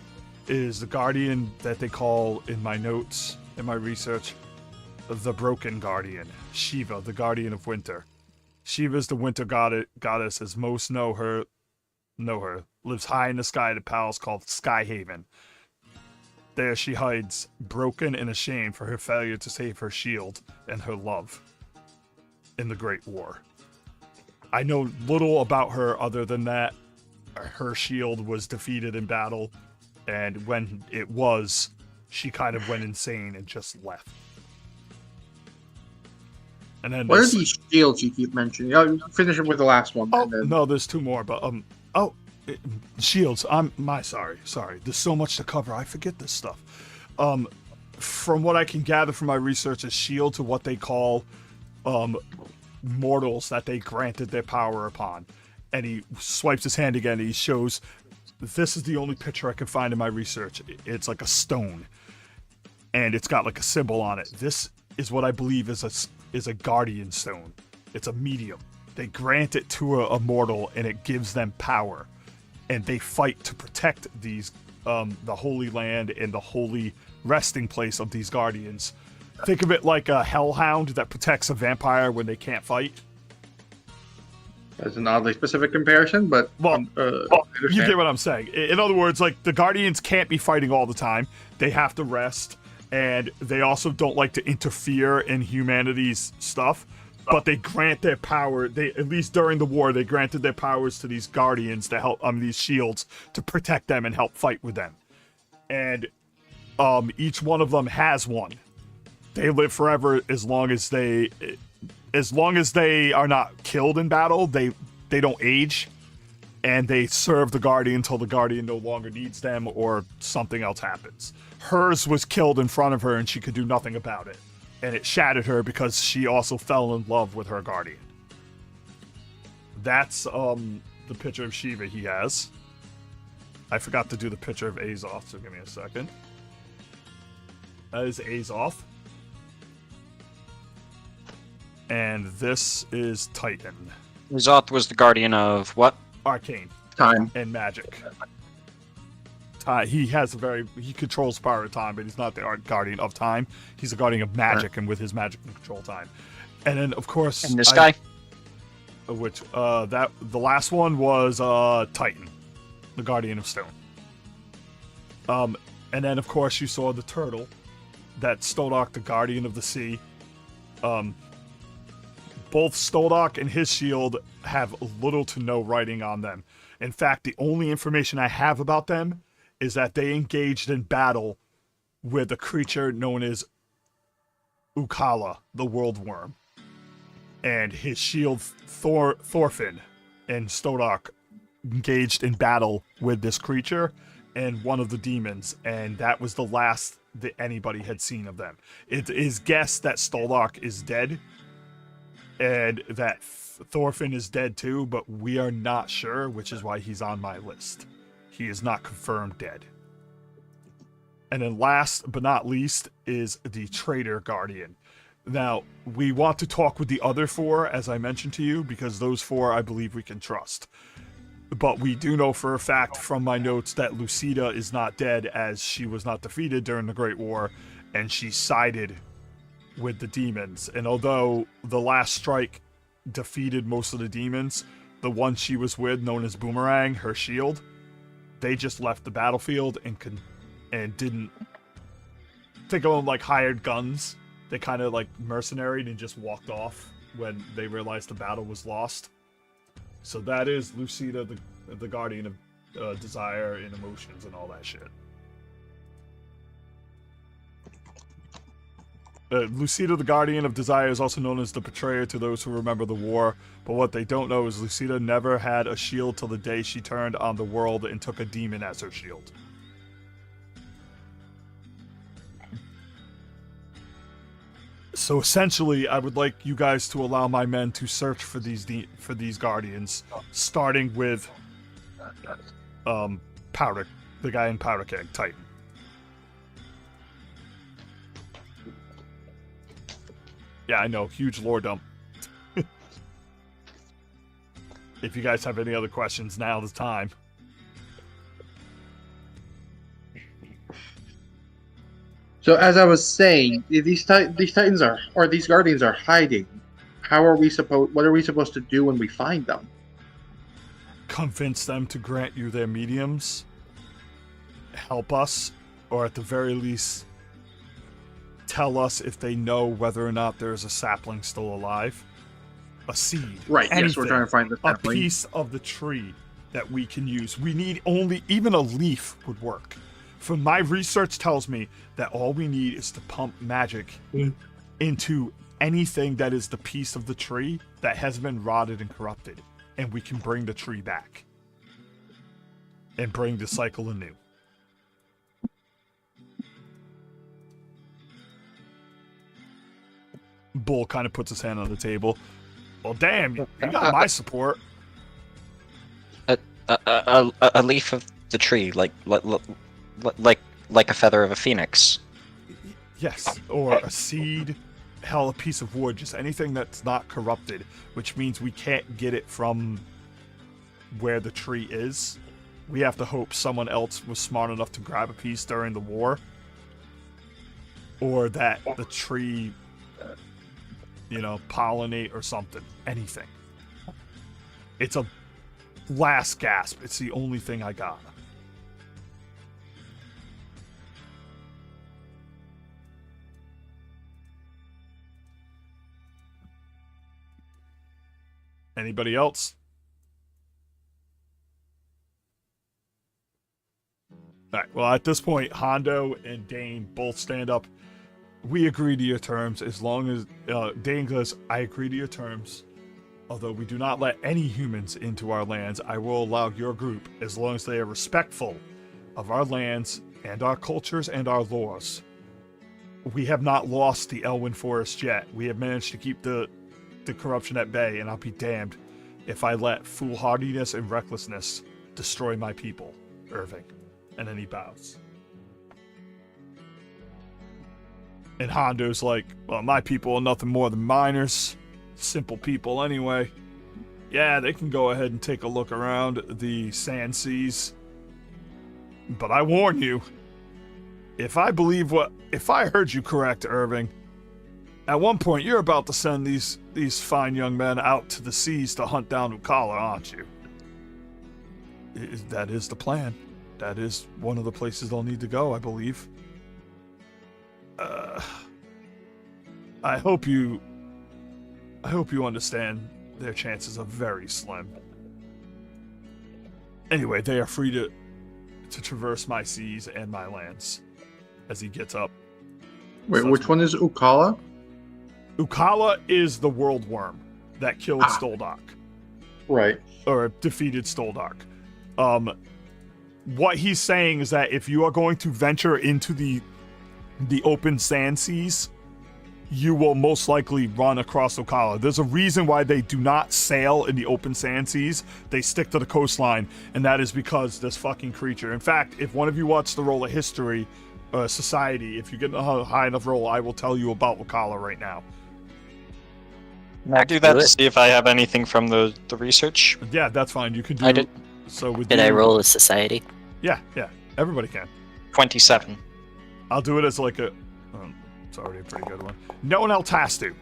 is the Guardian that they call, in my notes, in my research, the Broken Guardian. Shiva, the Guardian of Winter. Shiva is the winter goddess, as most know her, lives high in the sky at a palace called Skyhaven. There she hides, broken and ashamed for her failure to save her shield and her love in the Great War. I know little about her other than that her shield was defeated in battle, and when it was, she kind of went insane and just left. And then what are these shields you keep mentioning? Finish it with the last one. Oh, no, there's two more, but shields. Sorry. There's so much to cover. I forget this stuff. From what I can gather from my research, is shield to what they call mortals that they granted their power upon. And he swipes his hand again. And he shows. This is the only picture I can find in my research. It's like a stone, and it's got like a symbol on it. This is what I believe is a guardian stone. It's a medium. They grant it to a mortal, and it gives them power. And they fight to protect these, the Holy Land and the holy resting place of these guardians. Think of it like a hellhound that protects a vampire when they can't fight. That's an oddly specific comparison, but you get what I'm saying. In other words, like, the guardians can't be fighting all the time. They have to rest, and they also don't like to interfere in humanity's stuff. But they grant their power. At least during the war, they granted their powers to these guardians to help these shields to protect them and help fight with them. And each one of them has one. They live forever as long as they are not killed in battle. They don't age, and they serve the guardian until the guardian no longer needs them or something else happens. Hers was killed in front of her, and she could do nothing about it. And it shattered her because she also fell in love with her guardian. That's the picture of Shiva he has. I forgot to do the picture of Azoth, so give me a second. That is Azoth. And this is Titan. Azoth was the guardian of what? Arcane. Time. And magic. He controls power of time, but he's not the guardian of time. He's a guardian of magic, and with his magic can control time. And then, of course, and this guy, the last one was Titan, the Guardian of Stone. And then, of course, you saw the turtle, that Stolark, the Guardian of the Sea. Both Stolark and his shield have little to no writing on them. In fact, the only information I have about them is that they engaged in battle with a creature known as Ukala, the World Worm. And his shield, Thorfinn, and Stolark engaged in battle with this creature and one of the demons, and that was the last that anybody had seen of them. It is guessed that Stolark is dead, and that Thorfinn is dead too, but we are not sure, which is why he's on my list. He is not confirmed dead. And then last but not least is the Traitor Guardian. Now, we want to talk with the other 4, as I mentioned to you, because those 4 I believe we can trust. But we do know for a fact from my notes that Lucida is not dead, as she was not defeated during the Great War, and she sided with the demons. And although the last strike defeated most of the demons, the one she was with, known as Boomerang, her shield, they just left the battlefield and didn't think of them like hired guns. They kind of like mercenaried and just walked off when they realized the battle was lost. So that is Lucida, the Guardian of Desire and Emotions and all that shit. Lucida, the Guardian of Desire, is also known as the Betrayer to those who remember the war. But what they don't know is Lucida never had a shield till the day she turned on the world and took a demon as her shield. So essentially, I would like you guys to allow my men to search for these guardians, starting with Powder, the guy in Powder Keg, Titan. Yeah, I know, huge lore dump. If you guys have any other questions, now's the time. So as I was saying, these titans are, or these guardians are hiding. What are we supposed to do when we find them? Convince them to grant you their mediums, help us, or at the very least, tell us if they know whether or not there's a sapling still alive. A seed. Right, anything, yes, we're trying to find the sapling. A piece of the tree that we can use. We need even a leaf would work. For my research tells me that all we need is to pump magic into anything that is the piece of the tree that has been rotted and corrupted, and we can bring the tree back and bring the cycle anew. Bull kind of puts his hand on the table. Well, damn, you got my support. A leaf of the tree, like a feather of a phoenix. Yes, or a seed, hell, a piece of wood, just anything that's not corrupted, which means we can't get it from where the tree is. We have to hope someone else was smart enough to grab a piece during the war, or that the tree, pollinate or something. Anything. It's a last gasp. It's the only thing I got. Anybody else? All right. Well, at this point, Hondo and Dane both stand up. We agree to your terms as long as Dane goes, I agree to your terms. Although we do not let any humans into our lands, I will allow your group, as long as they are respectful of our lands and our cultures and our laws. We have not lost the Elwyn Forest yet. We have managed to keep the corruption at bay, and I'll be damned if I let foolhardiness and recklessness destroy my people, Irving. And then he bows. And Hondo's like, well, my people are nothing more than miners. Simple people anyway. Yeah, they can go ahead and take a look around the sand seas. But I warn you, if I heard you correct, Irving, at one point you're about to send these fine young men out to the seas to hunt down Ukala, aren't you? That is the plan. That is one of the places they'll need to go, I believe. I hope you understand their chances are very slim. Anyway, they are free to traverse my seas and my lands. As he gets up. Wait, which one is Ukala? Ukala is the world worm that killed Stoldark. Right. Or defeated Stoldark. What he's saying is that if you are going to venture into the open sand seas, you will most likely run across Ukala. There's a reason why they do not sail in the open sand seas. They stick to the coastline, and that is because this fucking creature. In fact, if one of you wants to roll a history, society. If you get a high enough roll, I will tell you about Wakala right now. I'll do that to see if I have anything from the research. Yeah, that's fine. You can do. I did. So with Did I roll a society? Yeah. Everybody can. 27. I'll do it as like a. It's already a pretty good one. No one else has to.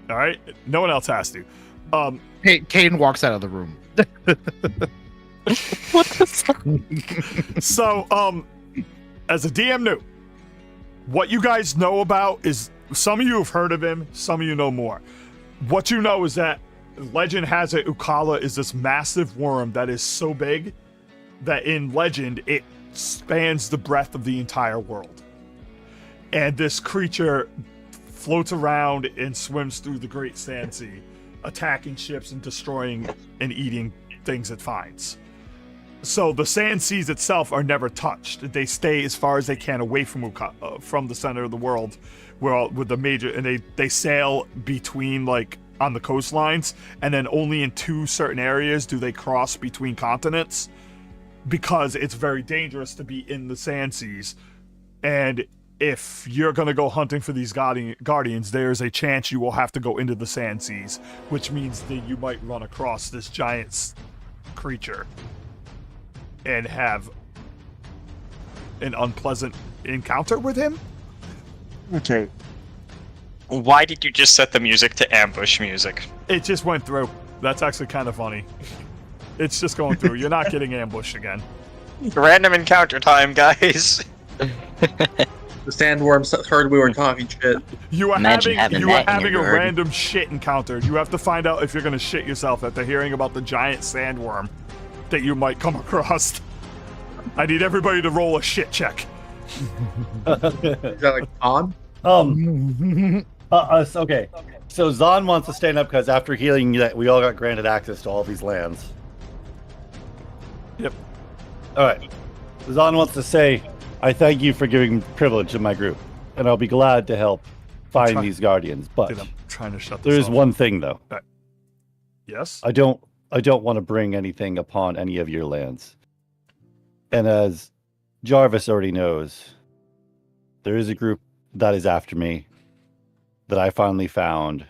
All right. No one else has to. Caden walks out of the room. What the fuck? So, as a DM new, what you guys know about is some of you have heard of him, some of you know more. What you know is that legend has it Ukala is this massive worm that is so big that in legend it spans the breadth of the entire world. And this creature floats around and swims through the Great Sand Sea, attacking ships and destroying and eating things it finds. So the sand seas itself are never touched. They stay as far as they can away from the center of the world, with the major, and they sail between like on the coastlines, and then only in 2 certain areas do they cross between continents, because it's very dangerous to be in the sand seas. And if you're gonna go hunting for these guardians, there's a chance you will have to go into the sand seas, which means that you might run across this giant creature and have an unpleasant encounter with him. Okay. Why did you just set the music to ambush music? It just went through. That's actually kind of funny. It's just going through. You're not getting ambushed again. Random encounter time, guys. The sandworms heard we were talking shit. You are Imagine having having that in a your garden. random shit encounter. You have to find out if you're going to shit yourself after hearing about the giant sandworm that you might come across. I need everybody to roll a shit check. Is that like on? Okay. So Zahn wants to stand up because after healing, that we all got granted access to all these lands. Yep. All right. Zahn wants to say, "I thank you for giving privilege to my group, and I'll be glad to help find these guardians." But Dude, I'm trying to shut this there is off. one thing, though. Yes? I don't want to bring anything upon any of your lands. And as Jarvis already knows, there is a group that is after me that I finally found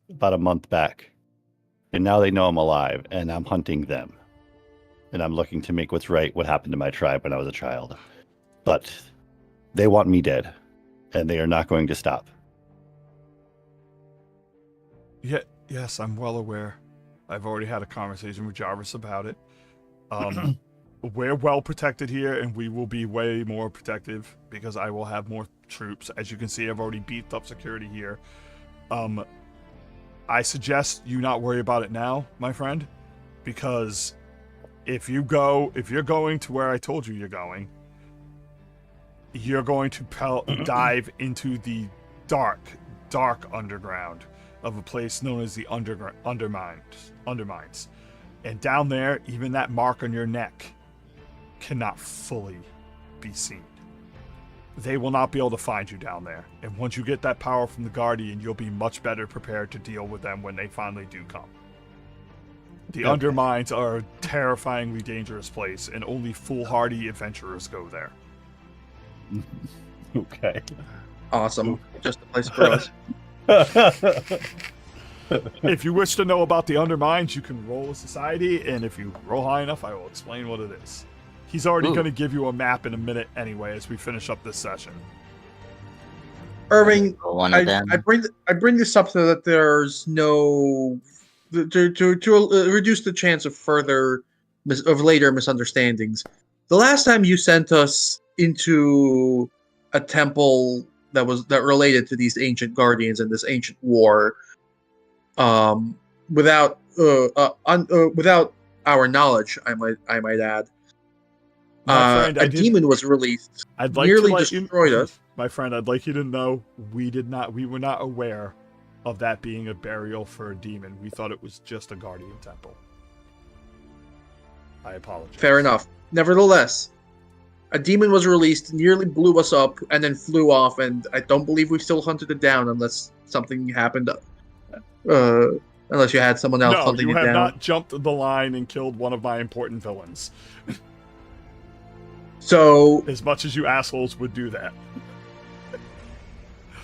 about a month back. And now they know I'm alive, and I'm hunting them. And I'm looking to make what's right what happened to my tribe when I was a child. But they want me dead, and they are not going to stop. Yes, I'm well aware. I've already had a conversation with Jarvis about it. We're well protected here, and we will be way more protective because I will have more troops. As you can see, I've already beefed up security here. I suggest you not worry about it now, my friend, because if you're going to where I told you you're going to dive into the dark underground of a place known as the Undermines. And down there, even that mark on your neck cannot fully be seen. They will not be able to find you down there. And once you get that power from the Guardian, you'll be much better prepared to deal with them when they finally do come. The Undermines are a terrifyingly dangerous place, and only foolhardy adventurers go there. Okay. Awesome. Just a place for us. If you wish to know about the Undermines, you can roll a society, and if you roll high enough, I will explain what it is. He's already going to give you a map in a minute anyway as we finish up this session. Irving, One of them. I bring this up so that there's no to reduce the chance of later misunderstandings. The last time you sent us into a temple that related to these ancient guardians and this ancient war, without our knowledge, I might add. A demon was released. I'd like nearly to let destroyed us. My friend, I'd like you to know we were not aware of that being a burial for a demon. We thought it was just a guardian temple. I apologize. Fair enough. Nevertheless, a demon was released, nearly blew us up, and then flew off, and I don't believe we still hunted it down unless something happened. Unless you had someone else hunting it down. No, you have not jumped the line and killed one of my important villains. So As much as you assholes would do that.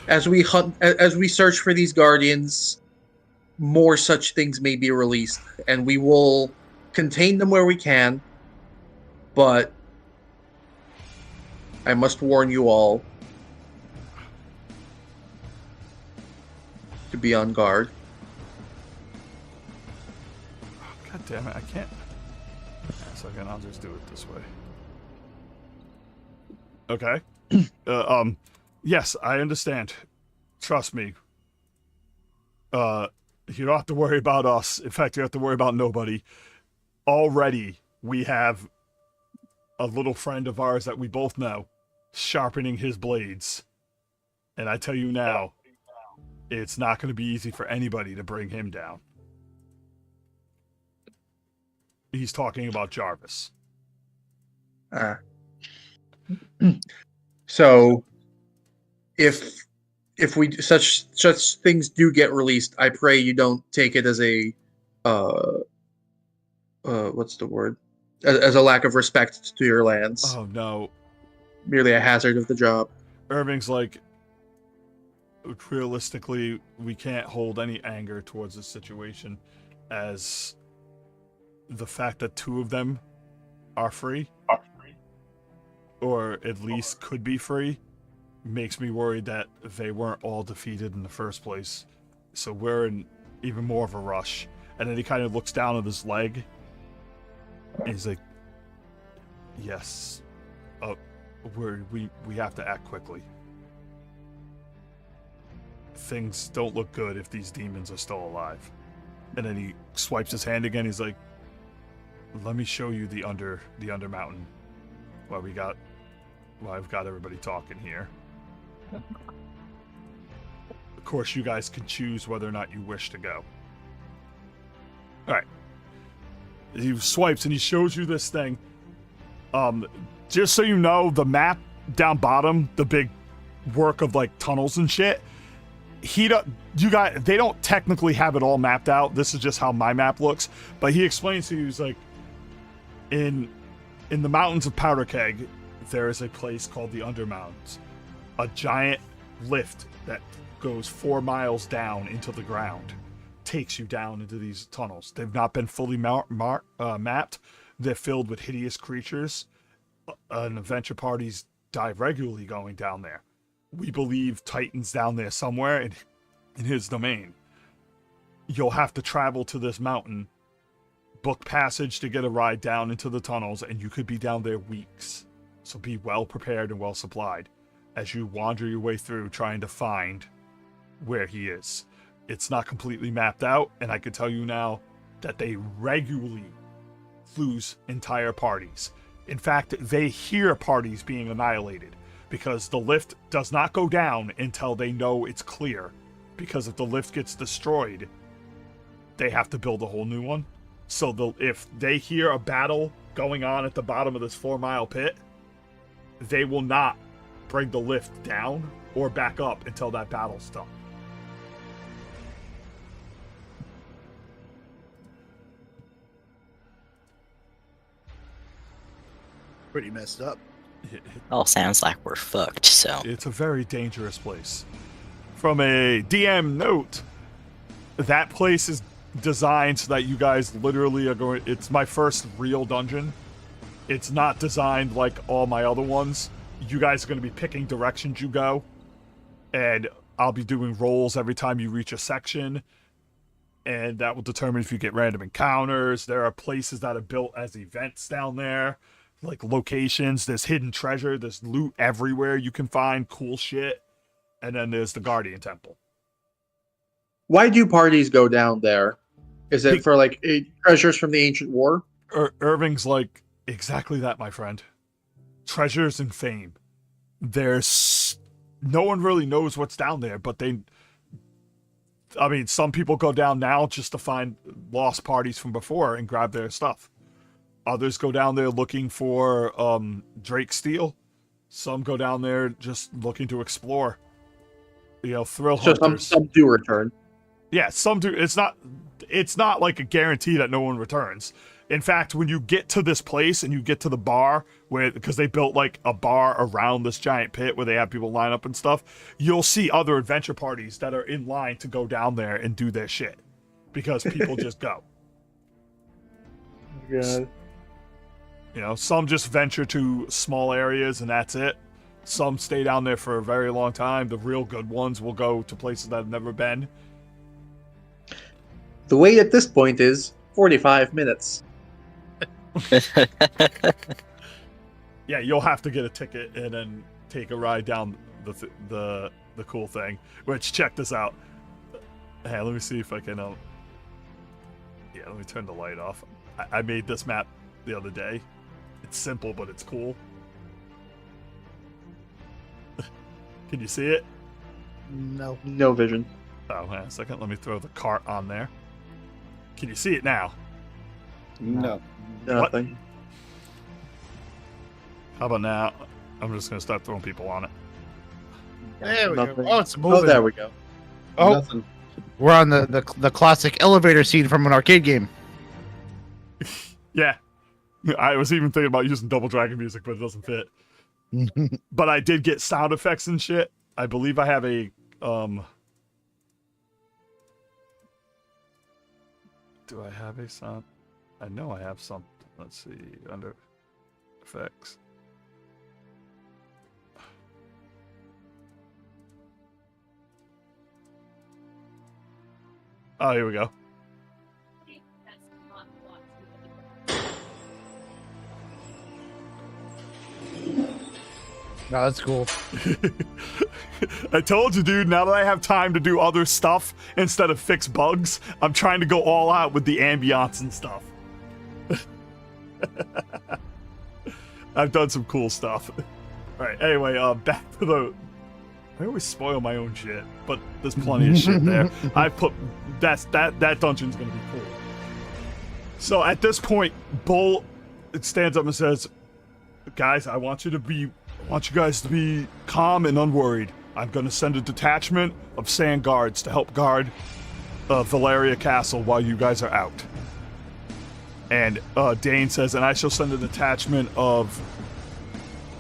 as we search for these guardians, more such things may be released, and we will contain them where we can. But I must warn you all to be on guard. God damn it, I can't. So again, I'll just do it this way. Okay. Yes, I understand. Trust me. You don't have to worry about us. In fact, you have to worry about nobody. Already, we have a little friend of ours that we both know sharpening his blades. And I tell you now, it's not going to be easy for anybody to bring him down. He's talking about Jarvis. So, if we such things do get released, I pray you don't take it as a what's the word? As a lack of respect to your lands. Oh no. Merely a hazard of the job. Irving's like, realistically, we can't hold any anger towards this situation, as the fact that two of them are free, or at least could be free, makes me worried that they weren't all defeated in the first place. So we're in even more of a rush. And then he kind of looks down at his leg, and he's like, yes, we have to act quickly. Things don't look good if these demons are still alive. And then he swipes his hand again. He's like, let me show you the under mountain while I've got everybody talking here. Of course, you guys can choose whether or not you wish to go. Alright. He swipes and he shows you this thing. Just so you know, the map down bottom, the big work of like tunnels and shit, they don't technically have it all mapped out. This is just how my map looks. But he explains to you, he's like, in the mountains of Powder Keg, there is a place called the Undermountains. A giant lift that goes 4 miles down into the ground takes you down into these tunnels. They've not been fully mapped. They're filled with hideous creatures. And adventure parties die regularly going down there. We believe Titan's down there somewhere in his domain. You'll have to travel to this mountain, book passage to get a ride down into the tunnels, and you could be down there weeks. So be well prepared and well supplied as you wander your way through trying to find where he is. It's not completely mapped out, and I can tell you now that they regularly lose entire parties. In fact, they hear parties being annihilated because the lift does not go down until they know it's clear. Because if the lift gets destroyed, they have to build a whole new one. So if they hear a battle going on at the bottom of this 4-mile pit, they will not bring the lift down or back up until that battle's done. Pretty messed up. All sounds like we're fucked, so. It's a very dangerous place. From a DM note, that place is designed so that you guys literally are going... It's my first real dungeon. It's not designed like all my other ones. You guys are going to be picking directions you go. And I'll be doing rolls every time you reach a section. And that will determine if you get random encounters. There are places that are built as events down there. Like locations. There's hidden treasure. There's loot everywhere you can find. Cool shit. And then there's the Guardian Temple. Why do parties go down there? Is it for like treasures from the ancient war? Irving's like, exactly that, my friend. Treasures and fame. No one really knows what's down there, but some people go down now just to find lost parties from before and grab their stuff. Others go down there looking for Drake Steel. Some go down there just looking to explore. Thrill hunters. So some do return. Yeah, some do. It's not like a guarantee that no one returns. In fact, when you get to this place and you get to the bar, because they built like a bar around this giant pit where they have people line up and stuff, you'll see other adventure parties that are in line to go down there and do their shit because people just go. God. You know, some just venture to small areas and that's it. Some stay down there for a very long time. The real good ones will go to places that have never been. The wait at this point is 45 minutes. Yeah, you'll have to get a ticket and then take a ride down the cool thing. Which, check this out. Hey, let me see if I can. Yeah, let me turn the light off. I made this map the other day. It's simple, but it's cool. Can you see it? No. No vision. Oh, wait a second. Let me throw the cart on there. Can you see it now? No. Nothing. How about now? I'm just gonna start throwing people on it. There we Nothing. go. Oh, it's moving. Oh, there we go. Oh, Nothing. we're on the classic elevator scene from an arcade game. Yeah. I was even thinking about using Double Dragon music, but it doesn't fit. But I did get sound effects and shit. I believe I have a do I have a sound? I know I have some. Let's see, under effects. Oh, here we go. No, that's cool. I told you, dude, now that I have time to do other stuff instead of fix bugs, I'm trying to go all out with the ambiance and stuff. I've done some cool stuff. Alright, anyway, back to the... I always spoil my own shit, but there's plenty of shit there. I put... That dungeon's gonna be cool. So at this point, Bull stands up and says, guys, I want you guys to be calm and unworried. I'm going to send a detachment of sand guards to help guard Valeria Castle while you guys are out. And Dane says, and I shall send a detachment of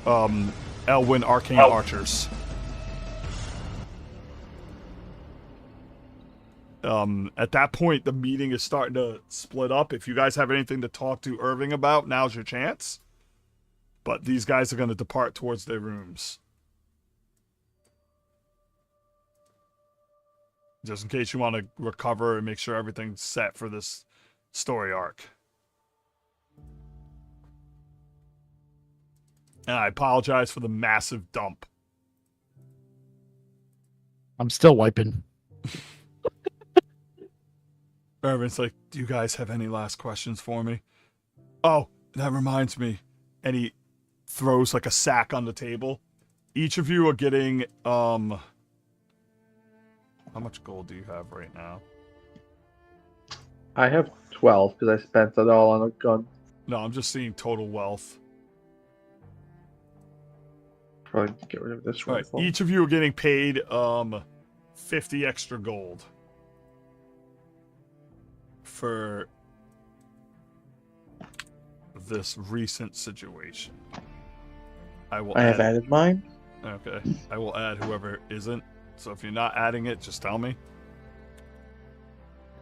Elwyn Arcane Archers. At that point, the meeting is starting to split up. If you guys have anything to talk to Irving about, now's your chance. But these guys are going to depart towards their rooms. Just in case you want to recover and make sure everything's set for this story arc. And I apologize for the massive dump. I'm still wiping. Irvin's like, do you guys have any last questions for me? Oh, that reminds me. And he throws like a sack on the table. Each of you are getting, how much gold do you have right now? I have 12 because I spent it all on a gun. No, I'm just seeing total wealth. Probably get rid of this All one. right, each of you are getting paid 50 extra gold for this recent situation. I have added mine. Okay, I will add whoever isn't. So if you're not adding it, just tell me.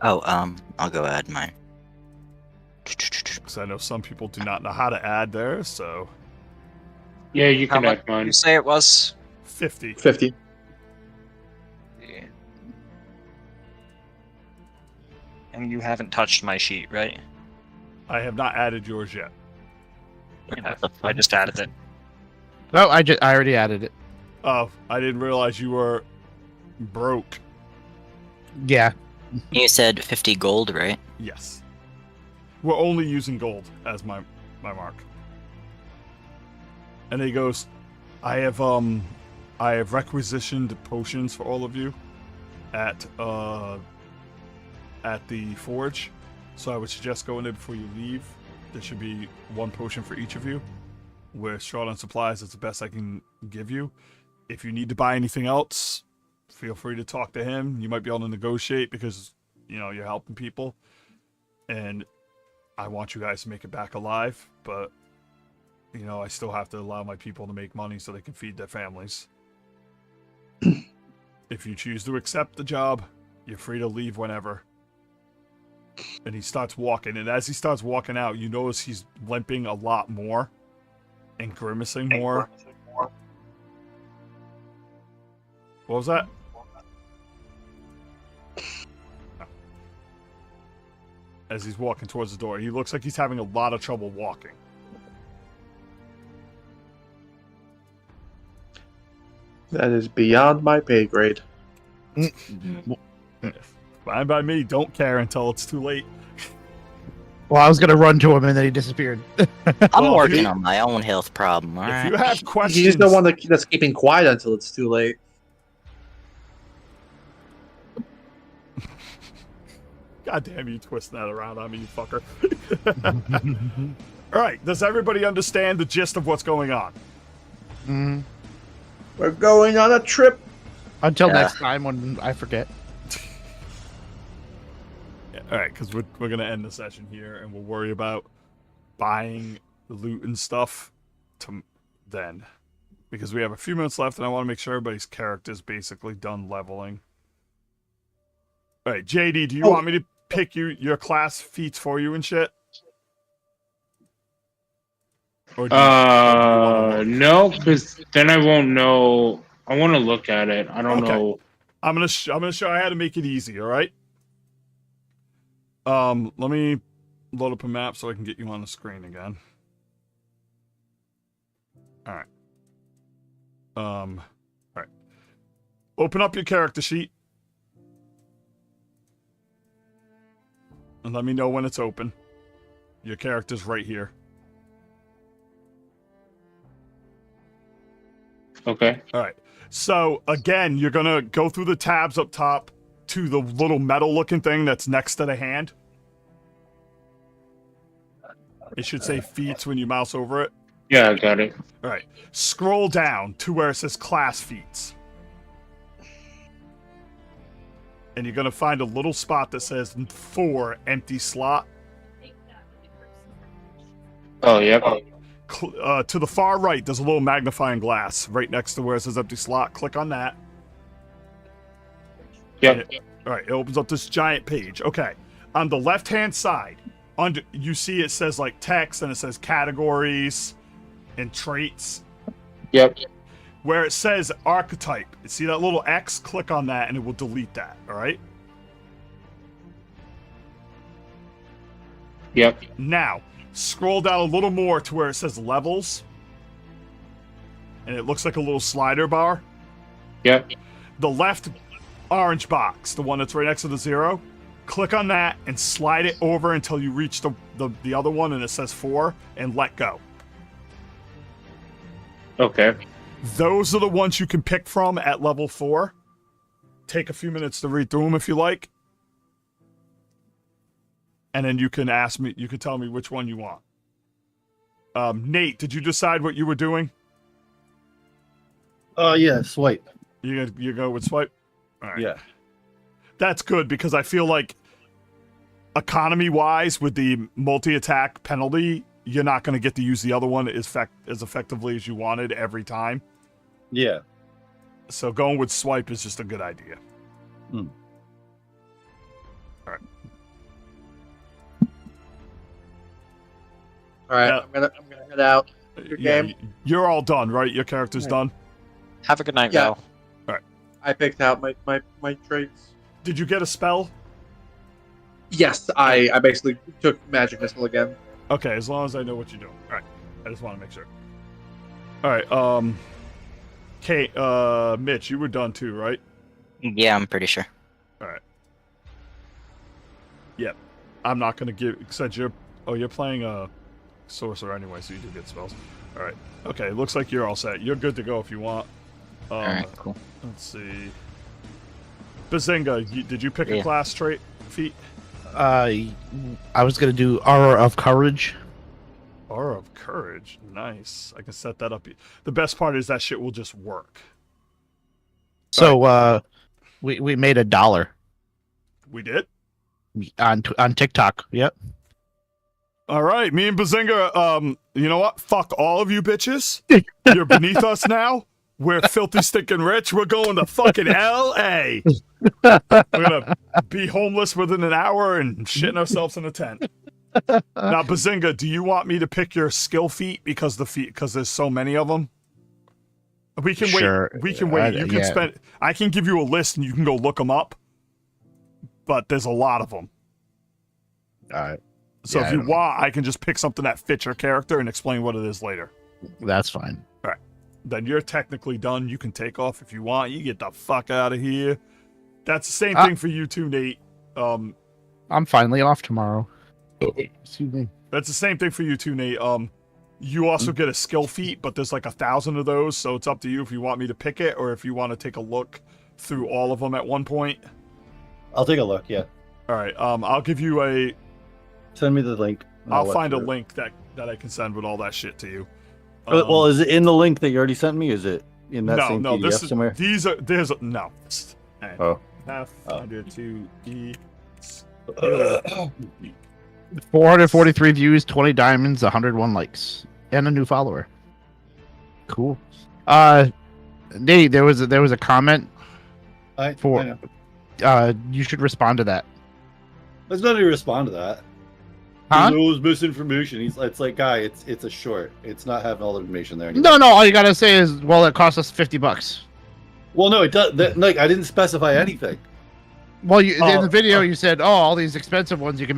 Oh, I'll go add mine. Because I know some people do not know how to add theirs, so Yeah, you How can much add did mine. you say it was? 50. 50. Yeah. And you haven't touched my sheet, right? I have not added yours yet. Yeah, I just added it. Oh, I already added it. Oh, I didn't realize you were broke. Yeah. You said 50 gold, right? Yes. We're only using gold as my mark. And he goes, I have requisitioned potions for all of you at the forge. So I would suggest going there before you leave. There should be one potion for each of you. We're short on supplies. It's the best I can give you. If you need to buy anything else, feel free to talk to him. You might be able to negotiate because, you know, you're helping people. And I want you guys to make it back alive, but you know, I still have to allow my people to make money so they can feed their families. If you choose to accept the job, you're free to leave whenever. And he starts walking, and as he starts walking out, you notice he's limping a lot more and grimacing more. What was that? As he's walking towards the door, he looks like he's having a lot of trouble walking. That is beyond my pay grade. Fine by me. Don't care until it's too late. Well, I was gonna run to him and then he disappeared. I'm Well, working on my own health problem. All If right. you have questions, He's the one that's keeping quiet until it's too late. God damn you, twisting that around on me, you fucker. All right. Does everybody understand the gist of what's going on? Mm, We're going on a trip. until Yeah. next time when I forget. Yeah, all right, because we're going to end the session here, and we'll worry about buying the loot and stuff to then. Because we have a few minutes left, and I want to make sure everybody's character's basically done leveling. All right, JD, do you want me to pick your class feats for you and shit? Or do you wanna look? No, because then I won't know. I want to look at it. I don't Okay. know. I'm gonna show you how to make it easy. All right. Let me load up a map so I can get you on the screen again. All right. All right. Open up your character sheet. And let me know when it's open. Your character's right here. Okay. All right. So, again, you're going to go through the tabs up top to the little metal-looking thing that's next to the hand. It should say feats when you mouse over it. Yeah, I got it. All right. Scroll down to where it says class feats. And you're going to find a little spot that says 4 empty slot. Oh, yep. To the far right, there's a little magnifying glass right next to where it says empty slot. Click on that. Yep. All right, it opens up this giant page. Okay, on the left-hand side, under you see it says like text and it says categories and traits. Yep. Where it says archetype, see that little X? Click on that and it will delete that. All right. Yep. Now, scroll down a little more to where it says levels, and it looks like a little slider bar. Yep. The left orange box, the one that's right next to the 0, click on that and slide it over until you reach the other one and it says 4, and let go. Okay. Those are the ones you can pick from at level 4. Take a few minutes to read through them if you like. And then you can ask me, you can tell me which one you want. Nate, did you decide what you were doing? Yeah, swipe. You go with swipe? All right. Yeah. That's good because I feel like economy-wise with the multi-attack penalty, you're not going to get to use the other one as effectively as you wanted every time. Yeah. So going with swipe is just a good idea. Hmm. All right. All right, Yeah. I'm gonna head out. Your Yeah, game. you're all done, right? Your character's Right. done. Have a good night, Yeah. Val. I picked out my traits. Did you get a spell? Yes, I basically took magic missile again. Okay, as long as I know what you're doing. All right. I just want to make sure. All right. Kate, Mitch, you were done too, right? Yeah, I'm pretty sure. All right. Yep. I'm not gonna give since you're playing a sorcerer anyway, so you do get spells. All right. Okay. Looks like you're all set. You're good to go if you want. All right, cool. Let's see. Bazinga, did you pick a Yeah. class trait feat? I was gonna do Aura of Courage. Aura of Courage. Nice. I can set that up. The best part is that shit will just work. So we made $1 We did? on TikTok. Yep. All right, me and Bazinga, you know what? Fuck all of you bitches. You're beneath us now. We're filthy, stinking rich. We're going to fucking L.A. We're gonna be homeless within an hour and shitting ourselves in a tent. Now, Bazinga, do you want me to pick your skill feat because there's so many of them? We can Sure. wait. We can wait. You can spend. I can give you a list and you can go look them up. But there's a lot of them. All right. So if you want, I can just pick something that fits your character and explain what it is later. That's fine. All right. Then you're technically done. You can take off if you want. You get the fuck out of here. That's the same thing for you too, Nate. I'm finally off tomorrow. Excuse me. That's the same thing for you too, Nate. You also get a skill feat, but there's like 1,000 of those, so it's up to you if you want me to pick it or if you want to take a look through all of them at one point. I'll take a look. Yeah. All right. I'll give you a. Send me the link. I'll find a link that I can send with all that shit to you. Well, is it in the link that you already sent me? Is it in that same PDF this is, somewhere? There's no. Oh. Pathfinder 2E. 443 views, 20 diamonds, 101 likes, and a new follower. Cool. Nate, there was a comment I know. You should respond to that. There's nothing to respond to that. Huh? He knows misinformation. It's like, guy, it's a short. It's not having all the information there anymore. No, all you gotta say is, well, it cost us $50. Well, no, it does. Like, I didn't specify anything. Well, in the video you said, oh, all these expensive ones you can